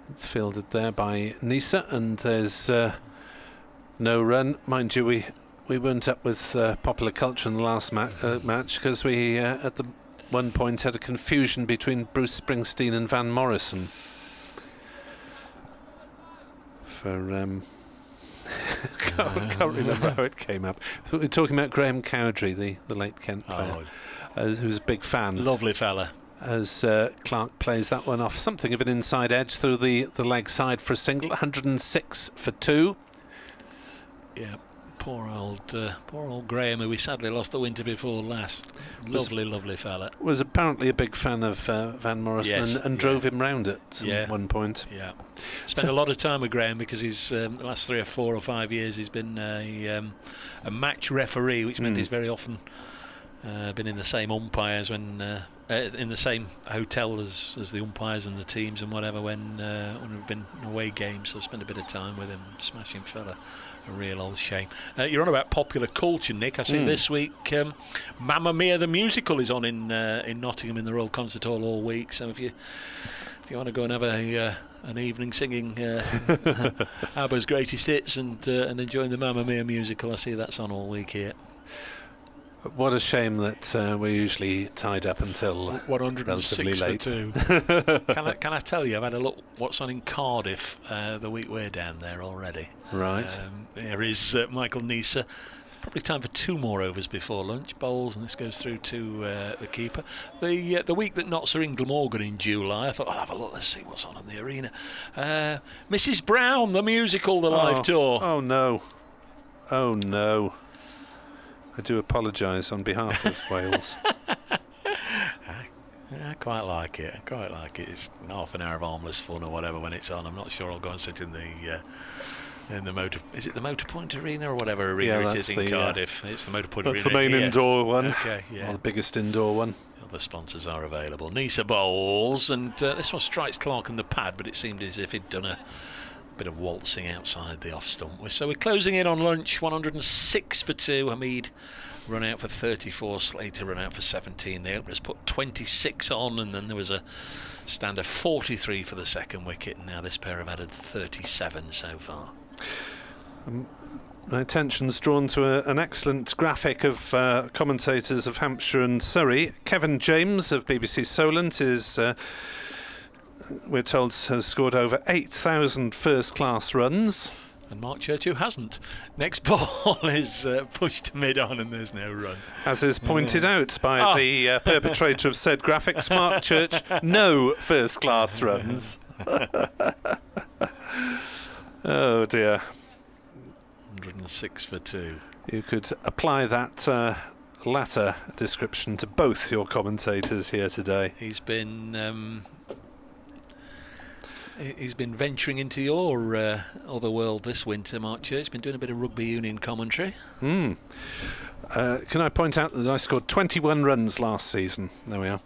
It's fielded there by Nisa, and there's no run. Mind you, we weren't up with Popular Culture in the last match, because we at the one point had a confusion between Bruce Springsteen and Van Morrison. Can't remember how it came up. So we're talking about Graham Cowdrey, the late Kent player, who's a big fan. Lovely fella. As Clark plays that one off, something of an inside edge through the leg side for a single. 106 for 2. Yeah, poor old Graham, who we sadly lost the winter before last. Lovely fella. Was apparently a big fan of Van Morrison, yes, and drove him round at one point. Yeah, spent a lot of time with Graham, because he's the last 3 or 4 or 5 years he's been a match referee, which meant he's very often been in the same umpires when in the same hotel as the umpires and the teams and whatever when we've been away games. So I spent a bit of time with him. Smashing fella. A real old shame. You're on about popular culture, Nick. I see this week Mamma Mia the musical is on in Nottingham in the Royal Concert Hall all week. So if you want to go and have an evening singing ABBA's greatest hits and enjoying the Mamma Mia musical, I see that's on all week here. What a shame that we're usually tied up until relatively late. Can I tell you, I've had a look what's on in Cardiff the week we're down there already. Right. There is Michael Nisa. Probably time for 2 more overs before lunch. Bowls, and this goes through to the keeper. The week that Notts are in Glamorgan in July, I thought I'll have a look, let's see what's on in the arena. Mrs. Brown, the musical, the live tour. Oh no. I do apologise on behalf of Wales. I quite like it. It's half an hour of harmless fun or whatever when it's on. I'm not sure I'll go and sit in the motor. Is it the Motorpoint Arena or whatever arena it is in Cardiff? It's the Motorpoint Arena. That's the main indoor one. Okay, yeah. Or the biggest indoor one. Other sponsors are available. Nisa bowls, and this one strikes Clark in the pad, but it seemed as if he'd done a bit of waltzing outside the off stump. So we're closing in on lunch. 106 for 2. Hamid run out for 34. Slater run out for 17. The openers put 26 on, and then there was a stand of 43 for the second wicket. And now this pair have added 37 so far. My attention's drawn to an excellent graphic of commentators of Hampshire and Surrey. Kevin James of BBC Solent is, we're told, has scored over 8,000 first-class runs. And Mark Church, who hasn't. Next ball is pushed to mid-on, and there's no run. As is pointed out by the perpetrator of said graphics, Mark Church, no first-class runs. Oh dear. 106 for 2. You could apply that latter description to both your commentators here today. He's been venturing into your other world this winter, Mark Church. He's been doing a bit of rugby union commentary. Can I point out that I scored 21 runs last season? There we are.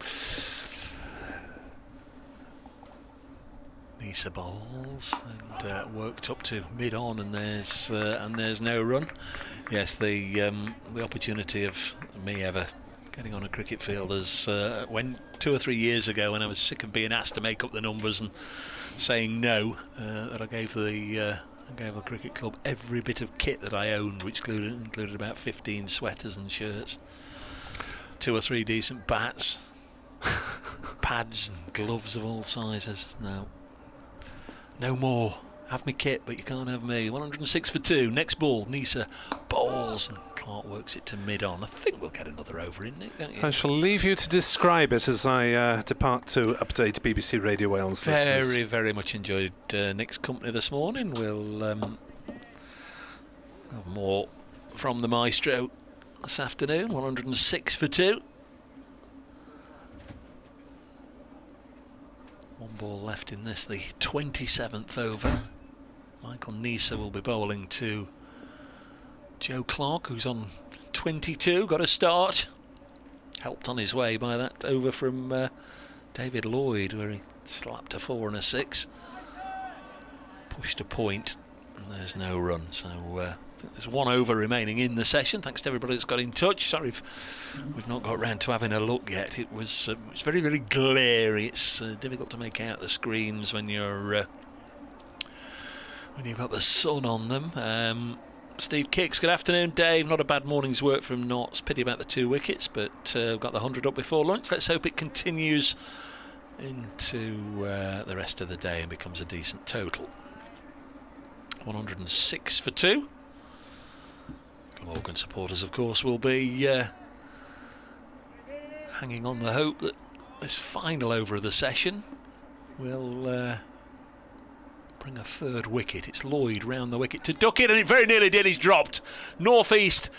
Nisa bowls and worked up to mid-on, and there's no run. Yes, the opportunity of me ever getting on a cricket field as when 2 or 3 years ago, when I was sick of being asked to make up the numbers and saying no, that I gave the I gave the cricket club every bit of kit that I owned, which included about 15 sweaters and shirts, 2 or 3 decent bats, pads and gloves of all sizes. No more. Have me kit, but you can't have me. 106 for 2. Next ball, Nisa bowls, and Clark works it to mid-on. I think we'll get another over in, Nick, don't you? I shall leave you to describe it as I depart to update BBC Radio Wales listeners. Very, very much enjoyed Nick's company this morning. We'll have more from the maestro this afternoon. 106 for 2. 1 ball left in this, the 27th over. Michael Nisa will be bowling to Joe Clark, who's on 22, got a start. Helped on his way by that over from David Lloyd, where he slapped a 4 and a 6. Pushed a point, and there's no run. So I think there's 1 over remaining in the session. Thanks to everybody that's got in touch. Sorry if we've not got round to having a look yet. It was it's very, very glary. It's difficult to make out the screens when you're when you've got the sun on them. Steve Kicks, good afternoon, Dave. Not a bad morning's work from Notts. Pity about the 2 wickets, but got the 100 up before lunch. Let's hope it continues into the rest of the day and becomes a decent total. 106 for 2. Glamorgan supporters, of course, will be hanging on the hope that this final over of the session will bring a 3rd wicket. It's Lloyd round the wicket to duck it, and it very nearly did. He's dropped. Northeast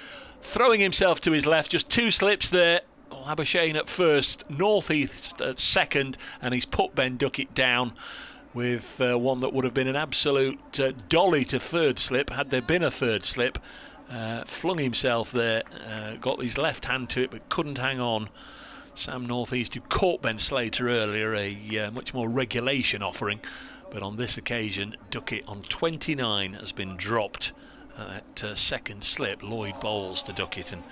throwing himself to his left, just 2 slips there. Labuschagne at first, Northeast at second, and he's put Ben Duckett down with one that would have been an absolute dolly to 3rd slip had there been a 3rd slip. Flung himself there, got his left hand to it but couldn't hang on. Sam Northeast, who caught Ben Slater earlier, a much more regulation offering, but on this occasion Duckett on 29 has been dropped at 2nd slip. Lloyd bowls to Duckett and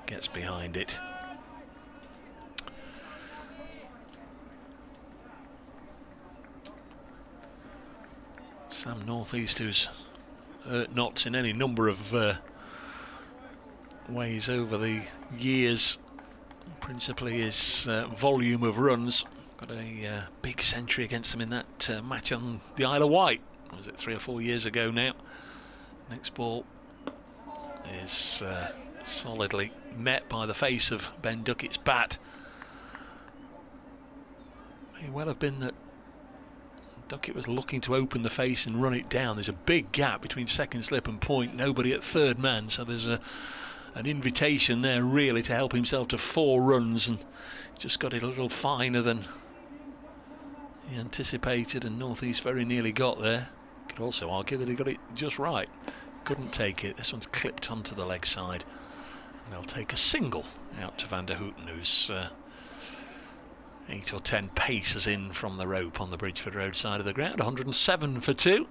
gets behind it. Sam Northeast, who's hurt Notts in any number of ways over the years, principally his volume of runs. Got a big century against them in that match on the Isle of Wight. Was it 3 or 4 years ago now? Next ball is solidly met by the face of Ben Duckett's bat. May well have been that Duckett was looking to open the face and run it down. There's a big gap between 2nd slip and point, nobody at 3rd man, so there's an invitation there really to help himself to 4 runs, and just got it a little finer than he anticipated, and Northeast very nearly got there. Could also argue that he got it just right. Couldn't take it. This one's clipped onto the leg side, and they'll take a single out to Van der Houten, who's 8 or 10 paces in from the rope on the Bridgeford Road side of the ground. 107 for 2.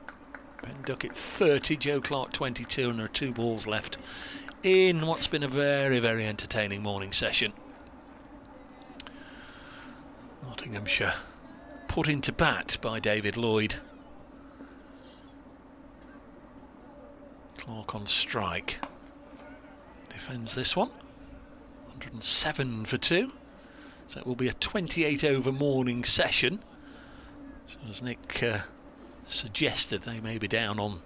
Ben Duckett 30, Joe Clark 22, and there are 2 balls left in what's been a very, very entertaining morning session. Nottinghamshire put into bat by David Lloyd. Clark on strike. Defends this one. 107 for 2. So it will be a 28 over morning session. So as Nick suggested, they may be down on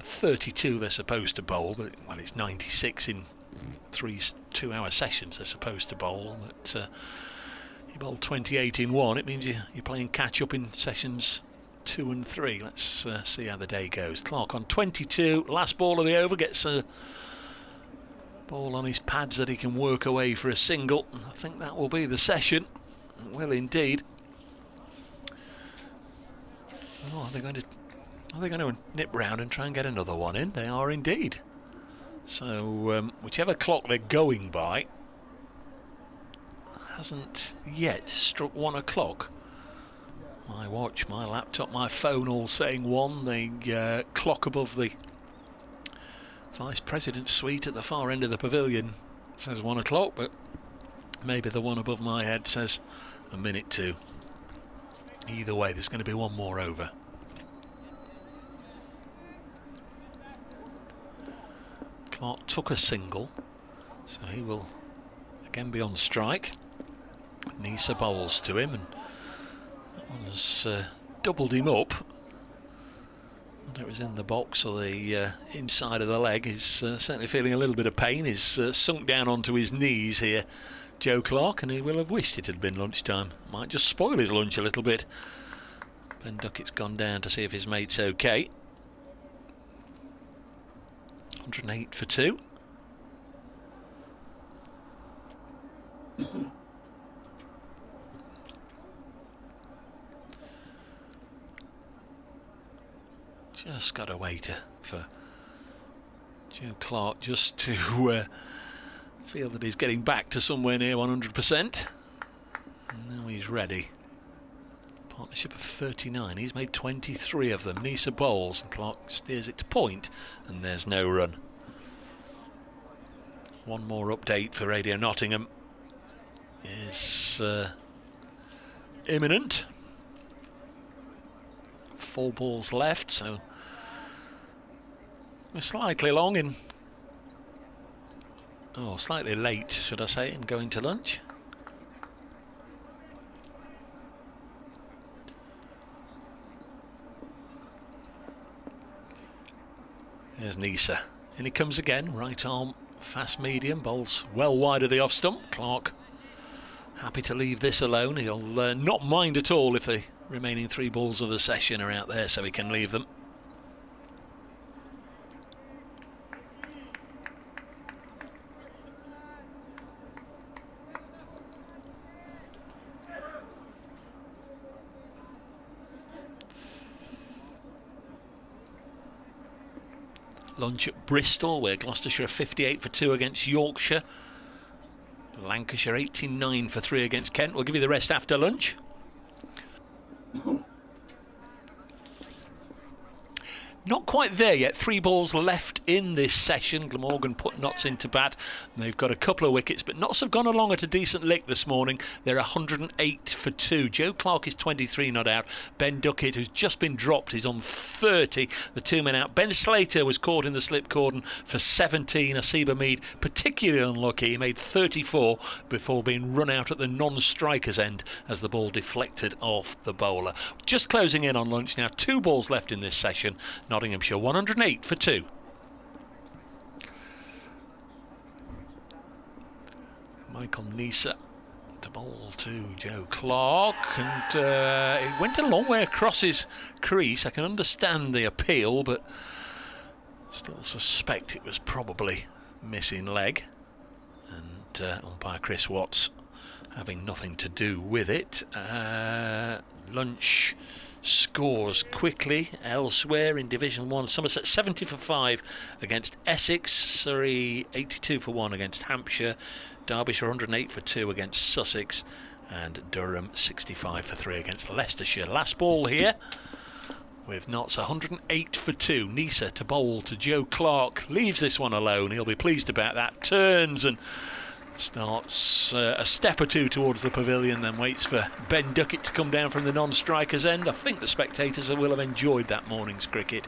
32 they're supposed to bowl, but well, it's 96 in 3 2-hour sessions they're supposed to bowl. But he bowled 28 in 1. It means you're playing catch up in sessions 2 and 3. Let's see how the day goes. Clark on 22. Last ball of the over, gets a ball on his pads that he can work away for a single. I think that will be the session. It will indeed. Oh, are they going to nip round and try and get another one in? They are indeed. So whichever clock they're going by hasn't yet struck 1 o'clock. My watch, my laptop, my phone all saying 1. The clock above the Vice President's suite at the far end of the pavilion says 1 o'clock, but maybe the one above my head says a minute 2. Either way, there's going to be 1 more over. Clark took a single, so he will again be on strike. Nisa bowls to him, and that one has doubled him up. Whether it was in the box or the inside of the leg, he's certainly feeling a little bit of pain. He's sunk down onto his knees here, Joe Clark, and he will have wished it had been lunchtime. Might just spoil his lunch a little bit. Ben Duckett's gone down to see if his mate's okay. 108 for 2. Just got to wait for Joe Clark just to feel that he's getting back to somewhere near 100%. And now he's ready. Partnership of 39. He's made 23 of them. Nisa bowls and Clark steers it to point, and there's no run. One more update for Radio Nottingham is imminent. 4 balls left, so we're slightly long in, slightly late, should I say, in going to lunch. There's Nisa, and he comes again, right arm, fast medium, bowls well wide of the off stump. Clark happy to leave this alone. He'll not mind at all if the remaining 3 balls of the session are out there, so he can leave them. Lunch at Bristol, where Gloucestershire are 58 for 2 against Yorkshire. Lancashire 89 for 3 against Kent. We'll give you the rest after lunch. Not quite there yet. 3 balls left in this session. Glamorgan put Notts into bat. They've got a couple of wickets, but Notts have gone along at a decent lick this morning. They're 108 for 2. Joe Clark is 23 not out. Ben Duckett, who's just been dropped, is on 30. The 2 men out. Ben Slater was caught in the slip cordon for 17. Asiba Mead particularly unlucky. He made 34 before being run out at the non-striker's end as the ball deflected off the bowler. Just closing in on lunch now. 2 balls left in this session. Nottinghamshire 108 for 2. Michael Nisa to bowl to Joe Clark, and it went a long way across his crease. I can understand the appeal, but still suspect it was probably missing leg, and umpire Chris Watts having nothing to do with it. Lunch scores quickly elsewhere in Division 1. Somerset 70 for 5 against Essex. Surrey 82 for 1 against Hampshire. Derbyshire 108 for 2 against Sussex. And Durham 65 for 3 against Leicestershire. Last ball here with Notts 108 for 2. Nisa to bowl to Joe Clark. Leaves this one alone. He'll be pleased about that. Turns and starts a step or 2 towards the pavilion, then waits for Ben Duckett to come down from the non-striker's end. I think the spectators will have enjoyed that morning's cricket.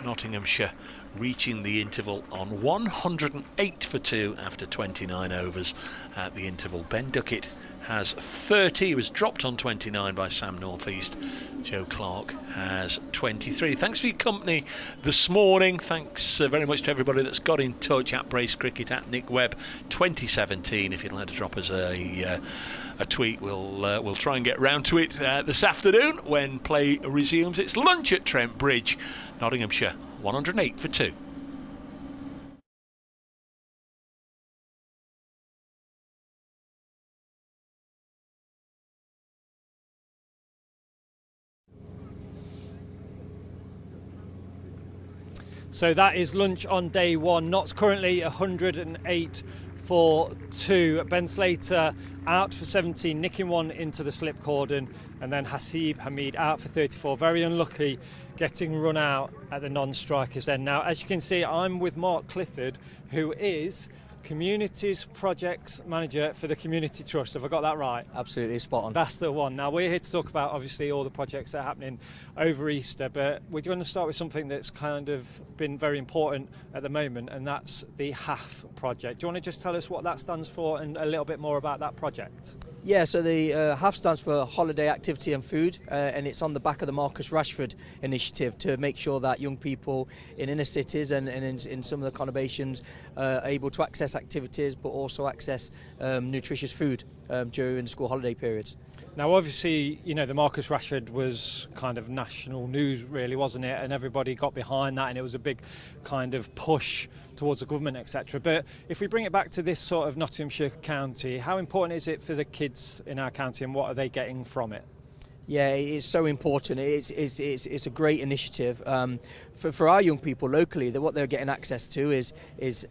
Nottinghamshire reaching the interval on 108 for 2 after 29 overs at the interval. Ben Duckett has 30. He was dropped on 29 by Sam Northeast. Joe Clark has 23. Thanks for your company this morning. Thanks very much to everybody that's got in touch at Brace Cricket, at Nick Webb 2017. If you'd like to drop us a tweet, we'll try and get round to it this afternoon when play resumes. It's lunch at Trent Bridge. Nottinghamshire 108 for 2. So that is lunch on day 1. Notts currently 108 for 2. Ben Slater out for 17, nicking one into the slip cordon, and then Hasib Hamid out for 34. Very unlucky, getting run out at the non-strikers end. Now, as you can see, I'm with Mark Clifford, who is Communities Projects Manager for the Community Trust. Have I got that right? Absolutely, spot on. That's the one. Now, we're here to talk about, obviously, all the projects that are happening over Easter, but we're going to start with something that's kind of been very important at the moment, and that's the HAF project. Do you want to just tell us what that stands for and a little bit more about that project? Yeah, so the HAF stands for Holiday Activity and Food, and it's on the back of the Marcus Rashford initiative to make sure that young people in inner cities and in some of the conurbations are able to access activities but also access nutritious food during the school holiday periods. Now, obviously, you know, the Marcus Rashford was kind of national news, really, wasn't it? And everybody got behind that, and it was a big kind of push towards the government, etc. But if we bring it back to this sort of Nottinghamshire county, how important is it for the kids in our county, and what are they getting from it? Yeah, it's so important. It's a great initiative for our young people locally. What they're getting access to is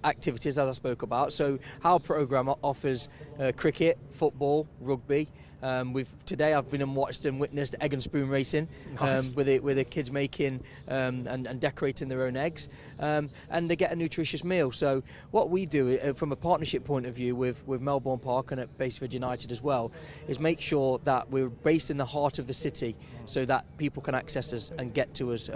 activities, as I spoke about. So our programme offers cricket, football, rugby. Today I've been and watched and witnessed egg and spoon racing. Nice. with the kids making and decorating their own eggs, and they get a nutritious meal. So what we do from a partnership point of view with Melbourne Park and at Baseford United as well is make sure that we're based in the heart of the city so that people can access us and get to us,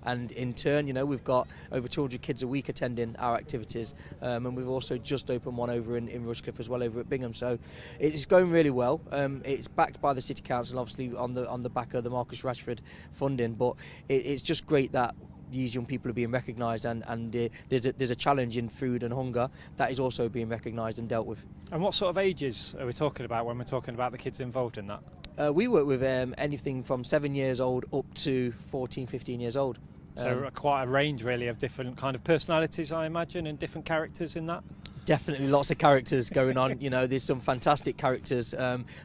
and in turn, you know, we've got over 200 kids a week attending our activities, and we've also just opened one over in Rushcliffe as well, over at Bingham. So it's going really well. It's backed by the City Council, obviously on the back of the Marcus Rashford funding, but it's just great that these young people are being recognised, and there's a challenge in food and hunger that is also being recognised and dealt with. And what sort of ages are we talking about when we're talking about the kids involved in that? We work with anything from 7 years old up to 14, 15 years old. So quite a range, really, of different kind of personalities, I imagine, and different characters in that. Definitely lots of characters going on. You know, there's some fantastic characters.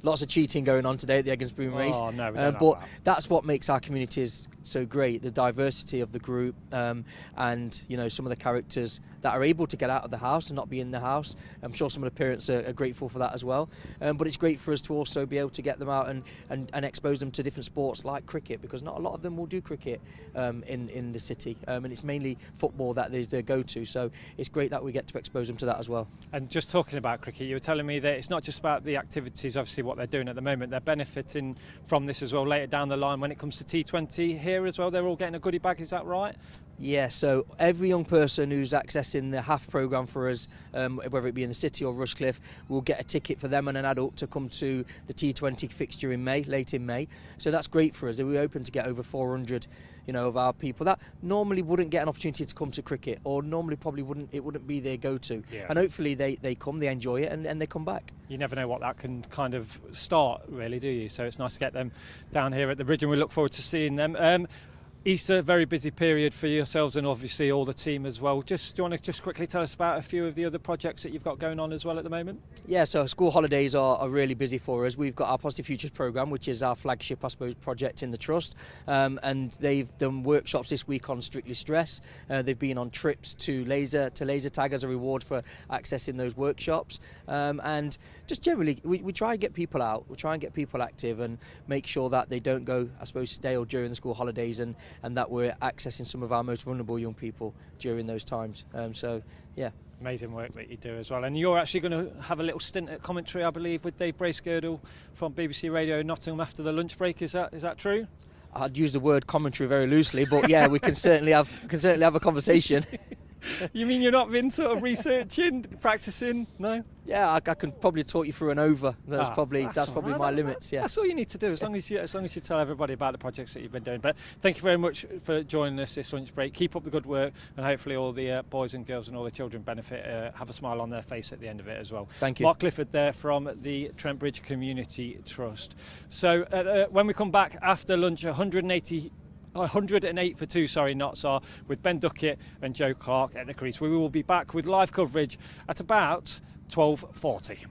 Lots of cheating going on today at the Egg and Spoon race. Oh, no, we don't but have that. That's what makes our communities so great, the diversity of the group, and you know, some of the characters that are able to get out of the house and not be in the house. I'm sure some of the parents are grateful for that as well. But it's great for us to also be able to get them out and expose them to different sports like cricket, because not a lot of them will do cricket in the city, and it's mainly football that is their go-to. So it's great that we get to expose them to that as well. And just talking about cricket, you were telling me that it's not just about the activities, obviously what they're doing at the moment, they're benefiting from this as well later down the line when it comes to T20 here as well. They're all getting a goodie bag, is that right? Yeah, so every young person who's accessing the HAF programme for us, whether it be in the city or Rushcliffe, will get a ticket for them and an adult to come to the T20 fixture in May, late in May. So that's great for us. We're hoping to get over 400, you know, of our people that normally wouldn't get an opportunity to come to cricket, or normally probably wouldn't be their go-to. Yeah. And hopefully they come, they enjoy it, and they come back. You never know what that can kind of start, really, do you? So it's nice to get them down here at the bridge, and we look forward to seeing them. Easter, very busy period for yourselves and obviously all the team as well. Do you want to just quickly tell us about a few of the other projects that you've got going on as well at the moment? Yeah, so school holidays are really busy for us. We've got our Positive Futures programme, which is our flagship, I suppose, project in the Trust. And they've done workshops this week on Strictly Stress. They've been on trips to laser tag as a reward for accessing those workshops. And just generally, we try and get people out. We try and get people active and make sure that they don't go, I suppose, stale during the school holidays, and that we're accessing some of our most vulnerable young people during those times. So, yeah. Amazing work that you do as well. And you're actually going to have a little stint at commentary, I believe, with Dave Bracegirdle from BBC Radio Nottingham after the lunch break. Is that true? I'd use the word commentary very loosely, but yeah, we can certainly have a conversation. You mean you're not been sort of researching, practicing? No? Yeah, I can probably talk you through an over. That's probably my limits. Yeah, that's all you need to do, as long as you tell everybody about the projects that you've been doing. But thank you very much for joining us this lunch break. Keep up the good work, and hopefully all the boys and girls and all the children benefit, have a smile on their face at the end of it as well. Thank you. Mark Clifford there from the Trent Bridge Community Trust. So when we come back after lunch, 108 for 2, knots are with Ben Duckett and Joe Clark at the crease. We will be back with live coverage at about 12:40.